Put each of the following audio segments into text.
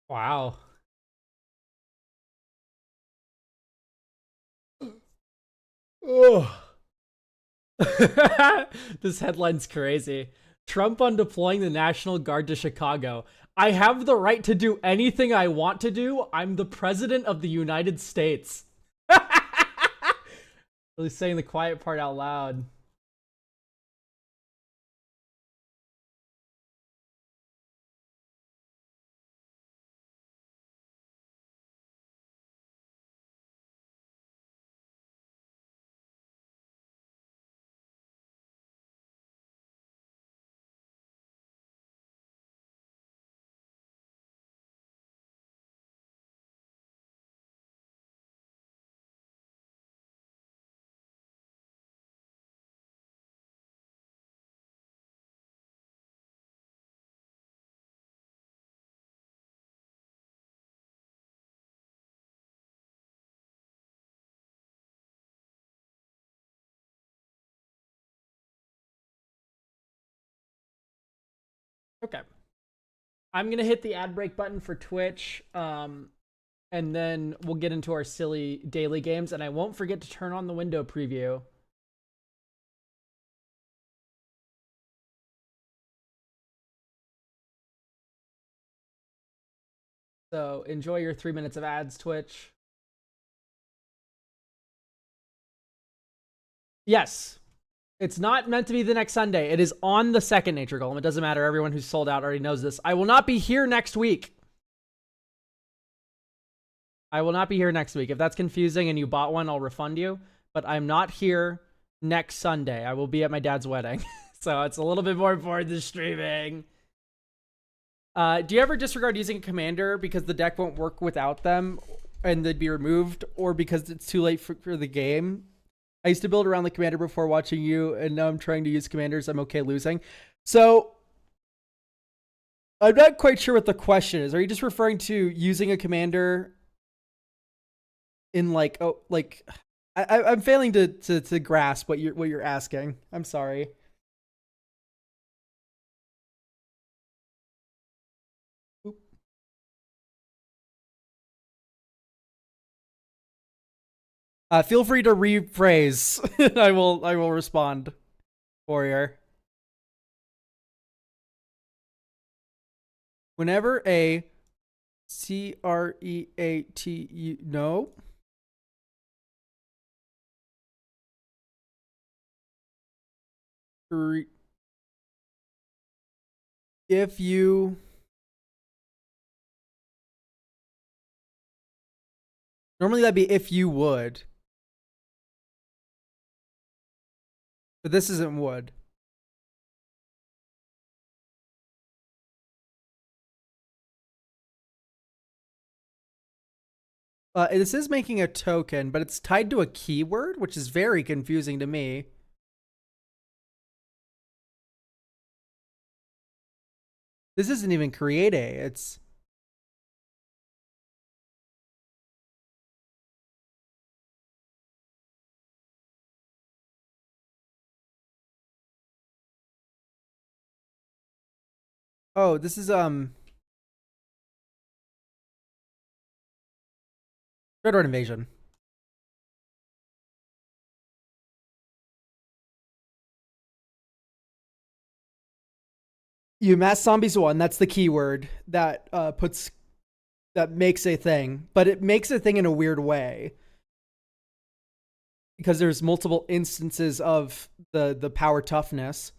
Wow. Oh. This headline's crazy. Trump on deploying the National Guard to Chicago. I have the right to do anything I want to do. I'm the president of the United States. Really saying the quiet part out loud. Okay. I'm gonna hit the ad break button for Twitch. And then we'll get into our silly daily games, and I won't forget to turn on the window preview. So enjoy your 3 minutes of ads, Twitch. Yes. It's not meant to be the next Sunday. It is on the second Nature Golem. It doesn't matter. Everyone who's sold out already knows this. I will not be here next week. I will not be here next week. If that's confusing and you bought one, I'll refund you. But I'm not here next Sunday. I will be at my dad's wedding. So it's a little bit more important than streaming. Do you ever disregard using a commander because the deck won't work without them and they'd be removed, or because it's too late for the game? I used to build around the commander before watching you, and now I'm trying to use commanders. I'm okay losing. So I'm not quite sure what the question is. Are you just referring to using a commander in I'm failing to grasp what you're asking. I'm sorry. Feel free to rephrase. I will respond for you. Whenever a creatu no. If you normally that'd be if you would. But this isn't wood. This is making a token, but it's tied to a keyword, which is very confusing to me. This isn't even create a, it's... Oh, this is, Dreadhorde Invasion. You mass zombies one, that's the keyword that that makes a thing, but it makes a thing in a weird way. Because there's multiple instances of the power toughness.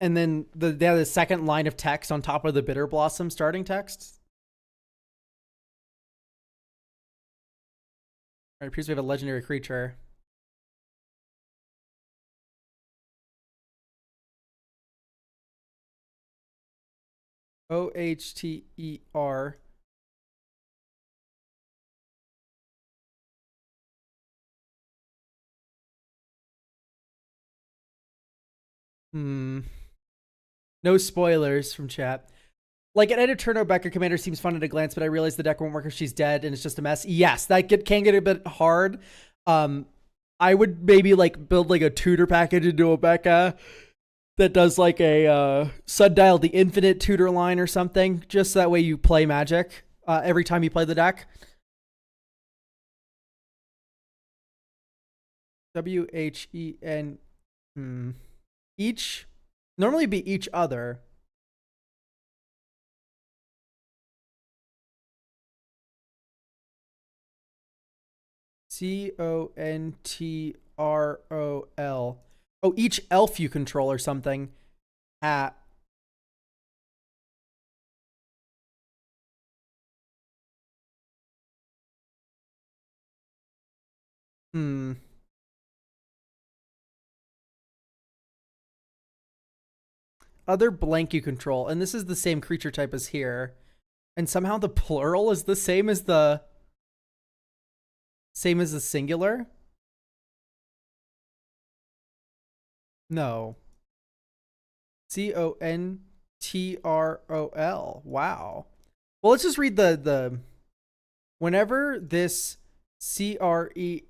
And then they have the second line of text on top of the Bitter Blossom starting text. All right, appears we have a legendary creature. OHTER. No spoilers from chat. Like, an edit turn Rebecca commander seems fun at a glance, but I realize the deck won't work if she's dead and it's just a mess. Yes, that can get a bit hard. I would maybe like build like a tutor package into Rebecca that does like a Sundial the Infinite tutor line or something, just that way you play Magic every time you play the deck. WHEN. Each. Normally be each other. CONTROL. Oh, each elf you control or something. At. Other blank you control, and this is the same creature type as here. And somehow the plural is the same as the singular? No. CONTROL. Wow. Well, let's just read the whenever this CREATURE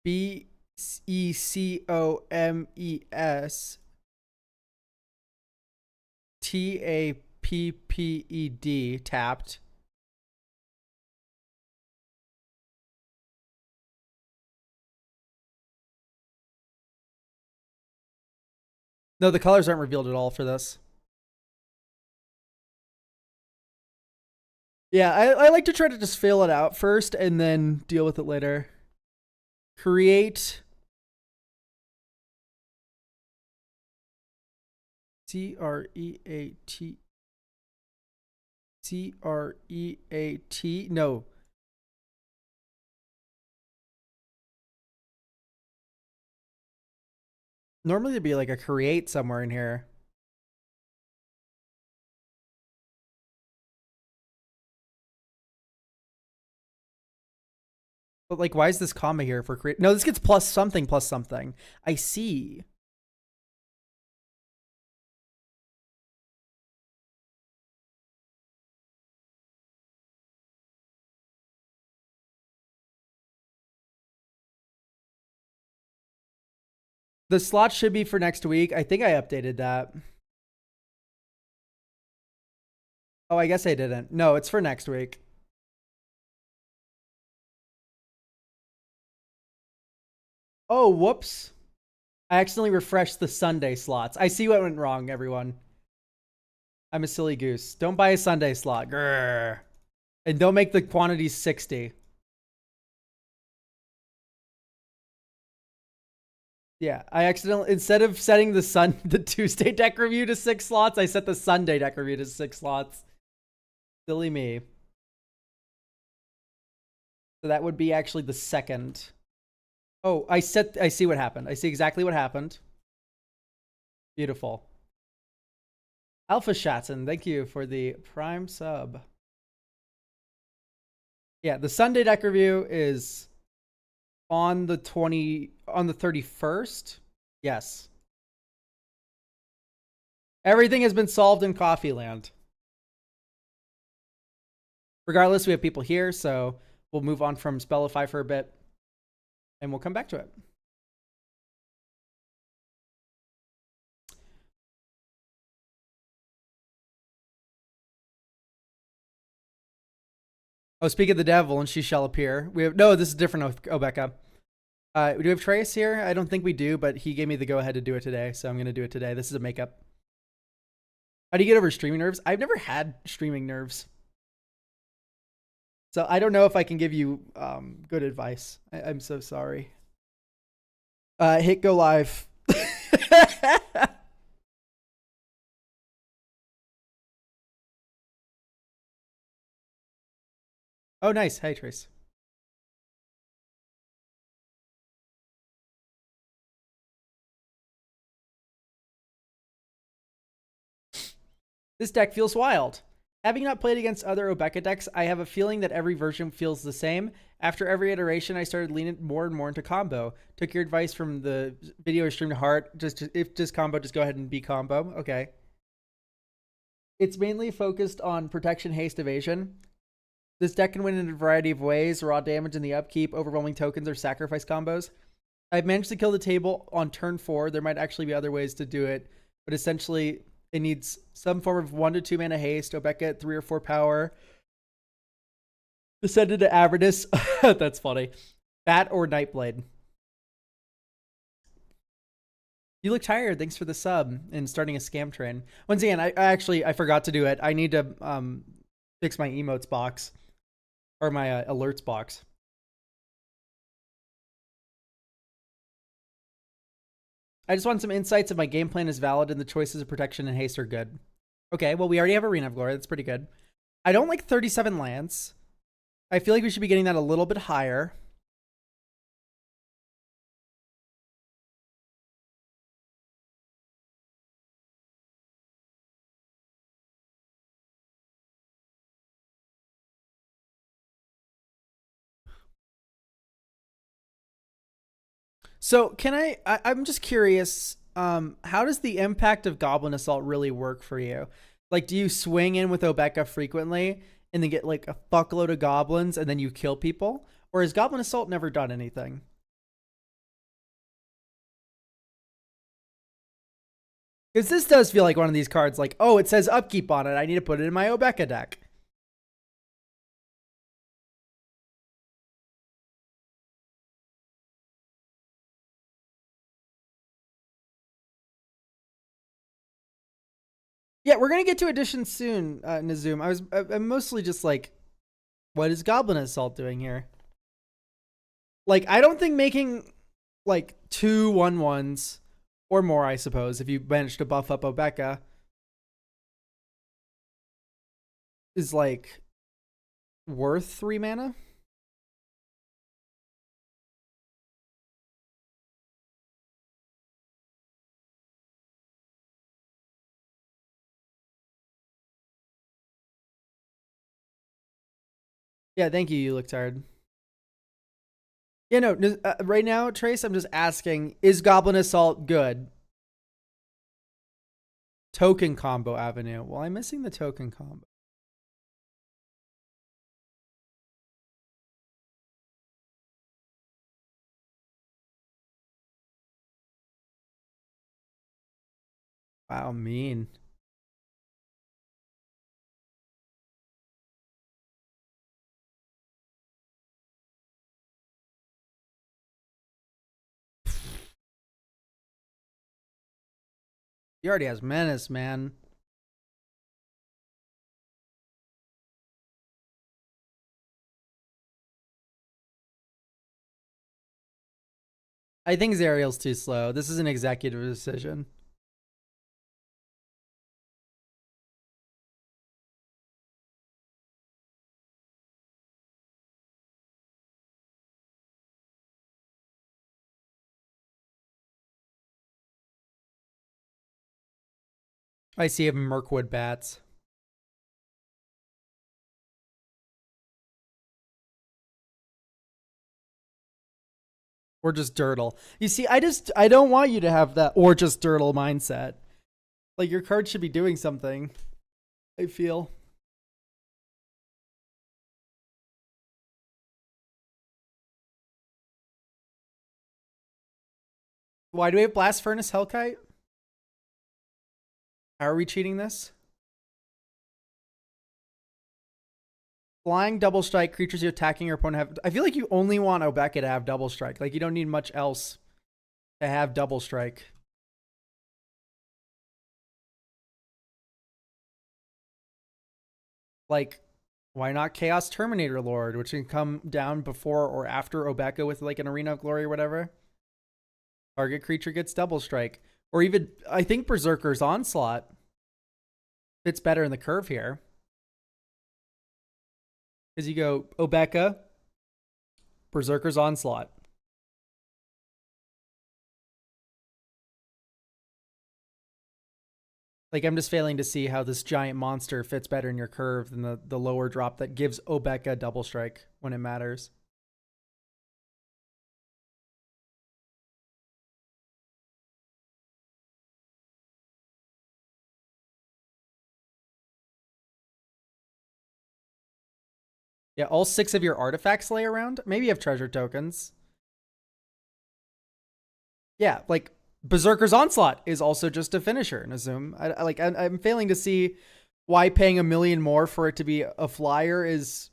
BECOMES TAPPED tapped. No, the colors aren't revealed at all for this. Yeah, I like to try to just fill it out first and then deal with it later. Create CREAT. No. Normally there'd be like a create somewhere in here. But like, why is this comma here for create? No, this gets plus something plus something. I see. The slot should be for next week. I think I updated that. Oh, I guess I didn't. No, it's for next week. Oh, whoops. I accidentally refreshed the Sunday slots. I see what went wrong, everyone. I'm a silly goose. Don't buy a Sunday slot. Grrr. And don't make the quantities 60. Yeah, I accidentally, instead of setting the Tuesday deck review to 6 slots, I set the Sunday deck review to 6 slots. Silly me. So that would be actually the second. Oh, I see what happened. I see exactly what happened. Beautiful. Alpha Shatten, thank you for the Prime sub. Yeah, the Sunday deck review is on the 31st. Yes. Everything has been solved in Coffee Land. Regardless, we have people here, so we'll move on from Spellify for a bit, and we'll come back to it. Oh, speak of the devil, and she shall appear. We have no. This is different, Obeka. Do we have Trace here? I don't think we do, but he gave me the go-ahead to do it today, so I'm going to do it today. This is a makeup. How do you get over streaming nerves? I've never had streaming nerves. So I don't know if I can give you good advice. I'm so sorry. Hit go live. Oh, nice. Hey, Trace. This deck feels wild. Having not played against other Obeka decks, I have a feeling that every version feels the same. After every iteration, I started leaning more and more into combo. Took your advice from the video I streamed to heart. If just combo, just go ahead and be combo. Okay. It's mainly focused on protection, haste, evasion. This deck can win in a variety of ways: raw damage in the upkeep, overwhelming tokens, or sacrifice combos. I've managed to kill the table on turn 4. There might actually be other ways to do it, but essentially it needs some form of 1 to 2 mana haste, Obeka at 3 or 4 power, descended to Avernus. That's funny. Bat or Nightblade. You look tired. Thanks for the sub and starting a scam train. Once again, I forgot to do it. I need to fix my emotes box or my alerts box. I just want some insights if my game plan is valid and the choices of protection and haste are good. Okay, well, we already have Arena of Glory. That's pretty good. I don't like 37 lands. I feel like we should be getting that a little bit higher. So I'm just curious, how does the impact of Goblin Assault really work for you? Like, do you swing in with Obeka frequently and then get like a fuckload of goblins and then you kill people? Or has Goblin Assault never done anything? Because this does feel like one of these cards like, oh, it says upkeep on it. I need to put it in my Obeka deck. Yeah, we're gonna get to additions soon, Nazum. I'm mostly just like, what is Goblin Assault doing here? Like, I don't think making like 2/1/1s or more, I suppose, if you manage to buff up Obeka, is like worth 3 mana. Yeah, thank you. You look tired. Yeah, no, right now, Trace, I'm just asking, is Goblin Assault good? Token combo avenue. Well, I'm missing the token combo. Wow, mean. He already has Menace, man. I think Zariel's too slow. This is an executive decision. I see him Mirkwood bats. Or just Dirtle. You see, I don't want you to have that or just Dirtle mindset. Like, your card should be doing something, I feel. Why do we have Blast Furnace Hellkite? How are we cheating this? Flying double strike, creatures you attacking your opponent have. I feel like you only want Obeka to have double strike. Like, you don't need much else to have double strike. Like, why not Chaos Terminator Lord, which can come down before or after Obeka with like an Arena of Glory or whatever? Target creature gets double strike. Or even, I think Berserker's Onslaught fits better in the curve here. Because you go Obeka, Berserker's Onslaught. Like, I'm just failing to see how this giant monster fits better in your curve than the lower drop that gives Obeka double strike when it matters. Yeah, all 6 of your artifacts lay around. Maybe you have treasure tokens. Yeah, like Berserker's Onslaught is also just a finisher, Nazum. I'm failing to see why paying 1 million more for it to be a flyer is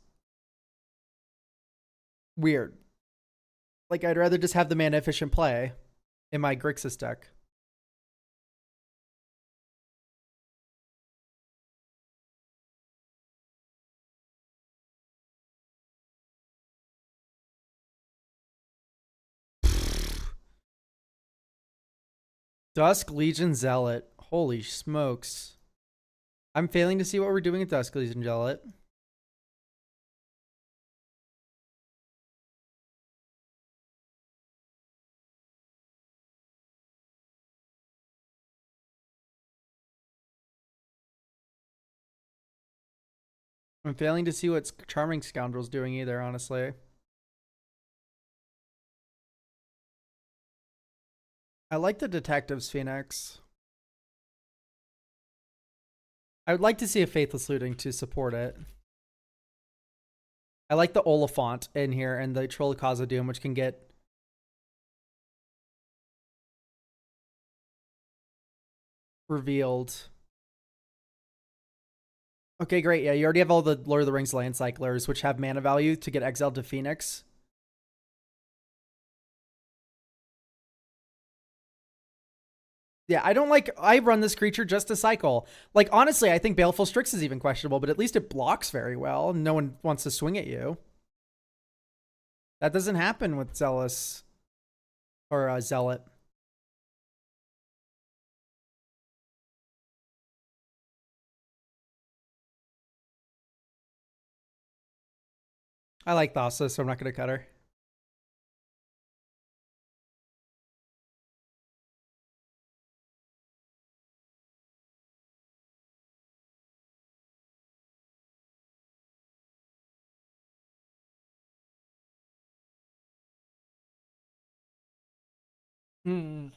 weird. Like, I'd rather just have the mana efficient play in my Grixis deck. Dusk Legion Zealot. Holy smokes. I'm failing to see what we're doing with Dusk Legion Zealot. I'm failing to see what Charming Scoundrel's doing either, honestly. I like the Detective's Phoenix. I would like to see a Faithless Looting to support it. I like the Oliphant in here and the Troll of Khazad-dûm, which can get revealed. Okay, great. Yeah, you already have all the Lord of the Rings land cyclers, which have mana value to get exiled to Phoenix. Yeah, I run this creature just to cycle. Like, honestly, I think Baleful Strix is even questionable, but at least it blocks very well. No one wants to swing at you. That doesn't happen with Zealous or Zealot. I like Thassa, so I'm not going to cut her. Hmm.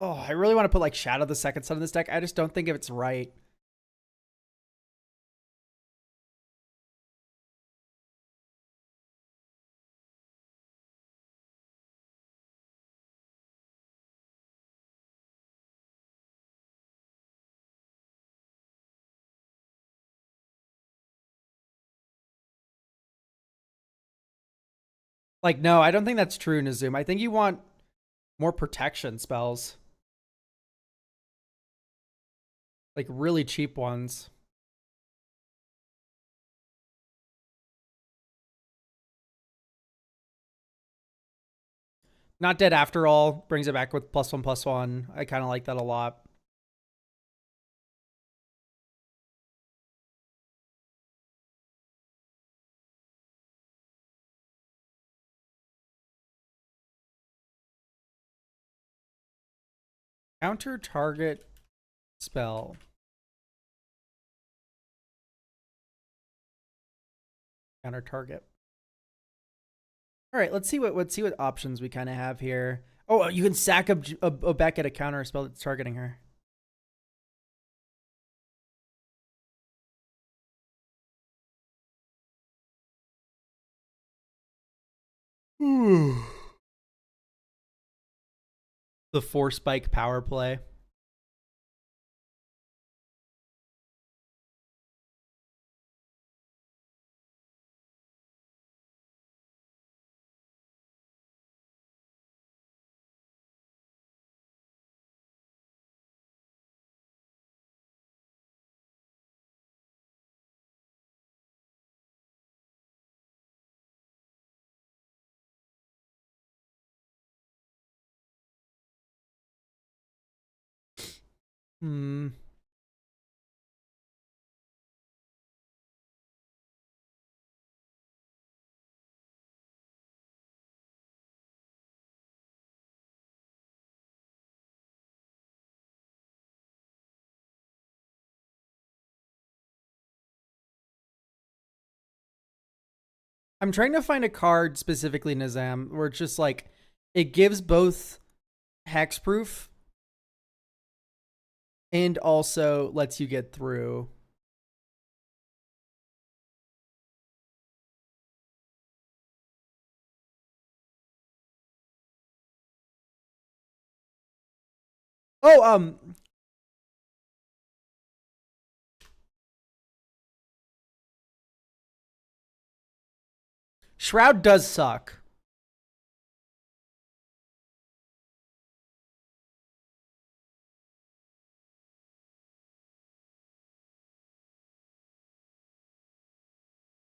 Oh, I really want to put like Shadow the Second Son in this deck. I just don't think if it's right. Like, no, I don't think that's true, Nazum. I think you want more protection spells. Like, really cheap ones. Not Dead After All brings it back with +1/+1. I kind of like that a lot. Counter target spell. Counter target. All right, let's see what options we kind of have here. Oh, you can sack a Beck at a counter spell that's targeting her. The 4 spike power play. Hmm. I'm trying to find a card specifically, Nizam, where it's just like it gives both hexproof and also lets you get through. Oh, Shroud does suck.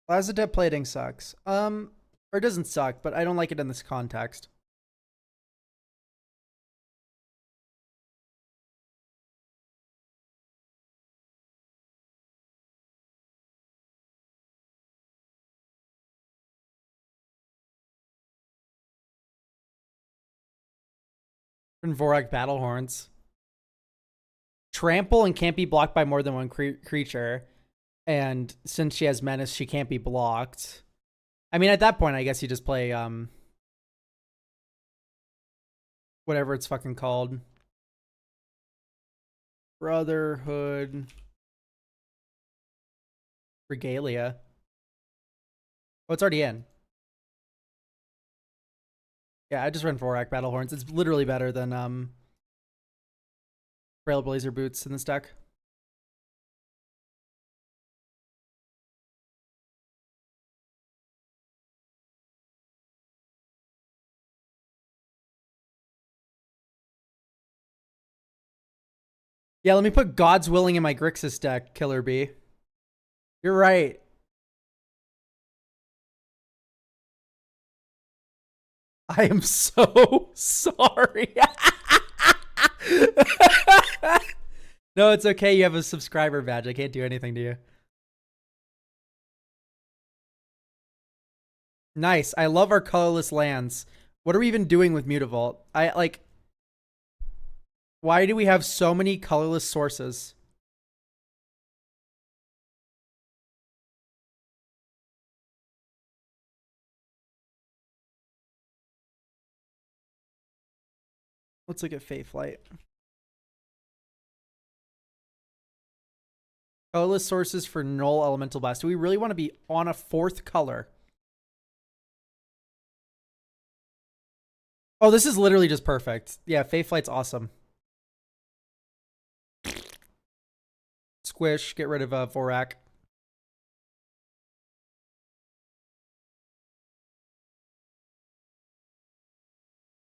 Lazadep plating sucks. Or it doesn't suck, but I don't like it in this context. And Vorak battle horns. Trample and can't be blocked by more than one creature. And since she has menace, she can't be blocked. I mean, at that point, I guess you just play whatever it's fucking called. Brotherhood Regalia. Oh, it's already in. Yeah, I just run Vorak battle horns. It's literally better than Trailblazer boots in this deck. Yeah, let me put God's Willing in my Grixis deck, Killer B. You're right. I am so sorry. No, it's okay. You have a subscriber badge. I can't do anything to you. Nice. I love our colorless lands. What are we even doing with Mutavault? Why do we have so many colorless sources? Let's look at Fateflight. Colorless sources for Null Elemental Blast. Do we really want to be on a fourth color? Oh, this is literally just perfect. Yeah, Fateflight's awesome. Squish, get rid of Vorak.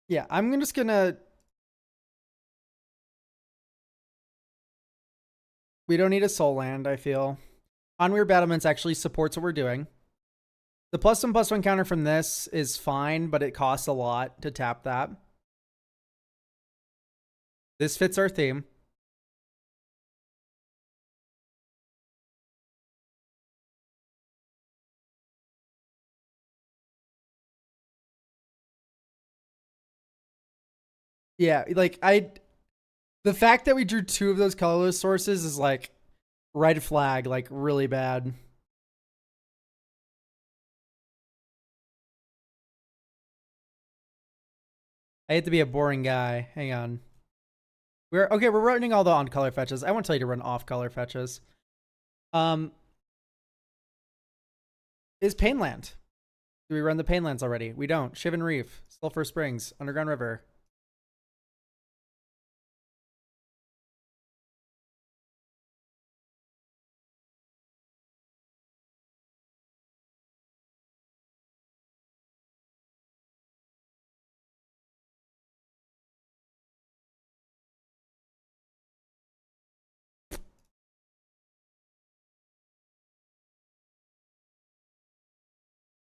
Yeah, I'm just gonna... We don't need a soul land, I feel. On-Weird Battlements actually supports what we're doing. The +1/+1 counter from this is fine, but it costs a lot to tap that. This fits our theme. Yeah, like the fact that we drew two of those colorless sources is like red flag, like really bad. I hate to be a boring guy. Hang on. We're running all the on color fetches. I won't tell you to run off color fetches. Is Painland. Do we run the Painlands already? We don't. Shivan Reef, Sulphur Springs, Underground River.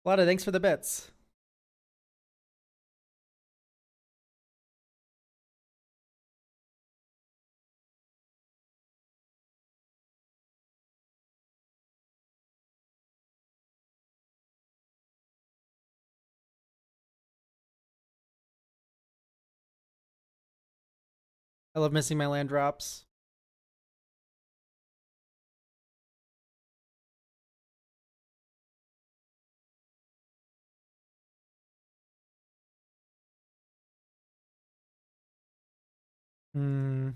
Lotta, thanks for the bits. I love missing my land drops. Hmm.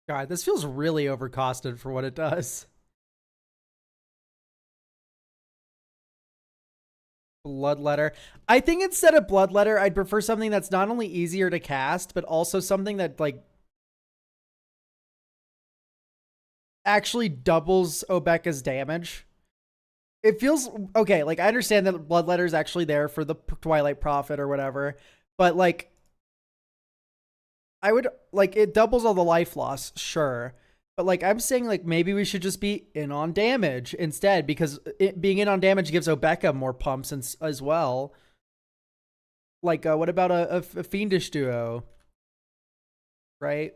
God, this feels really overcosted for what it does. Bloodletter. I think instead of Bloodletter, I'd prefer something that's not only easier to cast, but also something that like actually doubles Obeka's damage. It feels okay. Like I understand that Bloodletter is actually there for the Twilight Prophet or whatever, but like I would like it doubles all the life loss, sure. But like I'm saying, like maybe we should just be in on damage instead because being in on damage gives Obeka more pumps as well. Like what about a fiendish duo, right?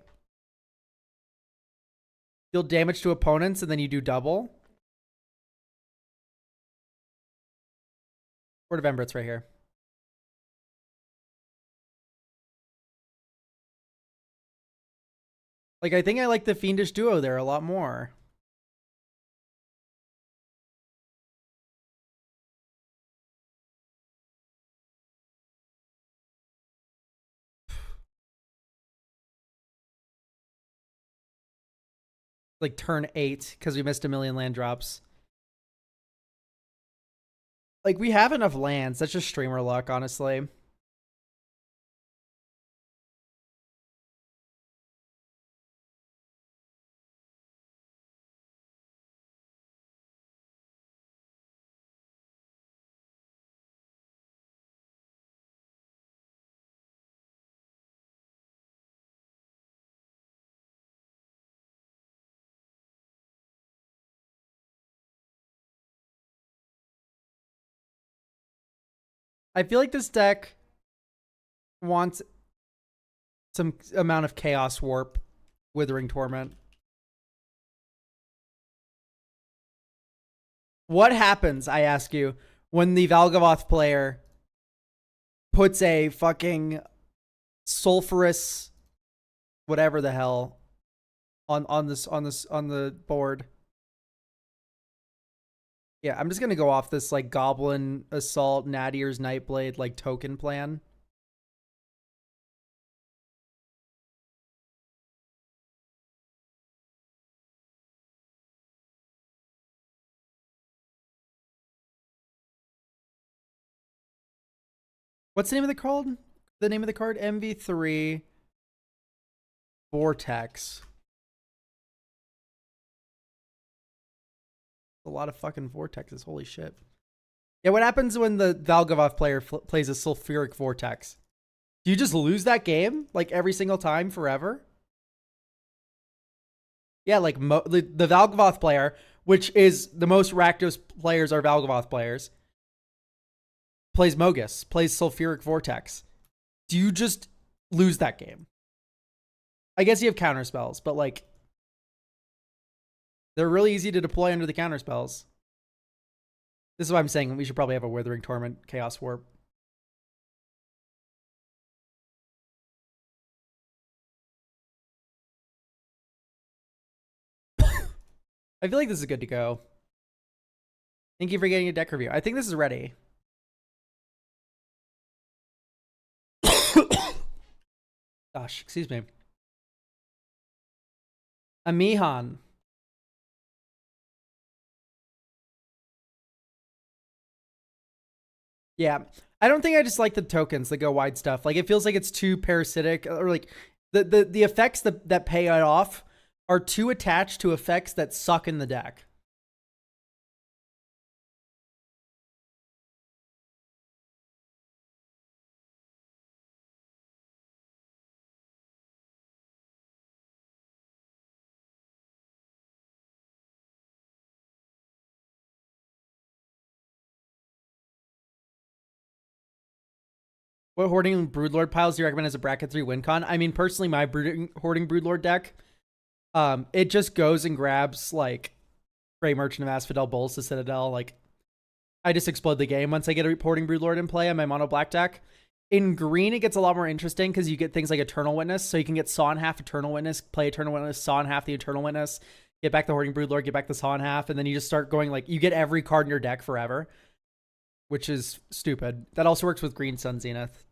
Deal damage to opponents and then you do double. Word of Embers right here. Like I think I like the fiendish duo there a lot more. Like turn 8 because we missed a million land drops. Like we have enough lands. That's just streamer luck, honestly. I feel like this deck wants some amount of Chaos Warp, Withering Torment. What happens, I ask you, when the Valgavoth player puts a fucking sulfurous whatever the hell on the board? Yeah, I'm just gonna go off this like Goblin Assault, Nadier's Nightblade like token plan. What's the name of the card? The name of the card? MV3 Vortex. A lot of fucking vortexes. Holy shit. Yeah, what happens when the Valgavoth player plays a Sulfuric Vortex? Do you just lose that game like every single time forever? Yeah, like the Valgavoth player, which is the most Rakdos players are Valgavoth players, plays Mogus, plays Sulfuric Vortex. Do you just lose that game? I guess you have counter spells, but like they're really easy to deploy under the counter spells. This is why I'm saying we should probably have a Withering Torment, Chaos Warp. I feel like this is good to go. Thank you for getting a deck review. I think this is ready. Gosh, excuse me. Amihan. Yeah. I don't think I just like the tokens that go wide stuff. Like it feels like it's too parasitic or like the effects that pay it off are too attached to effects that suck in the deck. What Hoarding Broodlord piles do you recommend as a bracket 3 win con? I mean, personally, my Hoarding Broodlord deck, it just goes and grabs like Grey Merchant of Asphodel, Bulls to Citadel. Like, I just explode the game once I get a Hoarding Broodlord in play on my mono black deck. In green, it gets a lot more interesting because you get things like Eternal Witness. So you can get Saw in half, Eternal Witness, play Eternal Witness, Saw in half the Eternal Witness, get back the Hoarding Broodlord, get back the Saw in half, and then you just start going like, you get every card in your deck forever, which is stupid. That also works with Green Sun Zenith.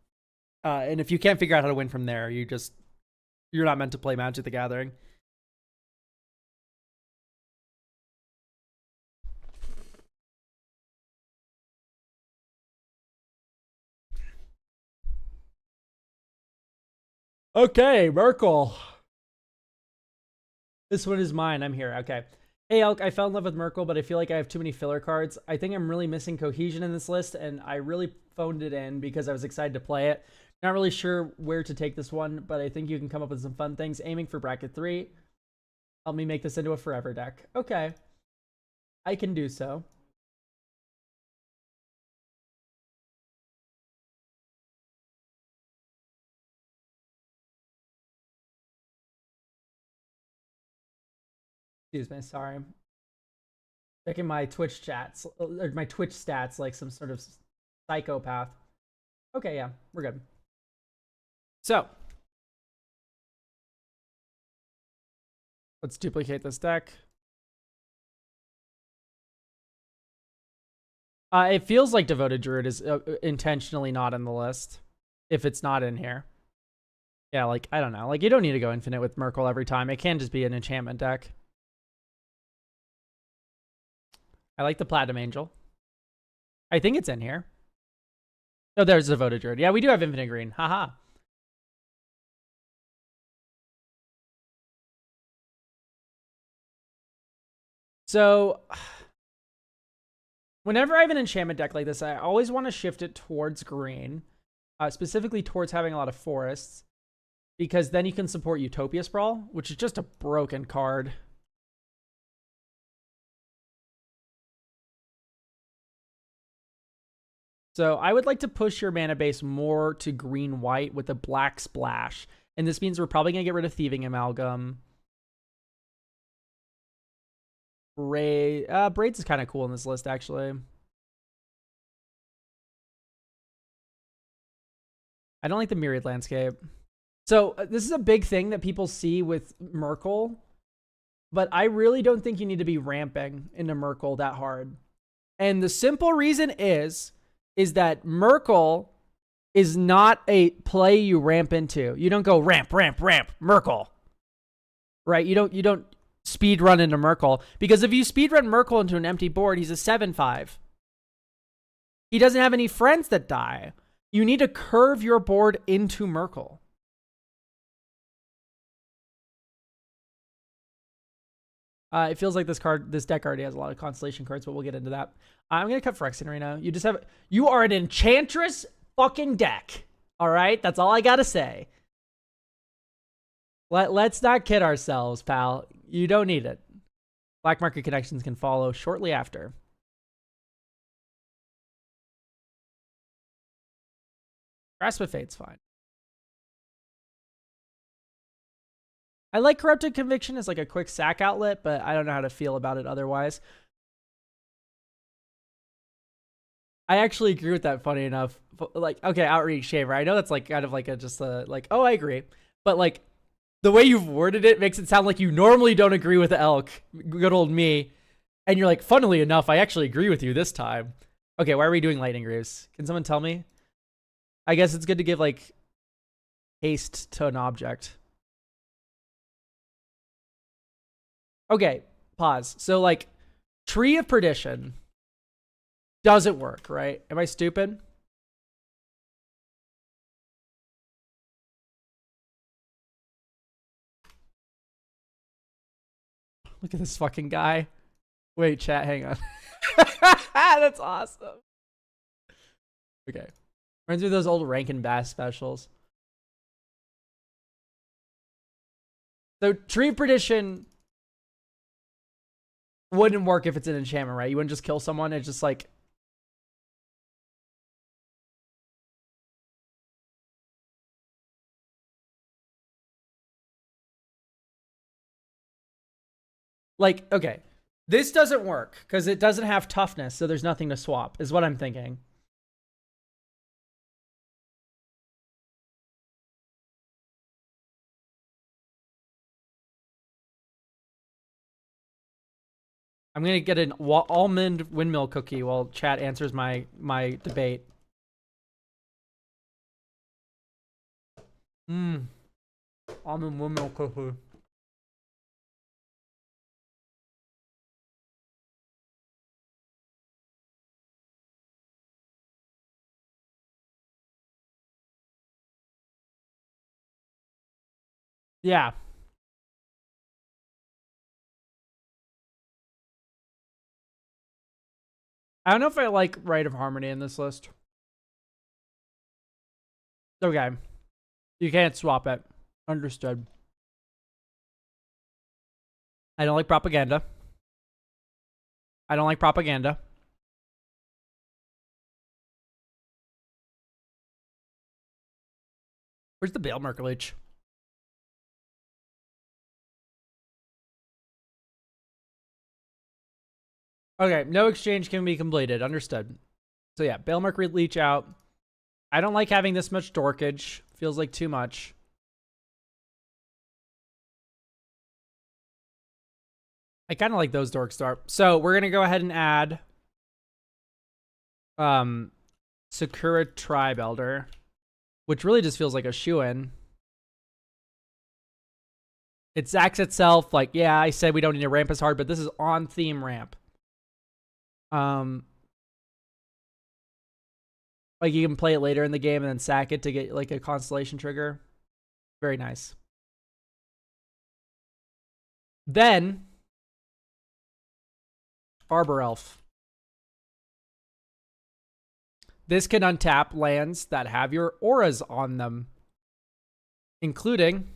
And if you can't figure out how to win from there, you're not meant to play Magic the Gathering. Okay, Merkel. This one is mine. I'm here. Okay. Hey, Elk, I fell in love with Merkel, but I feel like I have too many filler cards. I think I'm really missing cohesion in this list, and I really phoned it in because I was excited to play it. Not really sure where to take this one, but I think you can come up with some fun things. Aiming for bracket 3. Help me make this into a forever deck. Okay. I can do so. Excuse me, sorry. Checking my Twitch chats, or my Twitch stats like some sort of psychopath. Okay, yeah, we're good. So, let's duplicate this deck. It feels like Devoted Druid is intentionally not in the list, if it's not in here. Yeah, like, I don't know. Like, you don't need to go infinite with Merkel every time. It can just be an enchantment deck. I like the Platinum Angel. I think it's in here. Oh, there's Devoted Druid. Yeah, we do have infinite green. Haha. So, whenever I have an enchantment deck like this, I always want to shift it towards green. Specifically towards having a lot of forests. Because then you can support Utopia Sprawl, which is just a broken card. So I would like to push your mana base more to green-white with a black splash. And this means we're probably going to get rid of Thieving Amalgam. Braids is kind of cool in this list, actually. I don't like the Myriad Landscape. So this is a big thing that people see with Merkel. But I really don't think you need to be ramping into Merkel that hard. And the simple reason is that Merkel is not a play you ramp into. You don't go ramp, Merkel. Right? You don't speed run into Merkel. Because if you speed run Merkel into an empty board, he's a 7/5. He doesn't have any friends that die. You need to curve your board into Merkel. It feels like this deck already has a lot of Constellation cards, but we'll get into that. I'm going to cut Phyrexian right now. You are an Enchantress fucking deck. All right? That's all I got to say. Let's not kid ourselves, pal. You don't need it. Black Market Connections can follow shortly after. Grasp of Fate's fine. I like Corrupted Conviction as like a quick sack outlet, but I don't know how to feel about it otherwise. I actually agree with that, funny enough. Like, okay, Outreach Shaver. I know that's like kind of like oh, I agree. But like the way you've worded it makes it sound like you normally don't agree with Elk, good old me. And you're like, funnily enough, I actually agree with you this time. Okay, why are we doing Lightning Greaves? Can someone tell me? I guess it's good to give like haste to an object. Okay, pause. So like Tree of Perdition doesn't work, right? Am I stupid? Look at this fucking guy. Wait, chat, hang on. That's awesome. Okay. Reminds me of those old Rankin Bass specials. So Tree of Perdition wouldn't work if it's an enchantment, right? You wouldn't just kill someone. It's just like... Like, okay. This doesn't work because it doesn't have toughness, so there's nothing to swap, is what I'm thinking. I'm gonna get an almond windmill cookie while chat answers my debate. Almond windmill cookie. Yeah. I don't know if I like Rite of Harmony in this list. Okay. You can't swap it. Understood. I don't like propaganda. I don't like propaganda. Where's the Bale Merker Leech? Okay, no exchange can be completed. Understood. So yeah, Bale Mercury Leech out. I don't like having this much dorkage. Feels like too much. I kind of like those dorks start. So we're gonna go ahead and add Sakura Tribe Elder, which really just feels like a shoo-in. It zacks itself. Like, yeah, I said we don't need to ramp as hard, but this is on theme ramp. Like you can play it later in the game and then sack it to get like a constellation trigger. Very nice. Then Arbor Elf. This can untap lands that have your auras on them, including,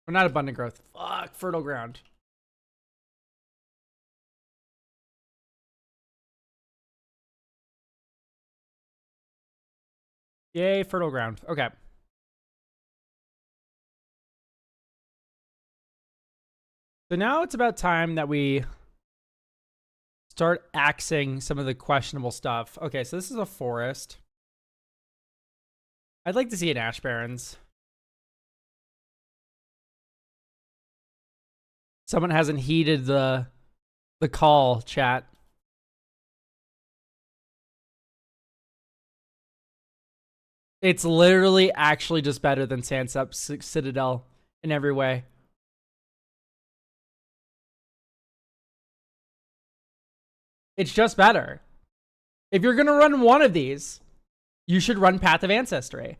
or not Abundant Growth. Fuck, Fertile Ground. Yay, Fertile Ground. Okay. So now it's about time that we start axing some of the questionable stuff. Okay, so this is a forest. I'd like to see an Ash Barrens. Someone hasn't heeded the call, chat. It's literally actually just better than Sandsep Citadel in every way. It's just better. If you're going to run one of these, you should run Path of Ancestry.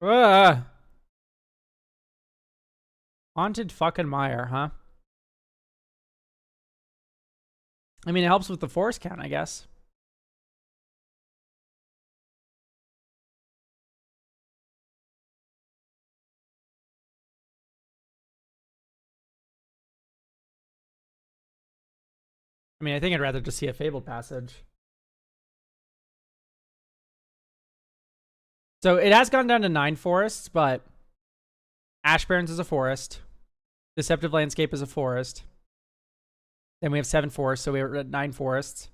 Ugh. Haunted fucking Mire, huh? I mean, it helps with the forest count, I guess. I mean, I think I'd rather just see a Fabled Passage. So it has gone down to 9 forests, but Ash Barrens is a forest. Deceptive Landscape is a forest. Then we have 7 forests, so we're at 9 forests.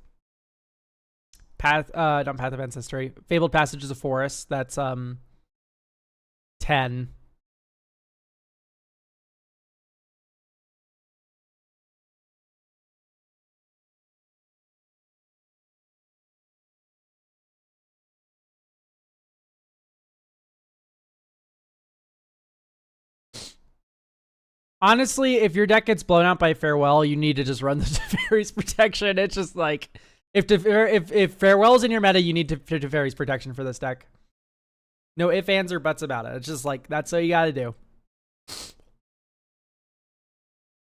Not Path of Ancestry. Fabled Passage is a forest. That's 10. Honestly, if your deck gets blown out by Farewell, you need to just run the Teferi's Protection. It's just like, if Farewell's in your meta, you need Teferi's Protection for this deck. No ifs, ands, or buts about it. It's just like, that's what you gotta do.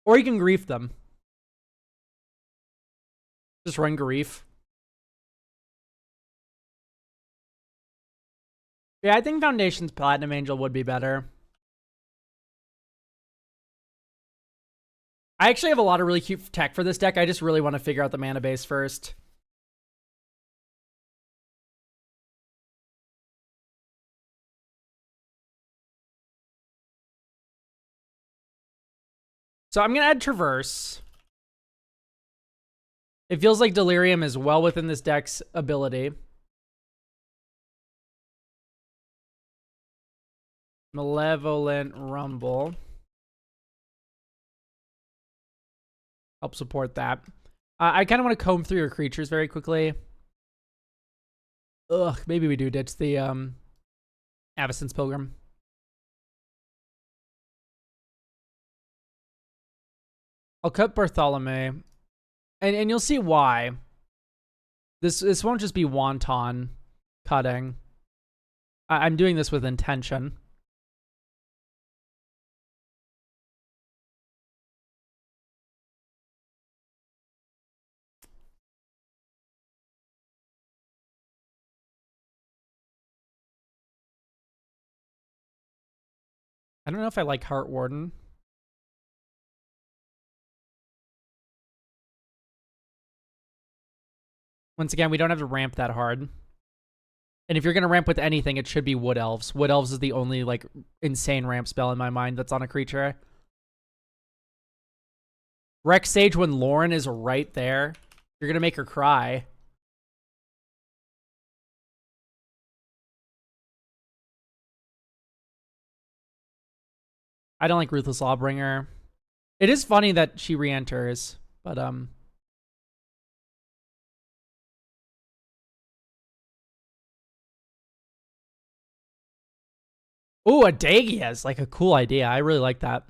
Or you can grief them. Just run grief. Yeah, I think Foundation's Platinum Angel would be better. I actually have a lot of really cute tech for this deck. I just really want to figure out the mana base first. So I'm gonna add Traverse. It feels like Delirium is well within this deck's ability. Malevolent Rumble. Help support that. I kind of want to comb through your creatures very quickly. Ugh, maybe we do ditch the Avacyn's Pilgrim. I'll cut Bartholomew. And you'll see why. This won't just be wanton cutting. I'm doing this with intention. I don't know if I like Heart Warden. Once again, we don't have to ramp that hard. And if you're going to ramp with anything, it should be Wood Elves. Wood Elves is the only, like, insane ramp spell in my mind that's on a creature. Rex Sage when Lauren is right there. You're going to make her cry. I don't like Ruthless Lawbringer. It is funny that she re-enters, but, ooh, a Dagia is like a cool idea. I really like that.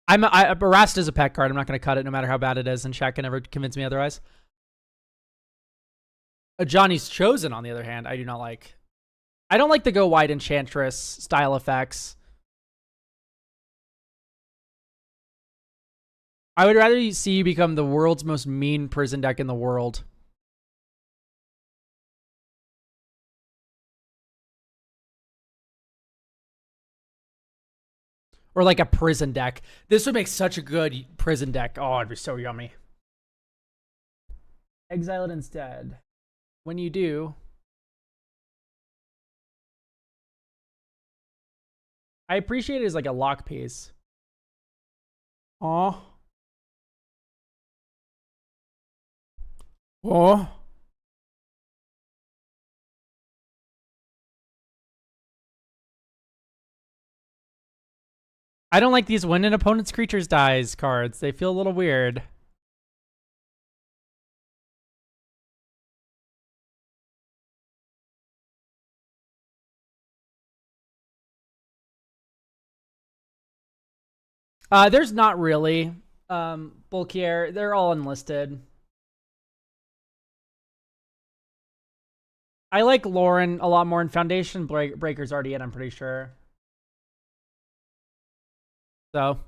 Barast is a pet card. I'm not going to cut it no matter how bad it is, and Shaq can never convince me otherwise. A Johnny's Chosen, on the other hand, I do not like. I don't like the go wide Enchantress style effects. I would rather see you become the world's most mean prison deck in the world. Or like a prison deck. This would make such a good prison deck. Oh, it'd be so yummy. Exile it instead. When you do, I appreciate it as like a lock piece. Oh. Oh. I don't like these when an opponent's creatures dies cards. They feel a little weird. There's not really. Bulkier, they're all enlisted. I like Lauren a lot more in Foundation. Breaker's already in, I'm pretty sure. So.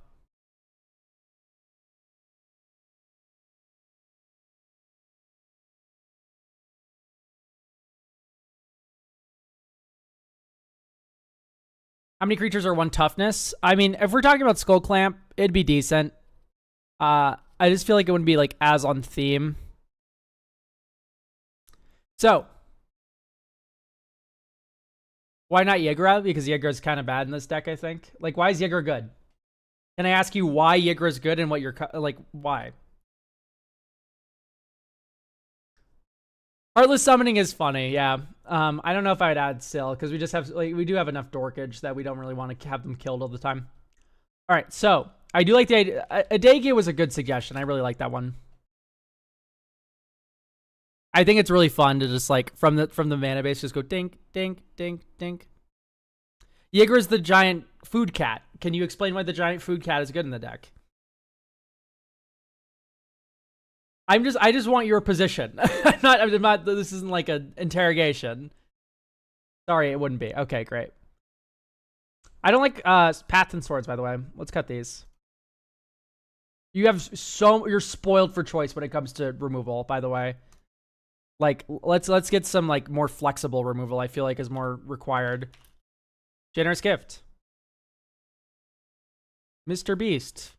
How many creatures are one toughness? I mean, if we're talking about Skull Clamp, it'd be decent. I just feel like it wouldn't be like as on theme. So. Why not Yigra? Because Yigra's kind of bad in this deck, I think. Like, why is Yigra good? Can I ask you why Yigra's good and what you're like? Why? Heartless Summoning is funny, yeah. I don't know if I'd add Syl because we just have we do have enough Dorkage that we don't really want to have them killed all the time. All right, so I do like the idea. Adagia was a good suggestion. I really like that one. I think it's really fun to just like from the mana base just go dink dink dink dink. Yigra's the giant food cat. Can you explain why the giant food cat is good in the deck? I just want your position. I'm not, this isn't like an interrogation. Sorry, it wouldn't be. Okay, great. I don't like Path and Swords, by the way. Let's cut these. You have you're spoiled for choice when it comes to removal, by the way. Like, let's get some like more flexible removal, I feel like is more required. Generous Gift. Mr. Beast.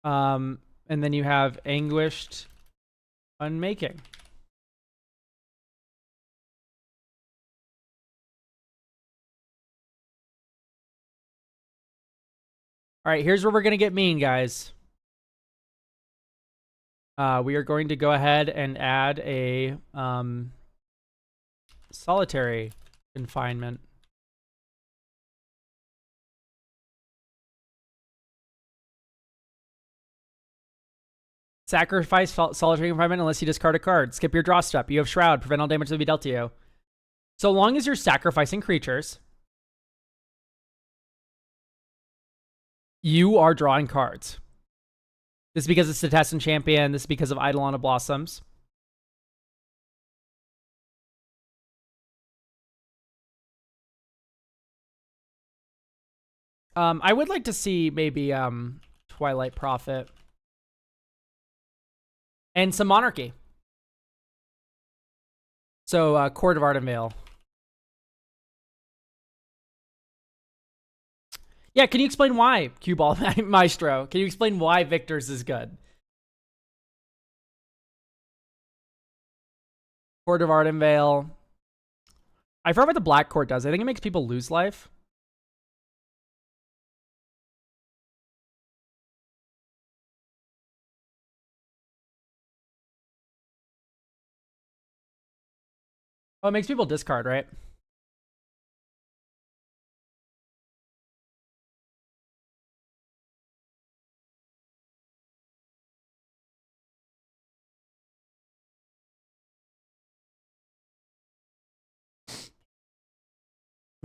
And then you have Anguished Unmaking. All right, here's where we're gonna get mean, guys. We are going to go ahead and add a solitary confinement. Sacrifice solitary confinement unless you discard a card. Skip your draw step. You have Shroud. Prevent all damage to be dealt to you. So long as you're sacrificing creatures, you are drawing cards. This is because it's Cetacean Champion. This is because of Eidolon of Blossoms. I would like to see maybe Twilight Prophet. And some Monarchy. So, Court of Ardenvale. Yeah, can you explain why, Cue Ball Maestro? Can you explain why Victor's is good? Court of Ardenvale. I forgot what the Black Court does. I think it makes people lose life. Oh, it makes people discard, right?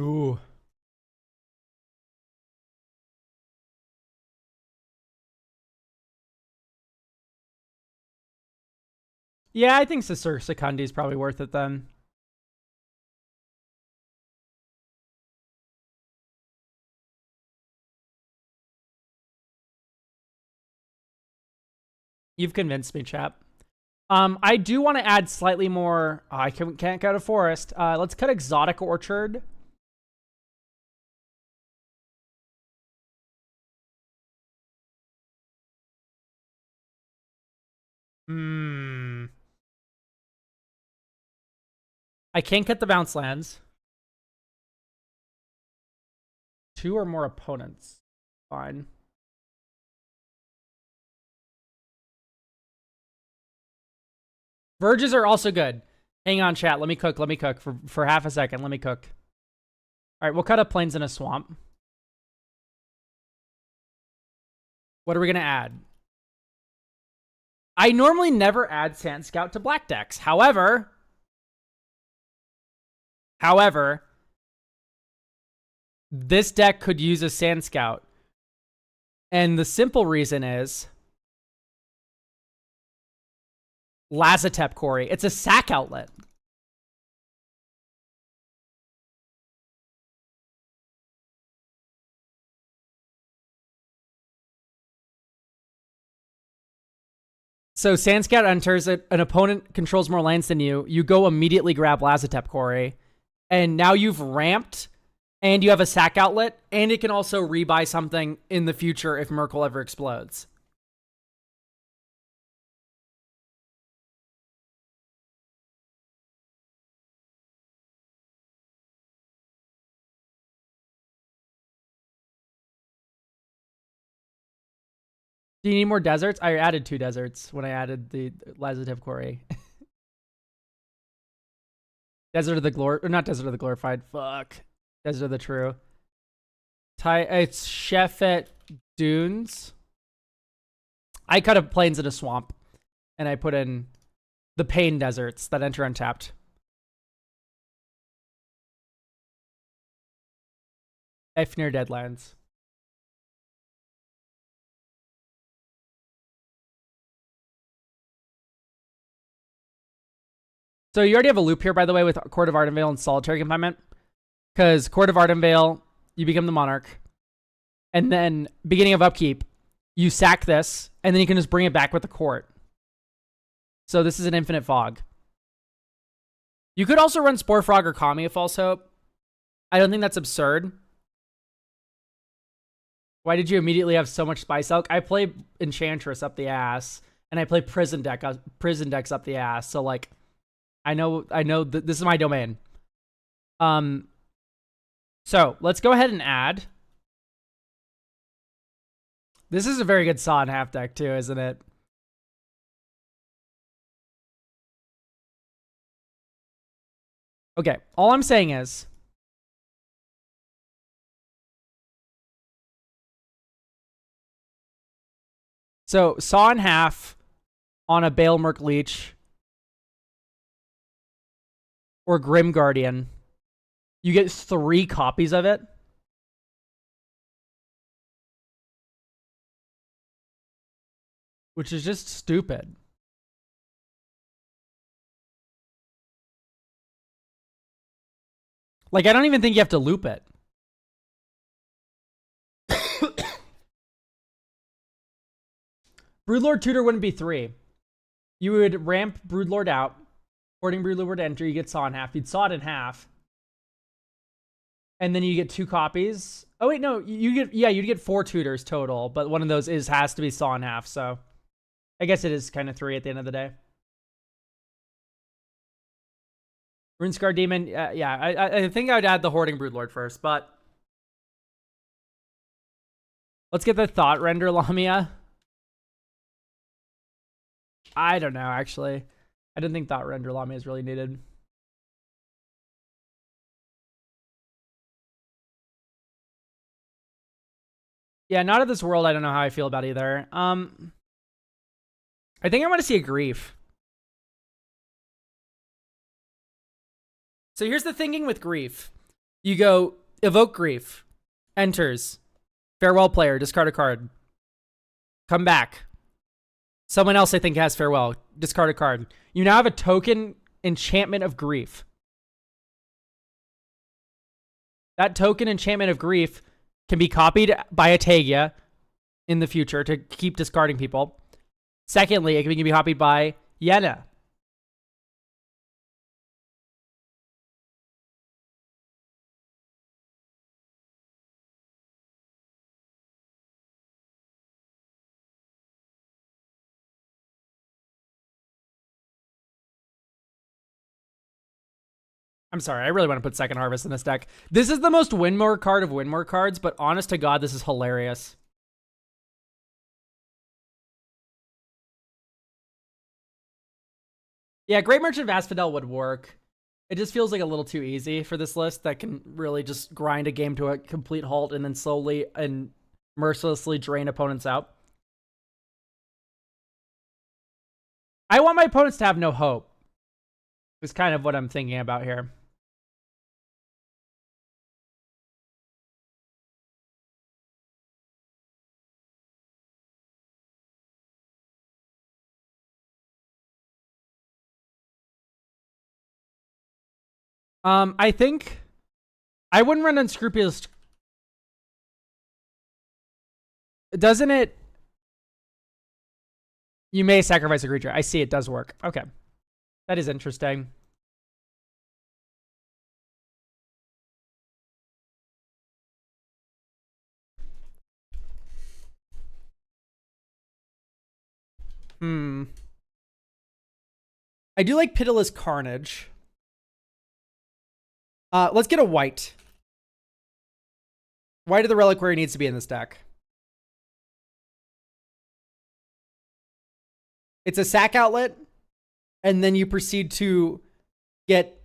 Ooh. Yeah, I think Sir Secundi is probably worth it then. You've convinced me, chap. I do want to add slightly more. I can't cut a forest. Let's cut Exotic Orchard. I can't cut the bounce lands. 2 or more opponents. Fine. Verges are also good. Hang on, chat. Let me cook. Let me cook for half a second. Let me cook. All right, we'll cut up Plains in a Swamp. What are we going to add? I normally never add Sand Scout to black decks. However, this deck could use a Sand Scout. And the simple reason is Lazotep Quarry. It's a sack outlet. So Sand Scout enters it. An opponent controls more lands than you. You go immediately grab Lazotep Quarry. And now you've ramped and you have a sack outlet. And it can also rebuy something in the future if Merkle ever explodes. Do you need more deserts? I added 2 deserts when I added the Lazotep Quarry. Desert of the Glor... Or not Desert of the Glorified. Fuck. Desert of the True. It's Shefet Dunes. I cut up Plains in a Swamp. And I put in the Pain Deserts that enter untapped. Efnir Deadlands. So you already have a loop here, by the way, with Court of Ardenvale and Solitary Confinement. Because Court of Ardenvale, you become the Monarch. And then, beginning of upkeep, you sack this, and then you can just bring it back with the Court. So this is an Infinite Fog. You could also run Spore Frog or Kami of False Hope. I don't think that's absurd. Why did you immediately have so much Spice Elk? I play Enchantress up the ass, and I play Prison decks up the ass. So like, I know this is my domain. So let's go ahead and add This is a very good saw and half deck too, isn't it? Okay, all I'm saying is so saw in half on a Bale Merc Leech or Grim Guardian. You get 3 copies of it. Which is just stupid. Like, I don't even think you have to loop it. Broodlord Tutor wouldn't be 3. You would ramp Broodlord out. Porting Broodlord would enter. You get saw in half. You'd saw it in half. And then you get 2 copies. Oh, wait, no. You'd get 4 tutors total. But one of those has to be saw in half. So I guess it is kind of 3 at the end of the day. Runescar Demon. I think I would add the Hoarding Broodlord first. But let's get the Thought Render Lamia. I don't know, actually. I didn't think Thought Render Lamia is really needed. Yeah, Not of This World, I don't know how I feel about either. I think I want to see a Grief. So here's the thinking with Grief. You go, evoke Grief. Enters. Farewell player, discard a card. Come back. Someone else I think has Farewell. Discard a card. You now have a token Enchantment of Grief. That token Enchantment of Grief can be copied by Atagia in the future to keep discarding people. Secondly, it can be copied by Yenna. I'm sorry, I really want to put Second Harvest in this deck. This is the most Winmore card of Winmore cards, but honest to God, this is hilarious. Yeah, Great Merchant of Asphodel would work. It just feels like a little too easy for this list that can really just grind a game to a complete halt and then slowly and mercilessly drain opponents out. I want my opponents to have no hope. Is kind of what I'm thinking about here. I think I wouldn't run Unscrupulous. Doesn't it? You may sacrifice a creature. I see it does work. Okay. That is interesting. I do like Pitiless Carnage. Let's get a white. White of the Reliquary needs to be in this deck. It's a sack outlet, and then you proceed to get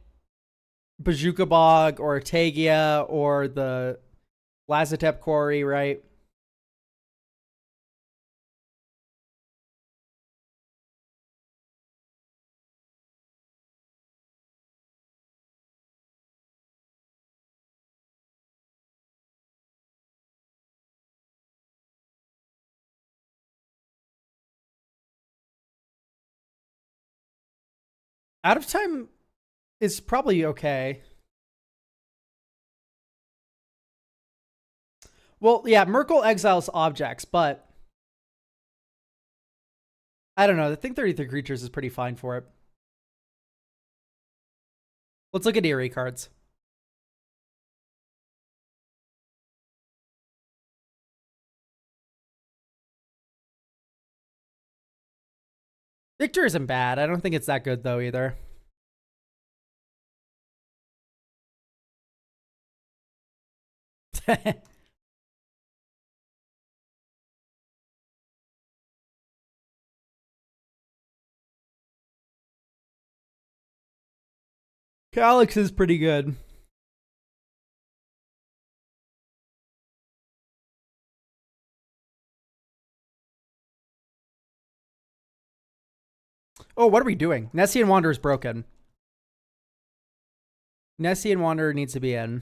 Bazooka Bog or Tagia or the Lazatep Quarry, right? Out of Time is probably okay. Well, yeah, Merkle exiles objects, but I don't know. I think 33 creatures is pretty fine for it. Let's look at Eerie cards. Victor isn't bad. I don't think it's that good, though, either. Alex is pretty good. Oh, what are we doing? Nessie and Wanderer is broken. Nessie and Wanderer needs to be in.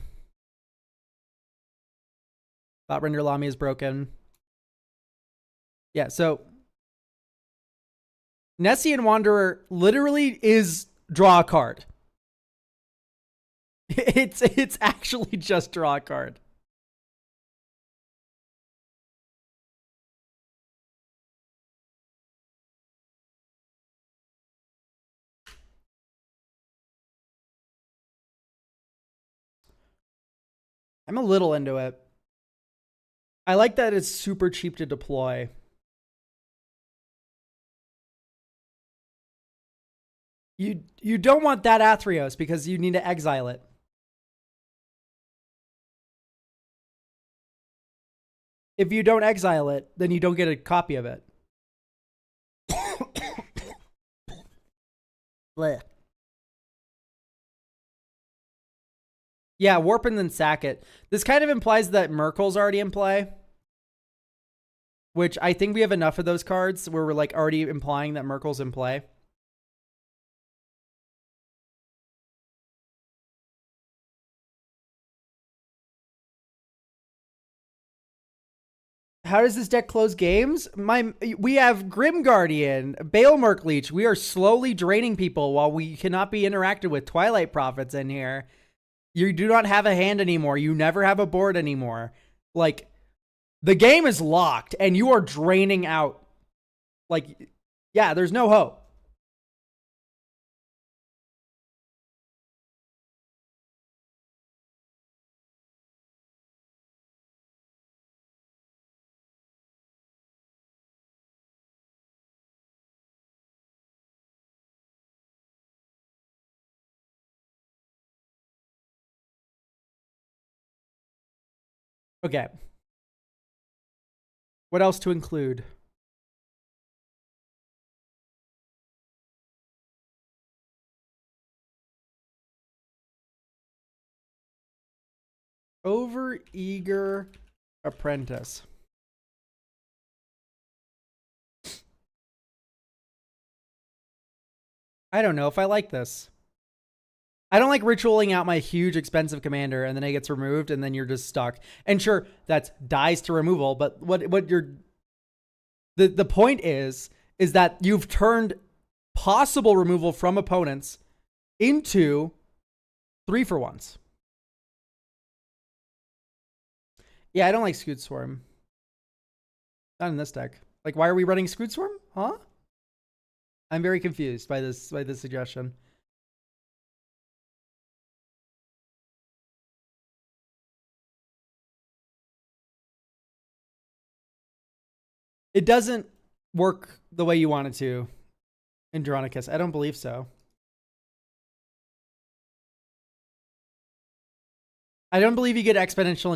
Thought Render Lamy is broken. Yeah, so Nessie and Wanderer literally is draw a card. It's actually just draw a card. I'm a little into it. I like that it's super cheap to deploy. You don't want that Athreos because you need to exile it. If you don't exile it, then you don't get a copy of it. Blech. Yeah, warp and then sack it. This kind of implies that Merkel's already in play. Which I think we have enough of those cards where we're like already implying that Merkel's in play. How does this deck close games? We have Grim Guardian, Bale Leech. We are slowly draining people while we cannot be interacted with. Twilight Prophets in here. You do not have a hand anymore. You never have a board anymore. Like, the game is locked and you are draining out. Like, yeah, there's no hope. Okay. What else to include? Overeager apprentice. I don't know if I like this. I don't like ritualing out my huge expensive commander and then it gets removed and then you're just stuck. And sure, that's dies to removal, but what you're the point is that you've turned possible removal from opponents into 3-for-1s. Yeah, I don't like Scoot Swarm. Not in this deck. Like, why are we running Scoot Swarm? Huh? I'm very confused by this suggestion. It doesn't work the way you want it to in Dronicus. I don't believe so. I don't believe you get exponential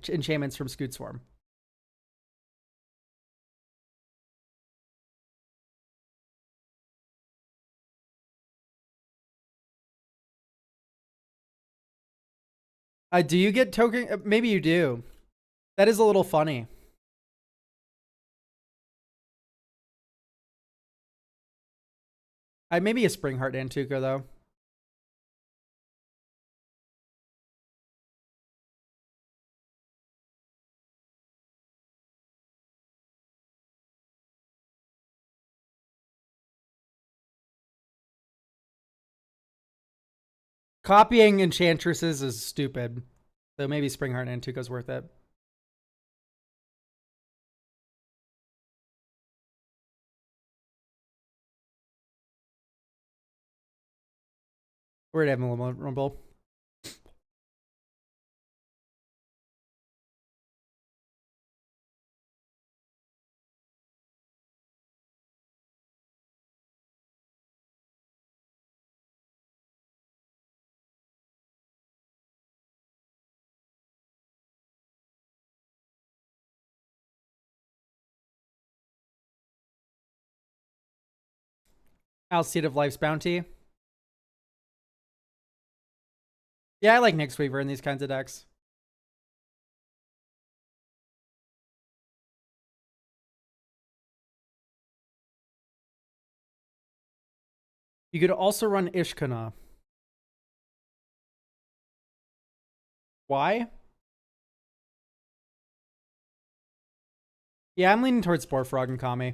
enchantments from Scoot Swarm. Do you get token? Maybe you do. That is a little funny. Maybe a Springheart Antuka, though. Copying Enchantresses is stupid. So maybe Springheart Antuka's worth it. We're at Emblem Rumble. Alseid of Life's Bounty. Yeah, I like Nyx Weaver in these kinds of decks. You could also run Ishkana. Why? Yeah, I'm leaning towards Spore Frog and Kami.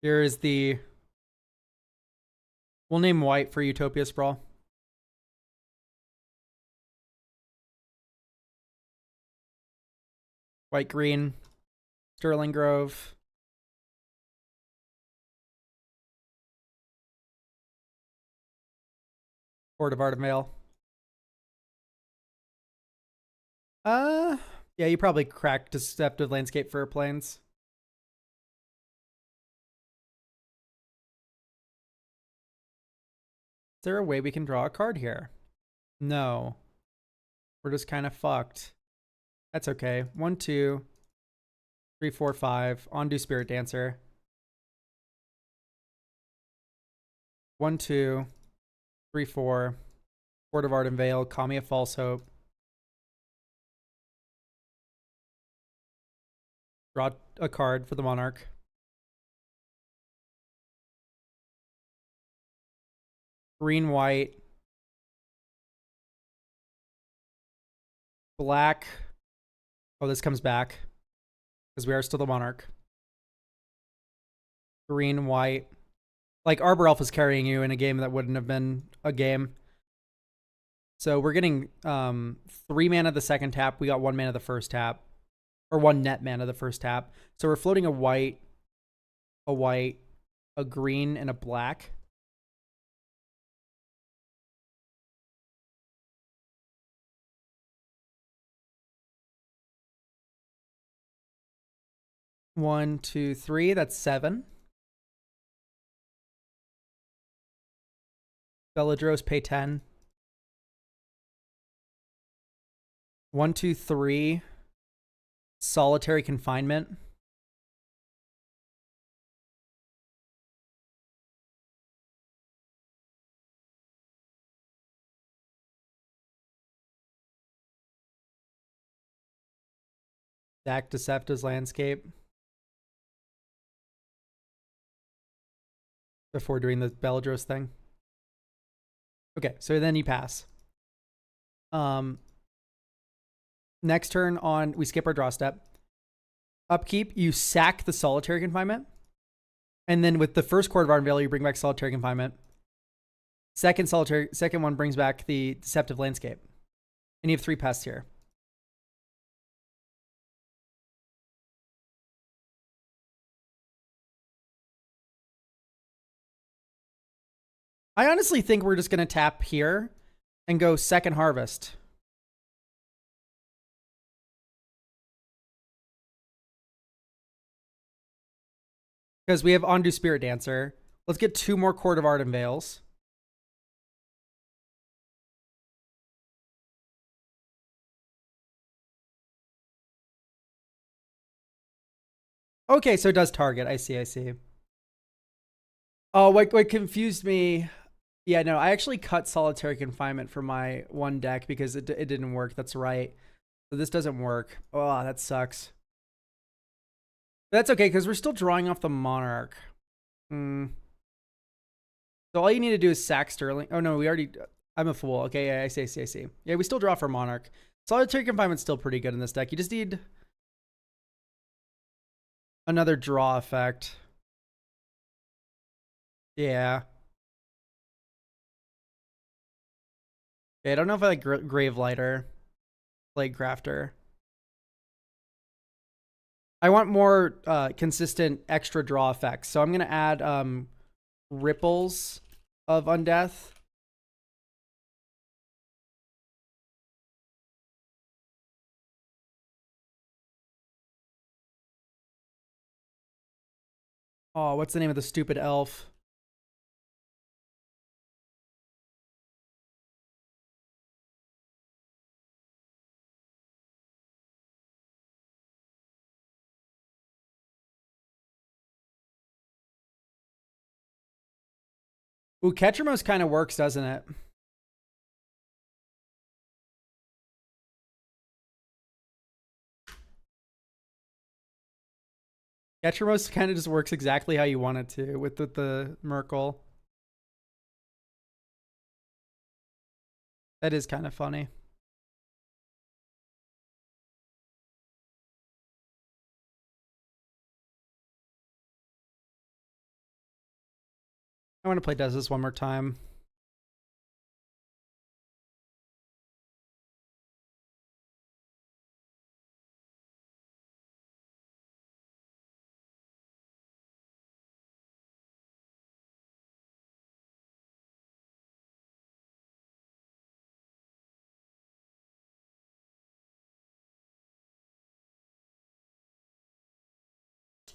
Here is the... We'll name white for Utopia Sprawl. White green. Sterling Grove. Port of Ardenvale. Yeah, you probably cracked Deceptive Landscape for planes. Is there a way we can draw a card here? No. We're just kind of fucked. That's okay. 1, 2, 3, 4, 5. Ondu Spirit Dancer. 1, 2, 3, 4. Port of Ardenvale. Kami of False Hope. Draw a card for the Monarch. Green, white. Black. Oh, this comes back. Because we are still the Monarch. Green, white. Like, Arbor Elf is carrying you in a game that wouldn't have been a game. So we're getting 3 mana the second tap. We got 1 mana the first tap. Or 1 net mana the first tap. So we're floating a white, a green, and a black. One, two, three. That's 7. Beladros pay 10. 1, 2, 3. Solitary Confinement. Stack Deceptive's Landscape. Before doing the Beladros thing. Okay, so then you pass. Next turn on, we skip our draw step. Upkeep, you sack the Solitary Confinement. And then with the first Court of Ardenvale, you bring back Solitary Confinement. Second one brings back the Deceptive Landscape. And you have 3 pests here. I honestly think we're just going to tap here and go second Harvest. Because we have Ondu Spirit Dancer. Let's get 2 more Court of Ardenvales. Okay, so it does target. I see. Oh, what confused me... Yeah, no, I actually cut Solitary Confinement for my one deck because it didn't work. That's right. So this doesn't work. Oh, that sucks. That's okay, because we're still drawing off the Monarch. So all you need to do is sack Sterling. Oh, no, we already... I'm a fool. Okay, yeah, I see. Yeah, we still draw for Monarch. Solitary Confinement's still pretty good in this deck. You just need another draw effect. Yeah. I don't know if I like Gravelighter, Plague Crafter. I want more consistent extra draw effects. So I'm going to add Ripples of Undeath. Oh, what's the name of the stupid elf? Ooh, Catchermost kind of works, doesn't it? Catchermost kind of just works exactly how you want it to with the Merkle. That is kind of funny. I want to play Does This one more time.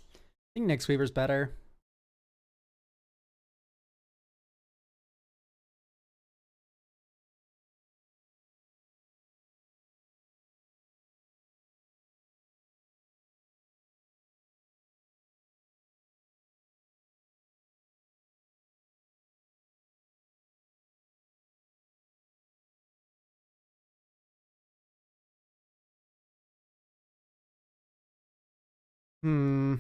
I think Nick Sweeper's better. Yeah,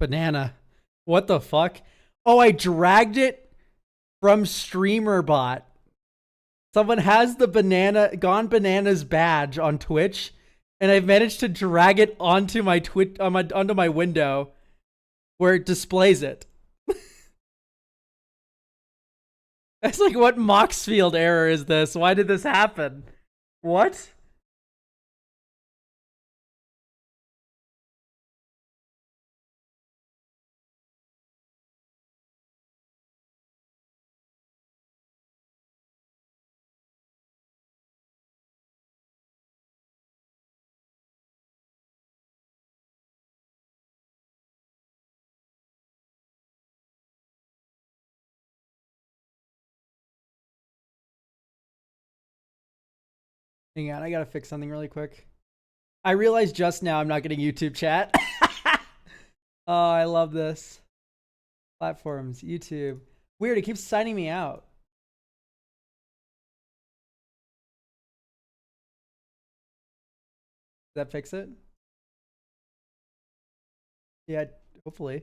banana. What the fuck? Oh, I dragged it from StreamerBot. Someone has the Gone Bananas badge on Twitch, and I've managed to drag it onto my onto my window where it displays it. That's like, what Moxfield error is this? Why did this happen? What? Hang on, I gotta fix something really quick. I realized just now I'm not getting YouTube chat. Oh, I love this. Platforms, YouTube. Weird, it keeps signing me out. Does that fix it? Yeah, hopefully.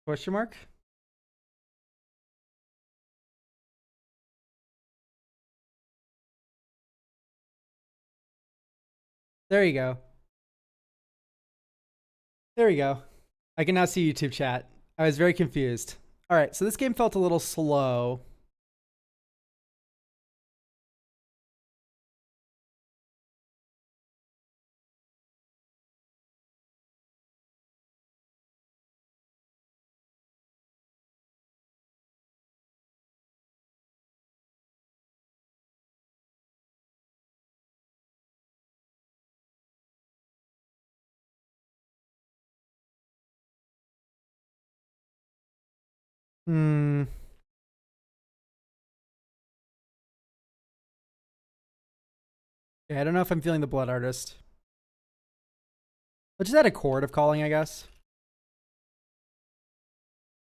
Question mark? There you go. There we go. I can now see YouTube chat. I was very confused. All right, so this game felt a little slow. Hmm. Yeah, I don't know if I'm feeling the Blood Artist. But just add a Chord of Calling, I guess.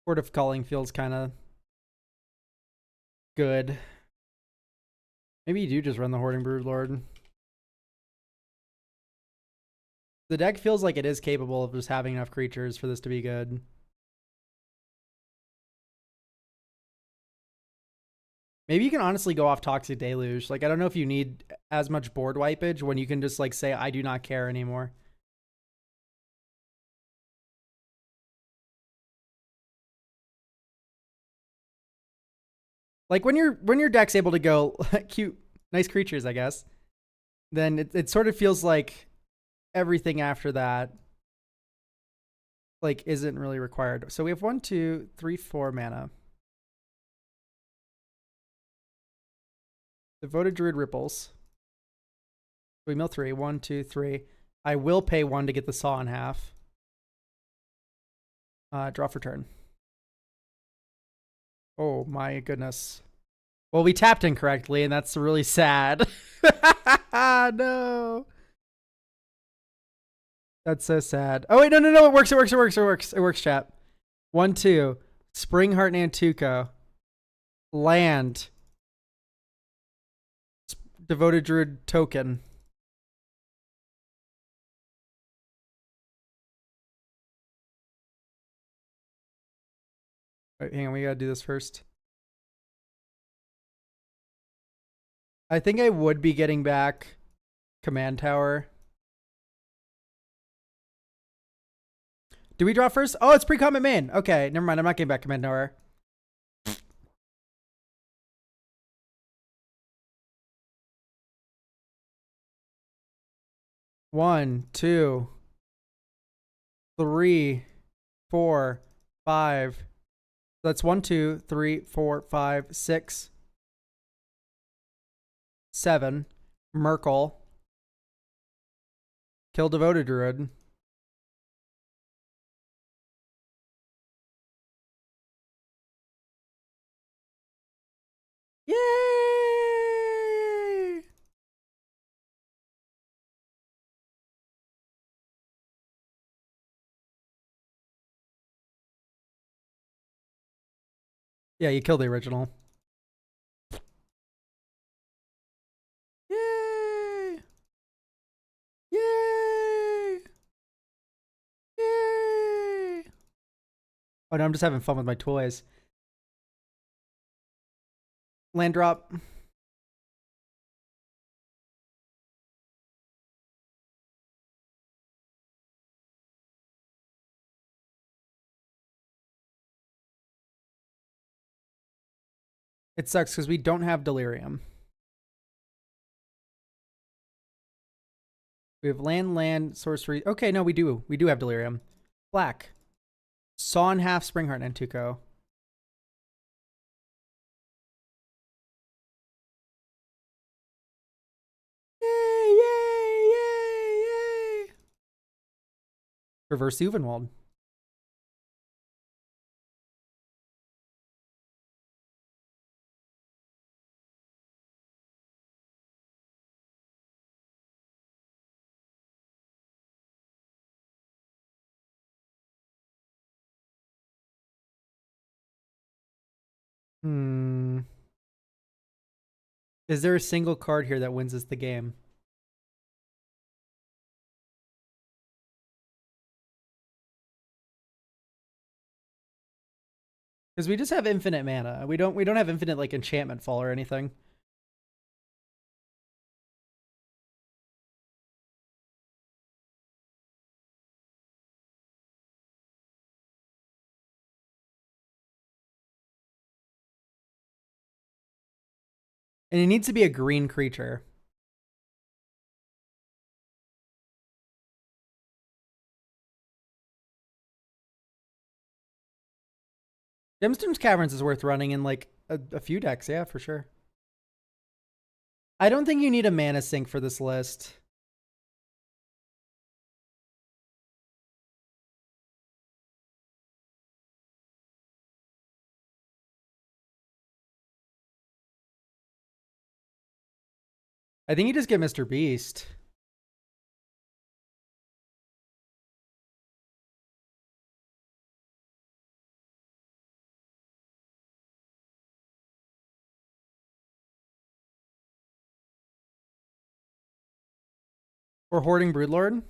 Chord of Calling feels kind of good. Maybe you do just run the Hoarding Broodlord. The deck feels like it is capable of just having enough creatures for this to be good. Maybe you can honestly go off Toxic Deluge. Like, I don't know if you need as much board wipeage when you can just like say, I do not care anymore. Like when your deck's able to go cute, nice creatures, I guess, then it sort of feels like everything after that like isn't really required. So we have 1, 2, 3, 4 mana. Devoted Druid Ripples. We mill 3. 1, 2, 3. I will pay 1 to get the Saw in half. Draw for turn. Oh my goodness. Well, we tapped incorrectly, and that's really sad. No. That's so sad. Oh, wait, no. It works, It works, chat. 1, 2. Springheart Nantuko. Land. Devoted Druid token. Wait, hang on, we gotta do this first. I think I would be getting back Command Tower. Do we draw first? Oh, it's pre-combat main. Okay, never mind. I'm not getting back Command Tower. One, 2, 3, 4, 5. That's 1, 2, 3, 4, 5, 6, 7. Merkel. Kill Devoted Druid. Yay! Yeah, you killed the original. Yay! Yay! Yay! Oh no, I'm just having fun with my toys. Land drop. It sucks because we don't have Delirium. We have land, sorcery. Okay, no, we do. We do have Delirium. Black. Saw in half, Springheart Nantuko. Yay, yay, yay, yay. Reverse Uvenwald. Is there a single card here that wins us the game? Because we just have infinite mana. We don't have infinite like enchantment fall or anything. And it needs to be a green creature. Gemstone's Caverns is worth running in like a few decks, yeah, for sure. I don't think you need a mana sink for this list. I think you just get Mr. Beast. Or Hoarding Broodlord.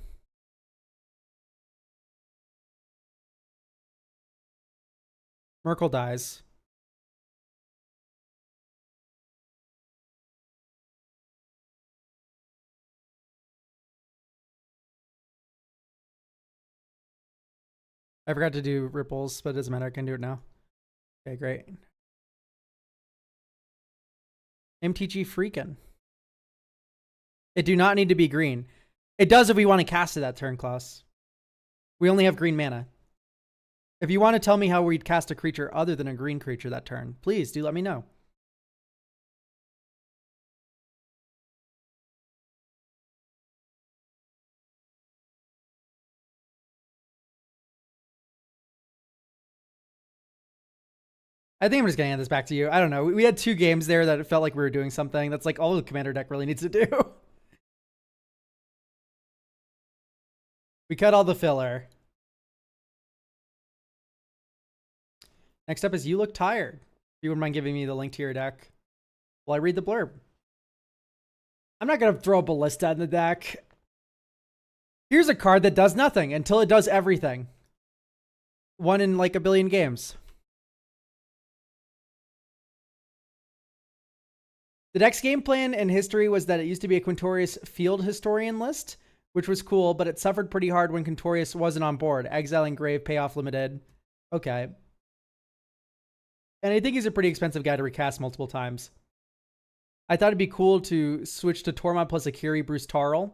Merkel dies. I forgot to do ripples, but it doesn't matter. I can do it now. Okay, great. MTG Freakin'. It do not need to be green. It does if we want to cast it that turn, Klaus. We only have green mana. If you want to tell me how we'd cast a creature other than a green creature that turn, please do let me know. I think I'm just gonna hand this back to you. I don't know. We had 2 games there that it felt like we were doing something. That's like all the commander deck really needs to do. We cut all the filler. Next up is You Look Tired. If you wouldn't mind giving me the link to your deck while I read the blurb. I'm not gonna throw a Ballista in the deck. Here's a card that does nothing until it does everything. One in like a billion games. The deck's game plan and history was that it used to be a Quintorius field historian list, which was cool, but it suffered pretty hard when Quintorius wasn't on board. Exiling Grave, payoff limited. Okay. And I think he's a pretty expensive guy to recast multiple times. I thought it'd be cool to switch to Tormod plus Akiri, Bruce Tarl.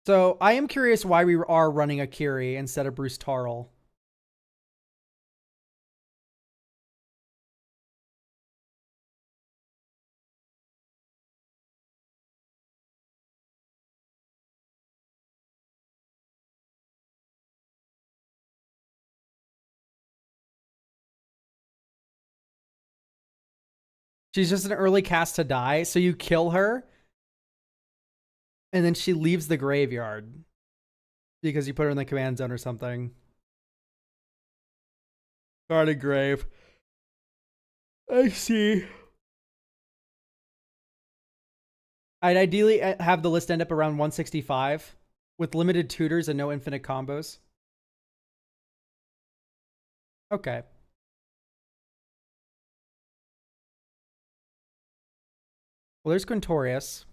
So I am curious why we are running Akiri instead of Bruce Tarl. She's just an early cast to die, so you kill her, and then she leaves the graveyard because you put her in the command zone or something. Guarded grave. I see. I'd ideally have the list end up around 165 with limited tutors and no infinite combos. Okay. Well, there's Quintorius.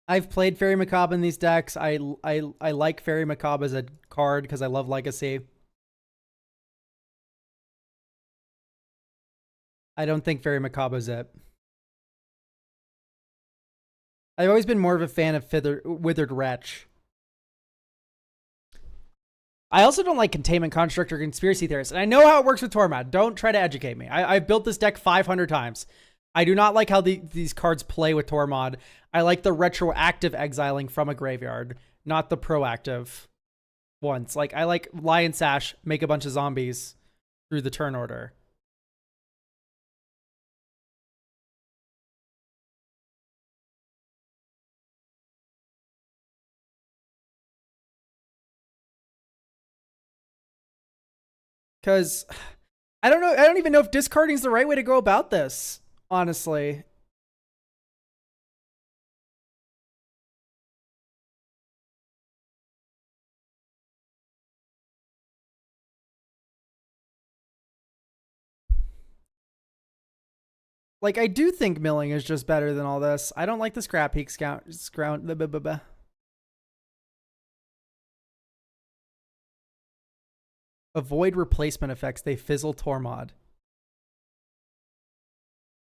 I've played Fairy Macabre in these decks. I like Fairy Macabre as a card because I love Legacy. I don't think Fairy Macabre is it. I've always been more of a fan of Withered Wretch. I also don't like Containment Construct or Conspiracy Theorist. And I know how it works with Tormod. Don't try to educate me. I've built this deck 500 times. I do not like how these cards play with Tormod. I like the retroactive exiling from a graveyard, not the proactive ones. Like, I like Lion Sash, make a bunch of zombies through the turn order. Because I don't know. I don't even know if discarding is the right way to go about this, honestly. Like, I do think milling is just better than all this. I don't like the Scrap Heap Scround. Avoid replacement effects. They fizzle Tormod.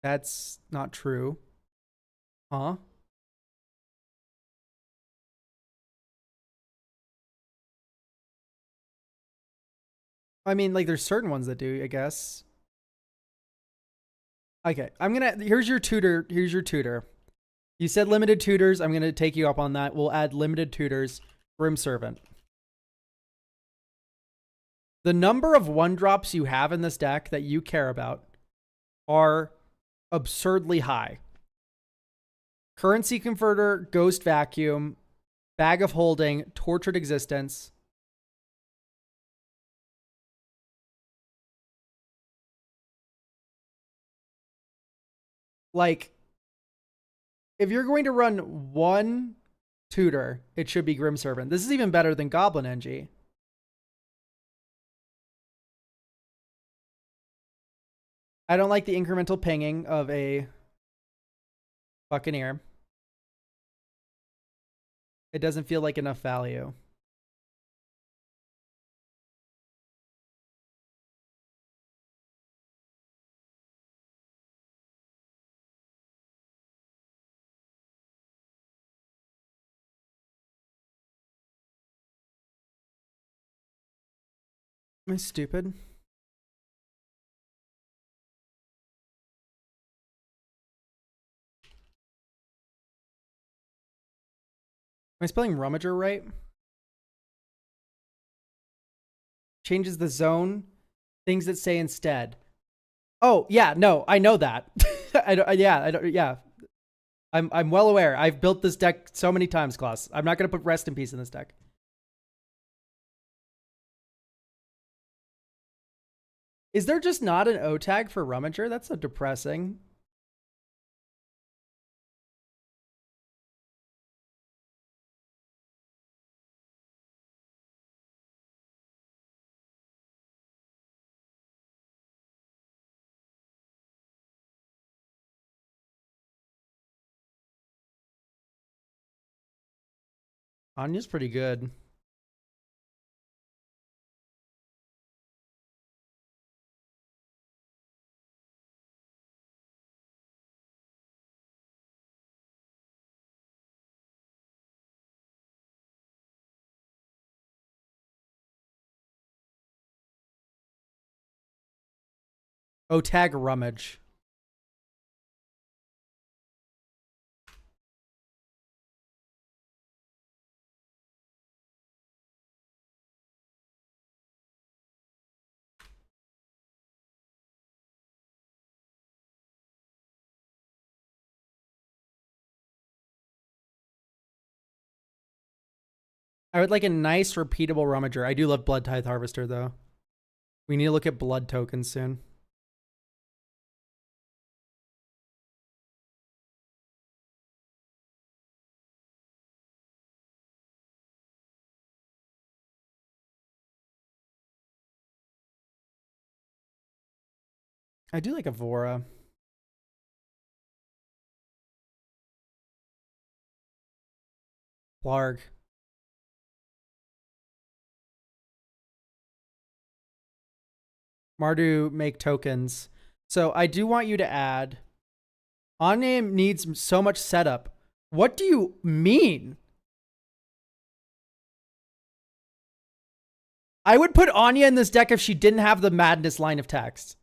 That's not true. Huh? I mean, like, there's certain ones that do, I guess. Okay, here's your tutor. Here's your tutor. You said limited tutors. I'm gonna take you up on that. We'll add limited tutors. Grim Servant. The number of 1-drops you have in this deck that you care about are absurdly high. Currency Converter, Ghost Vacuum, Bag of Holding, Tortured Existence. Like, if you're going to run one tutor, it should be Grim Servant. This is even better than Goblin NG. I don't like the incremental pinging of a Buccaneer. It doesn't feel like enough value. Am I stupid? I spelling rummager right? Changes the zone. Things that say instead. Oh, yeah, no, I know that. Yeah. I'm well aware. I've built this deck so many times, Klaus. I'm not going to put rest in peace in this deck. Is there just not an O tag for Rummager? That's so depressing. Anya's pretty good. O tag Rummage. I would like a nice, repeatable Rummager. I do love Blood Tithe Harvester, though. We need to look at blood tokens soon. I do like Avora. Blarg. Mardu make tokens. So I do want you to add. Anya needs so much setup. What do you mean? I would put Anya in this deck if she didn't have the Madness line of text.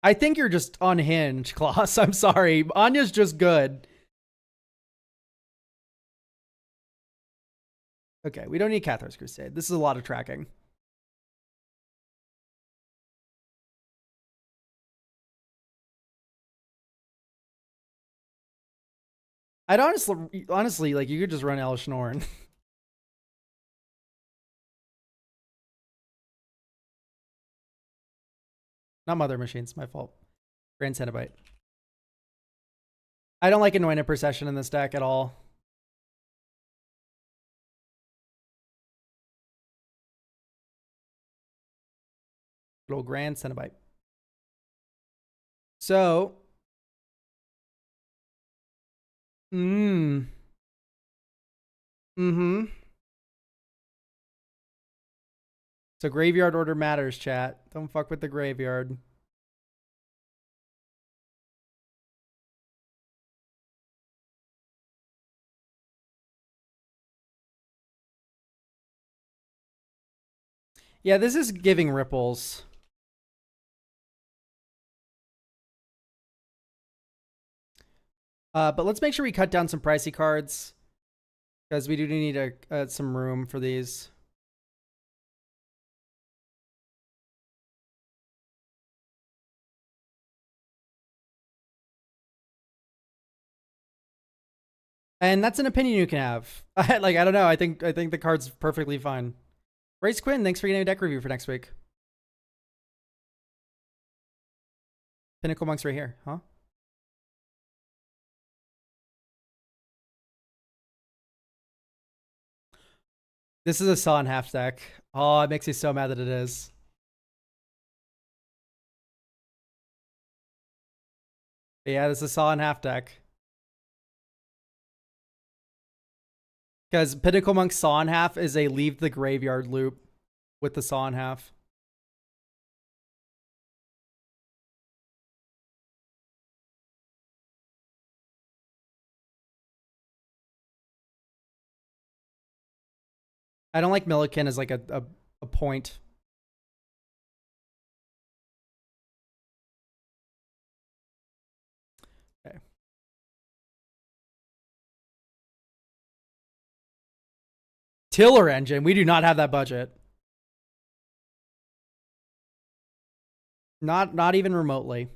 I think you're just unhinged, Klaus. I'm sorry. Anya's just good. Okay, we don't need Cathars Crusade. This is a lot of tracking. I'd honestly, like, you could just run Elish Norn. Not Mother Machines, my fault. Grand Cenobite. I don't like Anointed Procession in this deck at all. Little Grand Cenobite. So. Mm-hmm. So graveyard order matters, chat. Don't fuck with the graveyard. Yeah, this is giving ripples. But let's make sure we cut down some pricey cards, because we do need some room for these. And that's an opinion you can have. Like, I don't know. I think the card's perfectly fine. Race Quinn, thanks for getting a deck review for next week. Pinnacle Monks right here, huh? This is a Saw in half deck. Oh, it makes me so mad that it is. But yeah, this is a Saw in half deck. Because Pinnacle Monk Saw in half is a leave the graveyard loop with the Saw in half. I don't like Milliken as like a point. Okay. Tiller engine. We do not have that budget. Not even remotely.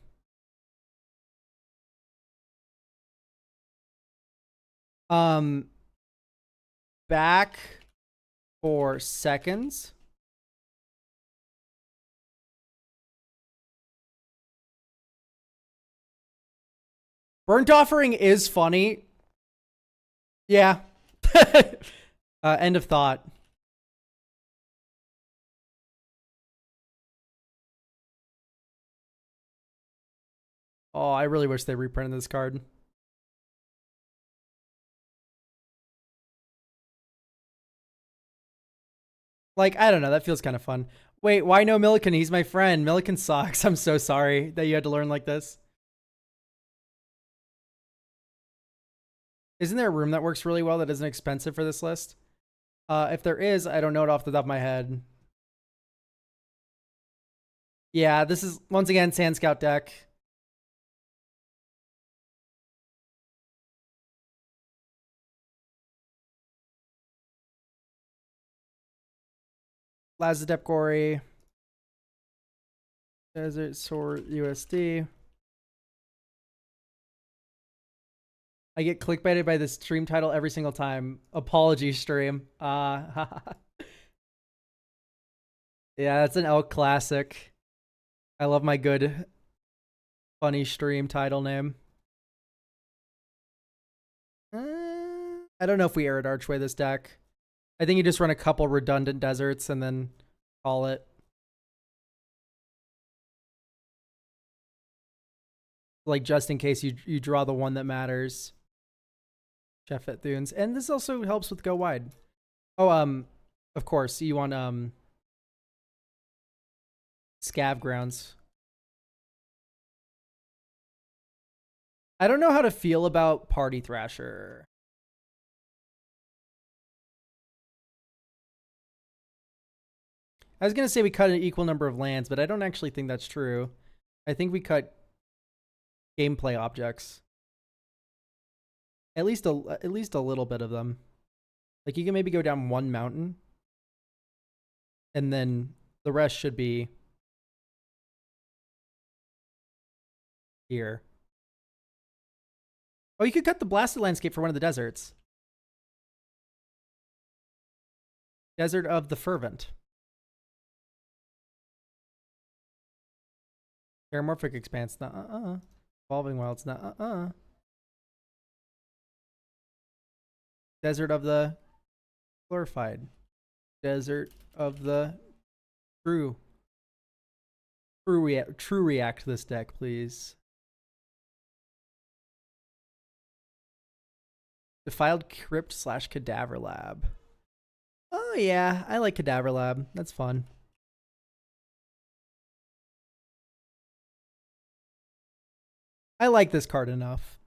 Back for seconds. Burnt Offering is funny. Yeah. End of thought. Oh, I really wish they reprinted this card. Like, I don't know. That feels kind of fun. Wait, why no Milliken? He's my friend. Milliken sucks. I'm so sorry that you had to learn like this. Isn't there a room that works really well that isn't expensive for this list? If there is, I don't know it off the top of my head. Yeah, this is, once again, Sand Scout deck. Lazadep Gory. Desert Sword USD. I get clickbaited by this stream title every single time. Apology stream. Yeah, that's an Elk classic. I love my good, funny stream title name. I don't know if we Arid Archway this deck. I think you just run a couple redundant deserts and then call it. Like, just in case you draw the one that matters. Chef at Thunes. And this also helps with Go Wide. Oh, of course, you want, Scav Grounds. I don't know how to feel about Party Thrasher. I was going to say we cut an equal number of lands, but I don't actually think that's true. I think we cut gameplay objects. At least a little bit of them. Like, you can maybe go down one mountain, and then the rest should be here. Oh, you could cut the blasted landscape for one of the deserts. Desert of the Fervent. Paramorphic Expanse. Evolving Wilds. Desert of the Glorified. Desert of the True. True React this deck, please. Defiled Crypt / Cadaver Lab. Oh yeah, I like Cadaver Lab. That's fun. I like this card enough.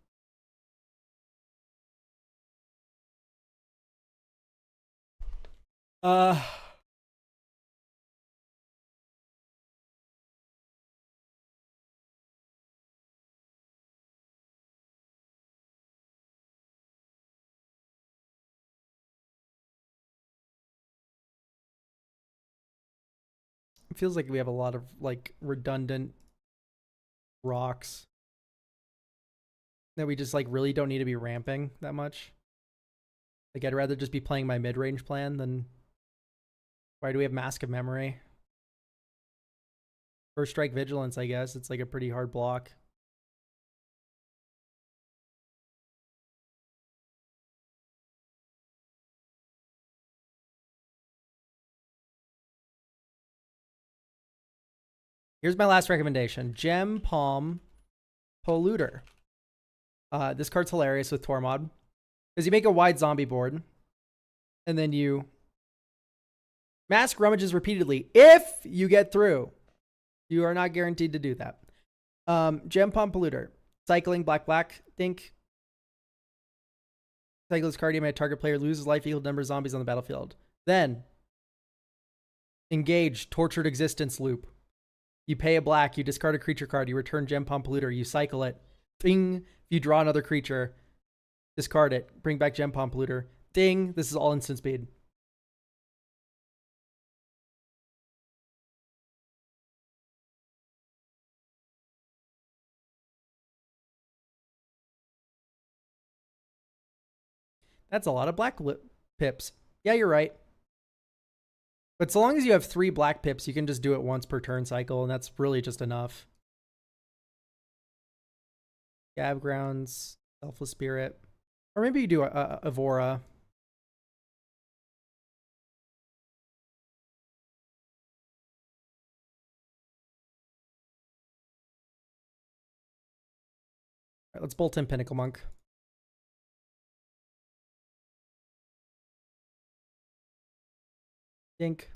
It feels like we have a lot of like redundant rocks that we just like really don't need to be ramping that much. Like, I'd rather just be playing my mid-range plan than... Why do we have Mask of Memory? First Strike Vigilance, I guess. It's like a pretty hard block. Here's my last recommendation. Gem Palm Polluter. This card's hilarious with Tormod. Because you make a wide zombie board. And then you mask rummages repeatedly. If you get through. You are not guaranteed to do that. Gem Palm Polluter. Cycling black. Think. Cycle this card, my target player loses life equal number of zombies on the battlefield. Then. Engage Tortured Existence loop. You pay a black, you discard a creature card, you return Gem Palm Polluter, you cycle it. Ding. If you draw another creature, discard it, bring back Gem Palm Polluter. Ding. This is all instant speed. That's a lot of black pips. Yeah, you're right. But so long as you have 3 black pips, you can just do it once per turn cycle, and that's really just enough. Gab Grounds, Selfless Spirit. Or maybe you do a Evora. All right, let's bolt in Pinnacle Monk. Dink.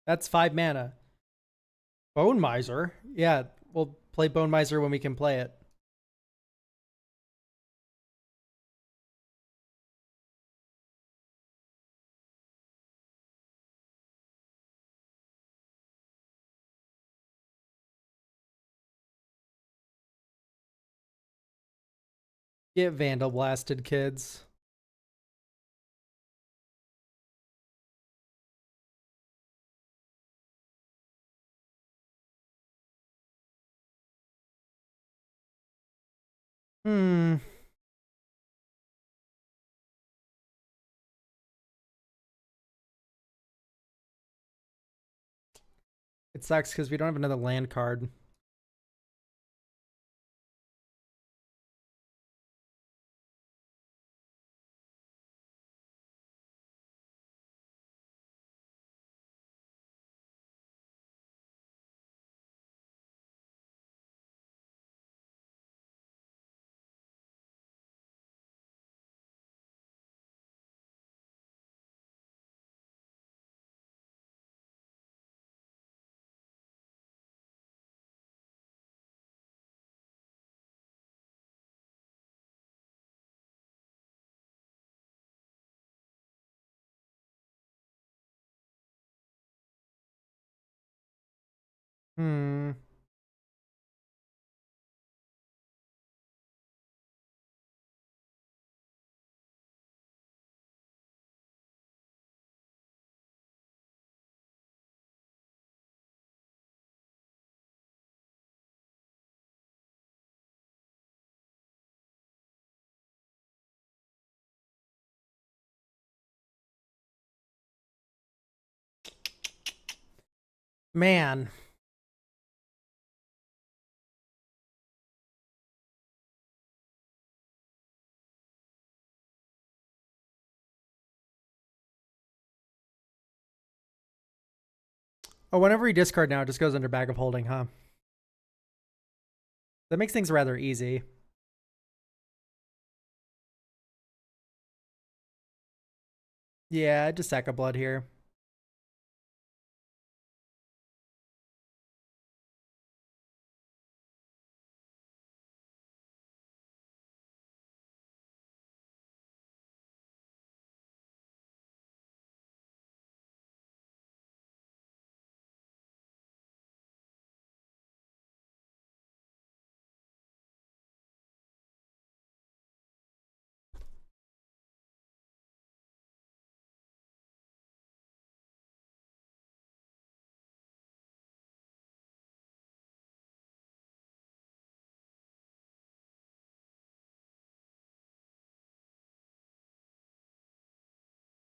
That's 5 mana. Bone Miser? Yeah, we'll play Bone Miser when we can play it. Get Vandal Blasted, kids. Hmm. It sucks because we don't have another land card. Hmm. Man. Oh, whenever we discard now, it just goes under Bag of Holding, huh? That makes things rather easy. Yeah, just sack of blood here.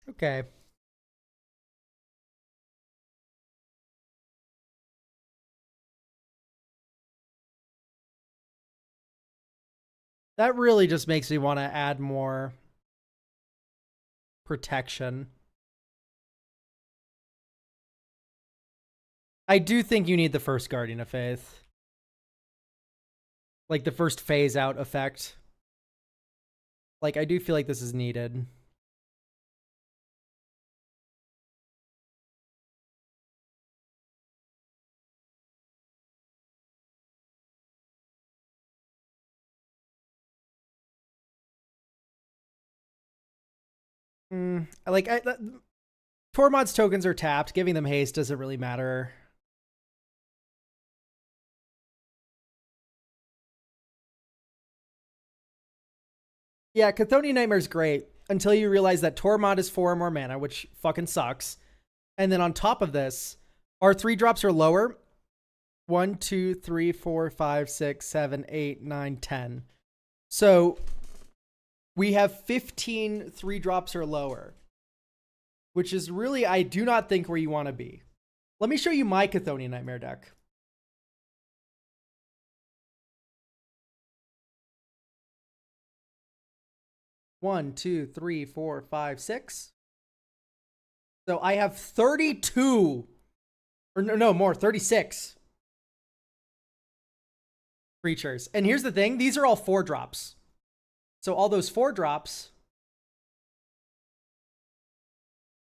Okay. That really just makes me want to add more protection. I do think you need the first Guardian of Faith. Like the first phase out effect. Like I do feel like this is needed. Tormod's tokens are tapped. Giving them haste doesn't really matter. Yeah, Chthonian Nightmare's great until you realize that Tormod is 4 or more mana, which fucking sucks. And then on top of this, our 3-drops are lower. 1, 2, 3, 4, 5, 6, 7, 8, 9, 10. So we have 15 3-drops or lower, which is really, I do not think, where you want to be. Let me show you my Chthonian Nightmare deck. One, two, three, four, five, six. So I have 32, or no more, 36 creatures. And here's the thing, these are all 4-drops. So all those 4-drops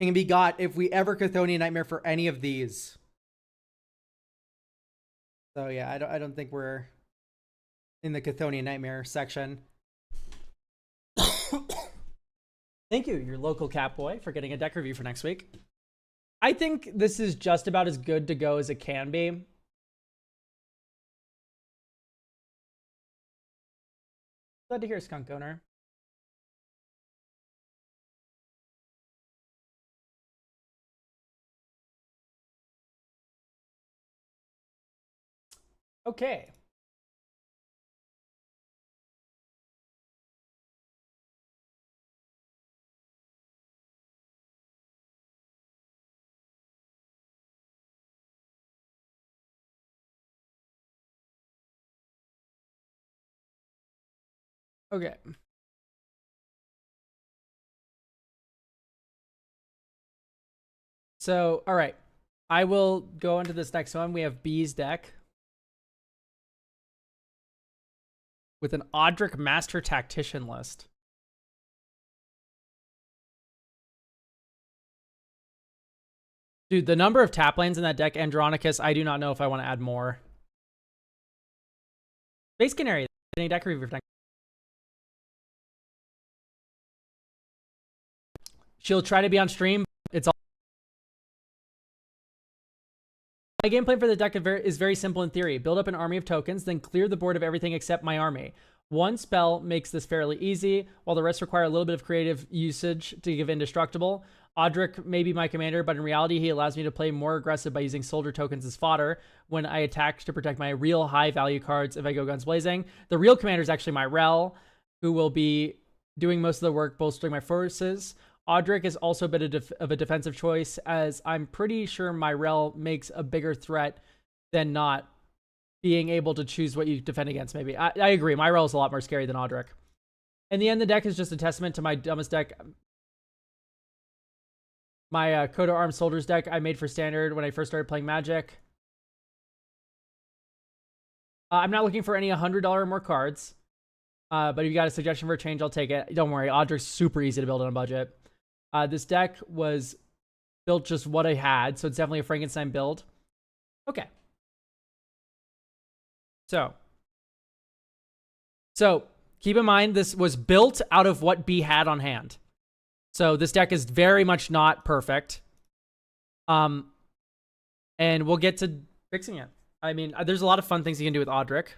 can be got if we ever Chthonian Nightmare for any of these. So yeah, I don't think we're in the Chthonian Nightmare section. Thank you, your local Catboy, for getting a deck review for next week. I think this is just about as good to go as it can be. Glad to hear, Skunk Owner. Okay. Okay. So, all right. I will go into this next one. We have B's deck with an Odric Master Tactician list. Dude, the number of tap lands in that deck, Andronicus, I do not know if I want to add more. Space Canary, any deck review for next. She'll try to be on stream. It's all. My game plan for the deck is very simple in theory. Build up an army of tokens, then clear the board of everything except my army. One spell makes this fairly easy, while the rest require a little bit of creative usage to give indestructible. Odric may be my commander, but in reality, he allows me to play more aggressive by using soldier tokens as fodder when I attack to protect my real high-value cards if I go guns blazing. The real commander is actually my Rel, who will be doing most of the work bolstering my forces. Odric is also a bit of a defensive choice, as I'm pretty sure my Rel makes a bigger threat than not being able to choose what you defend against, maybe. I agree. My Rel is a lot more scary than Odric. In the end, the deck is just a testament to my dumbest deck. My Coda Armed Soldiers deck I made for Standard when I first started playing Magic. I'm not looking for any $100 or more cards. But if you got a suggestion for a change, I'll take it. Don't worry, Odric's super easy to build on a budget. This deck was built just what I had, so it's definitely a Frankenstein build. Okay. So keep in mind, this was built out of what B had on hand. So this deck is very much not perfect. And we'll get to fixing it. I mean, there's a lot of fun things you can do with Odric.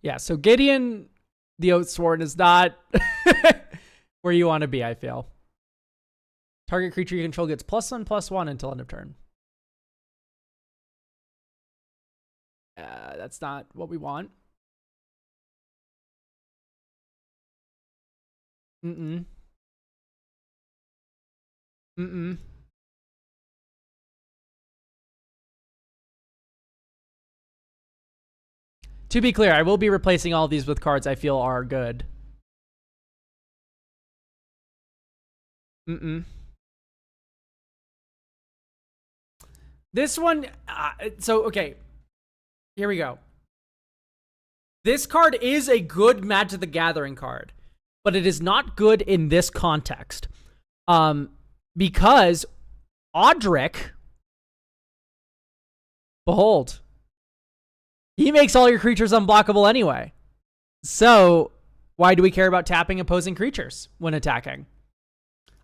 Yeah, so Gideon the Oathsworn is not where you want to be, I feel. Target creature you control gets +1/+1 until end of turn. That's not what we want. Mm-mm. Mm-mm. To be clear, I will be replacing all of these with cards I feel are good. Mm-mm. This one, so, okay. Here we go. This card is a good Magic the Gathering card, but it is not good in this context. Because Odric, behold, he makes all your creatures unblockable anyway. So why do we care about tapping opposing creatures when attacking?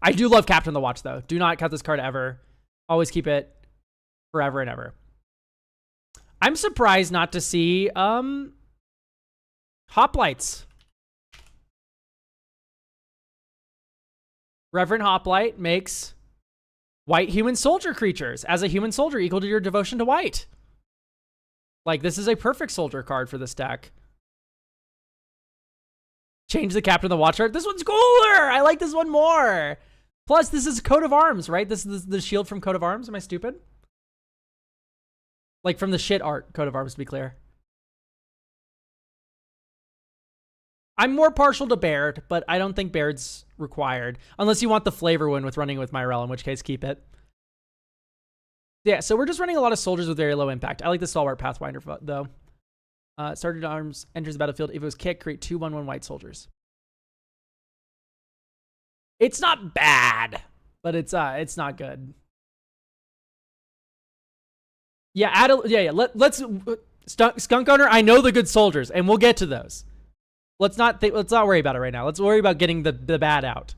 I do love Captain the Watch, though. Do not cut this card ever. Always keep it forever and ever. I'm surprised not to see Hoplites. Reverend Hoplite makes white human soldier creatures. As a human soldier, equal to your devotion to white. Like, this is a perfect soldier card for this deck. Change the Captain of the Watch art. This one's cooler! I like this one more. Plus, this is Coat of Arms, right? This is the shield from Coat of Arms. Am I stupid? Like, from the shit art, Coat of Arms, to be clear. I'm more partial to Baird, but I don't think Baird's required. Unless you want the flavor one with running with Myrel, in which case, keep it. Yeah, so we're just running a lot of soldiers with very low impact. I like the Stalwart Pathfinder, though. Started arms, enters the battlefield. If it was kick, create 2/1/1 white soldiers. It's not bad, but it's not good. Yeah, let's Skunk Owner. I know the good soldiers, and we'll get to those. Let's not worry about it right now. Let's worry about getting the bad out.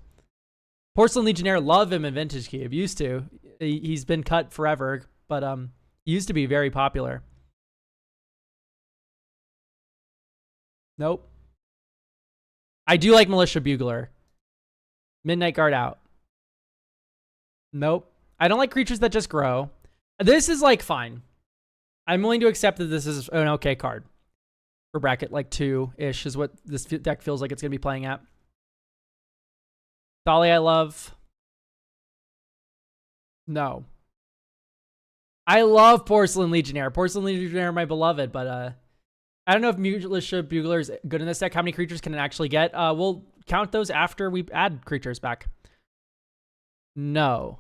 Porcelain Legionnaire, love him in Vintage Cube. Used to. He's been cut forever, but used to be very popular. Nope. I do like Militia Bugler. Midnight Guard out. Nope. I don't like creatures that just grow. This is like fine. I'm willing to accept that this is an okay card. For bracket like 2-ish is what this deck feels like it's going to be playing at. Dolly I love. No. I love Porcelain Legionnaire. Porcelain Legionnaire, my beloved, but I don't know if Militia Bugler is good in this deck. How many creatures can it actually get? We'll count those after we add creatures back. No.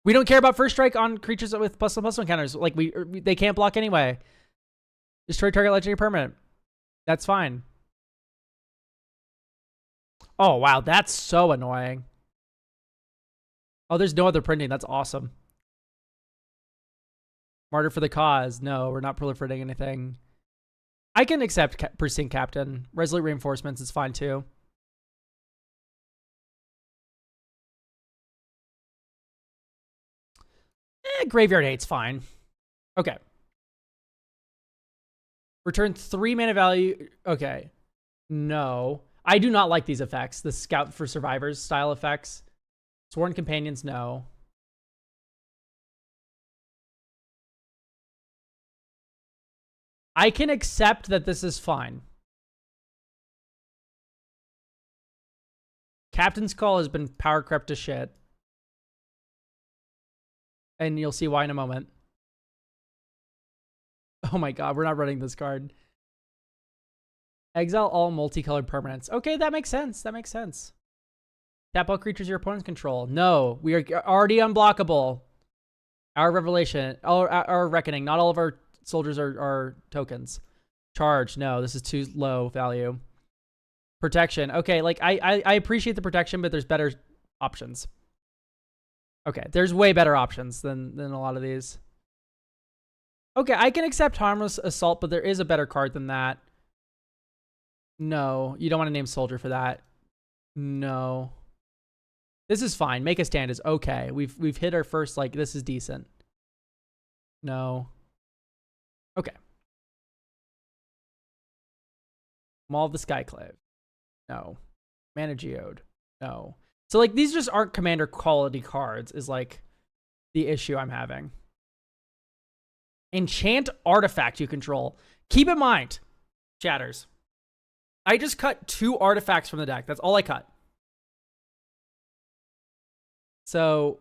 We don't care about first strike on creatures with +1/+1 counters. Like they can't block anyway. Destroy target legendary permanent. That's fine. Oh, wow. That's so annoying. Oh, there's no other printing. That's awesome. Martyr for the cause. No, we're not proliferating anything. I can accept Precinct Captain. Resolute Reinforcements is fine, too. Graveyard Hate's fine. Okay. Return 3 mana value. Okay. No. I do not like these effects. The Scout for Survivors style effects. Sworn Companions, no. I can accept that this is fine. Captain's Call has been power crept to shit. And you'll see why in a moment. Oh my god, we're not running this card. Exile all multicolored permanents. Okay, that makes sense. That makes sense. Tap all creatures your opponents control. No, we are already unblockable. Our Revelation. Our Reckoning. Not all of our soldiers are tokens. Charge. No, this is too low value. Protection. Okay, like I appreciate the protection, but there's better options. Okay, there's way better options than a lot of these. Okay, I can accept Harmless Assault, but there is a better card than that. No, you don't want to name Soldier for that. No. This is fine. Make a Stand is okay. We've hit our first, like, this is decent. No. Okay. Maul of the Skyclave. No. Mana Geode. No. So, like, these just aren't commander quality cards is, like, the issue I'm having. Enchant Artifact you control. Keep in mind, chatters, I just cut 2 artifacts from the deck. That's all I cut. So,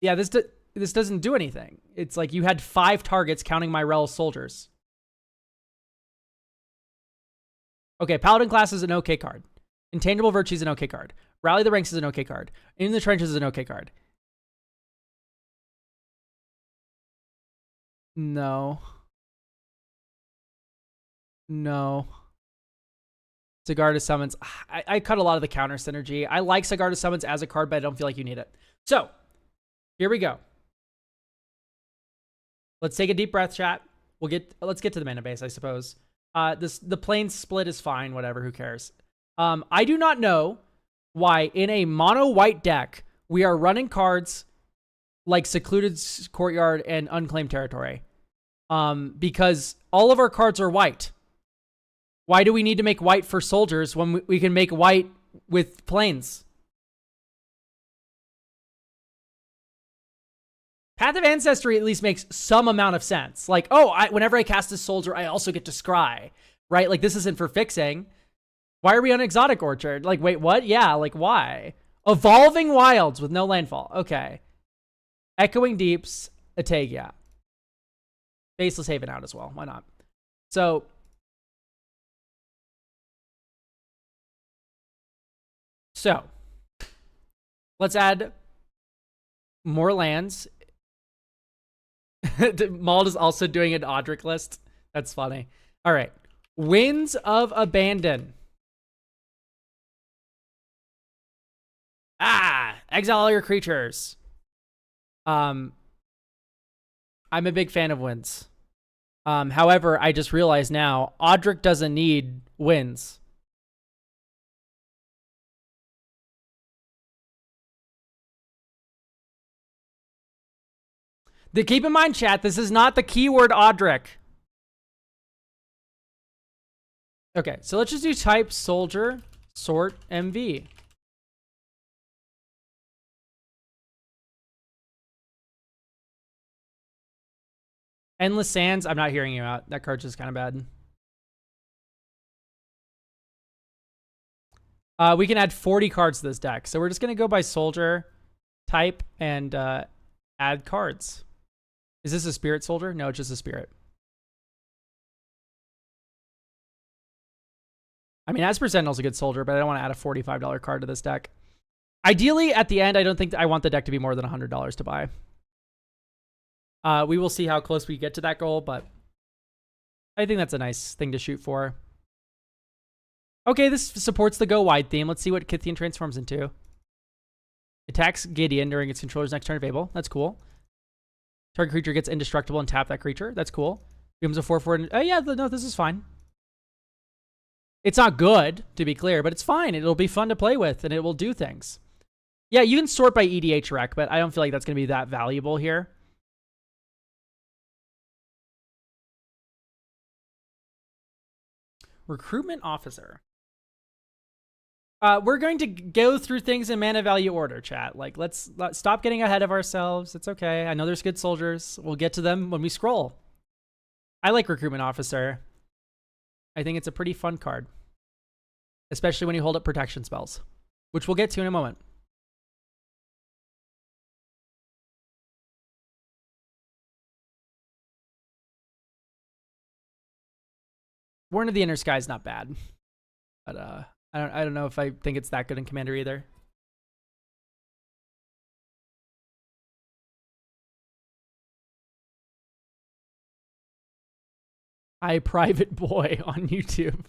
yeah, this doesn't do anything. It's like you had 5 targets counting Myrel soldiers. Okay, Paladin class is an okay card. Intangible Virtue is an okay card. Rally the Ranks is an okay card. In the Trenches is an okay card. No. No. Sigarda Summons. I cut a lot of the counter synergy. I like Sigarda Summons as a card, but I don't feel like you need it. So, here we go. Let's take a deep breath, chat. Let's get to the mana base, I suppose. The plane split is fine, whatever, who cares? I do not know why in a mono white deck we are running cards like Secluded Courtyard and Unclaimed Territory. Because all of our cards are white. Why do we need to make white for soldiers when we can make white with planes? Path of Ancestry at least makes some amount of sense. Like, oh, whenever I cast a soldier, I also get to scry, right? Like, this isn't for fixing. Why are we on Exotic Orchard? Like, wait, what? Yeah, like, why? Evolving Wilds with no landfall. Okay. Echoing Deeps, Atagia. Faceless Haven out as well. Why not? So, let's add more lands. Mald is also doing an Audric list. That's funny. All right. Winds of Abandon. Exile all your creatures. I'm a big fan of winds. However, I just realized now, Audric doesn't need winds. Keep in mind, chat, this is not the keyword Audric. Okay, so let's just do type soldier, sort MV. Endless Sands, I'm not hearing you out. That card's just kind of bad. We can add 40 cards to this deck. So we're just going to go by soldier type and add cards. Is this a spirit soldier? No, it's just a spirit. I mean, Asper Sentinel's a good soldier, but I don't want to add a $45 card to this deck. Ideally, at the end, I don't think I want the deck to be more than $100 to buy. We will see how close we get to that goal, but I think that's a nice thing to shoot for. Okay, this supports the go wide theme. Let's see what Kithian transforms into. Attacks Gideon during its controller's next turn of Fable. That's cool. Target creature gets indestructible and tap that creature. That's cool. Becomes a 4/4. Oh yeah, no, this is fine. It's not good, to be clear, but it's fine. It'll be fun to play with, and it will do things. Yeah, you can sort by EDH rec, but I don't feel like that's going to be that valuable here. Recruitment Officer. We're going to go through things in mana value order, chat. Like, let's stop getting ahead of ourselves. It's okay. I know there's good soldiers. We'll get to them when we scroll. I like Recruitment Officer. I think it's a pretty fun card. Especially when you hold up protection spells, which we'll get to in a moment. Warren of the Inner Sky is not bad. But I don't know if I think it's that good in Commander either. Private Boy on YouTube.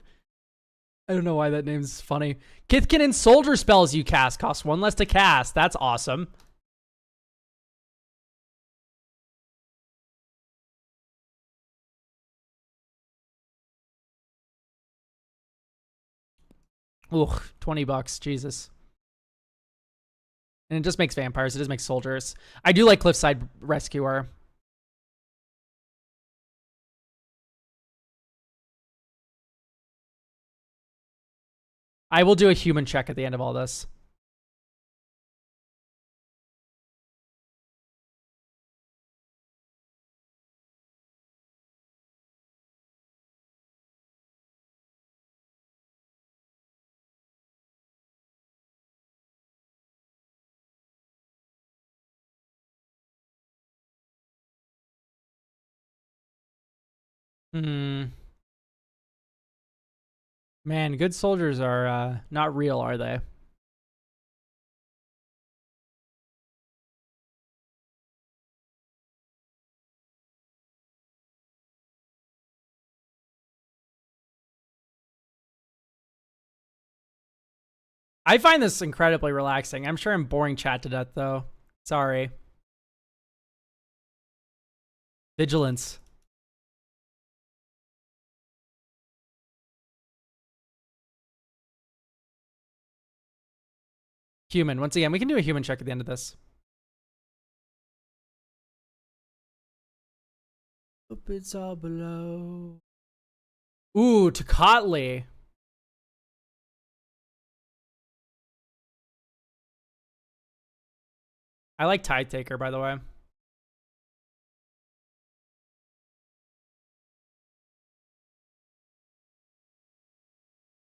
I don't know why that name's funny. Kithkin and soldier spells you cast cost 1 less to cast. That's awesome. Ugh, $20. Jesus. And it just makes vampires. It just makes soldiers. I do like Cliffside Rescuer. I will do a human check at the end of all this. Man, good soldiers are not real, are they? I find this incredibly relaxing. I'm sure I'm boring chat to death, though. Sorry. Vigilance. Human. Once again, we can do a human check at the end of this. Hope it's all below. Ooh, Tecatli. I like Tide Taker, by the way.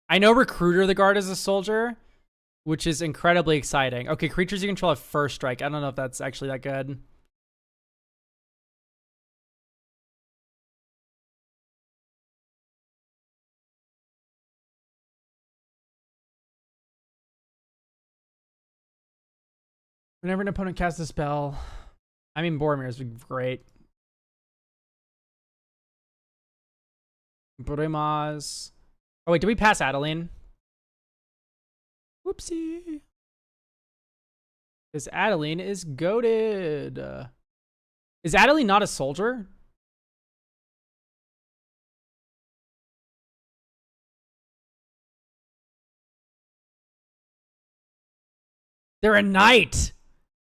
I know Recruiter the Guard is a soldier, which is incredibly exciting. Okay, creatures you control have first strike. I don't know if that's actually that good. Whenever an opponent casts a spell, I mean, Boromir is great. Brimaz. Oh, wait, did we pass Adeline? Whoopsie. Because Adeline is goated. Is Adeline not a soldier? They're a knight.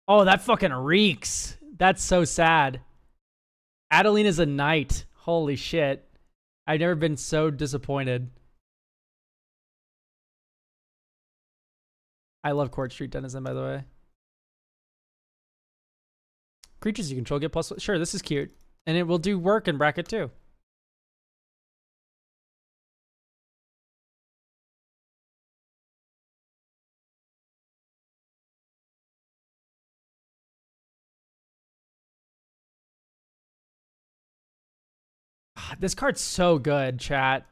Oh, that fucking reeks. That's so sad. Adeline is a knight. Holy shit. I've never been so disappointed. I love Court Street Denizen, by the way. Creatures you control get plus... Sure, this is cute. And it will do work in bracket too. This card's so good, chat.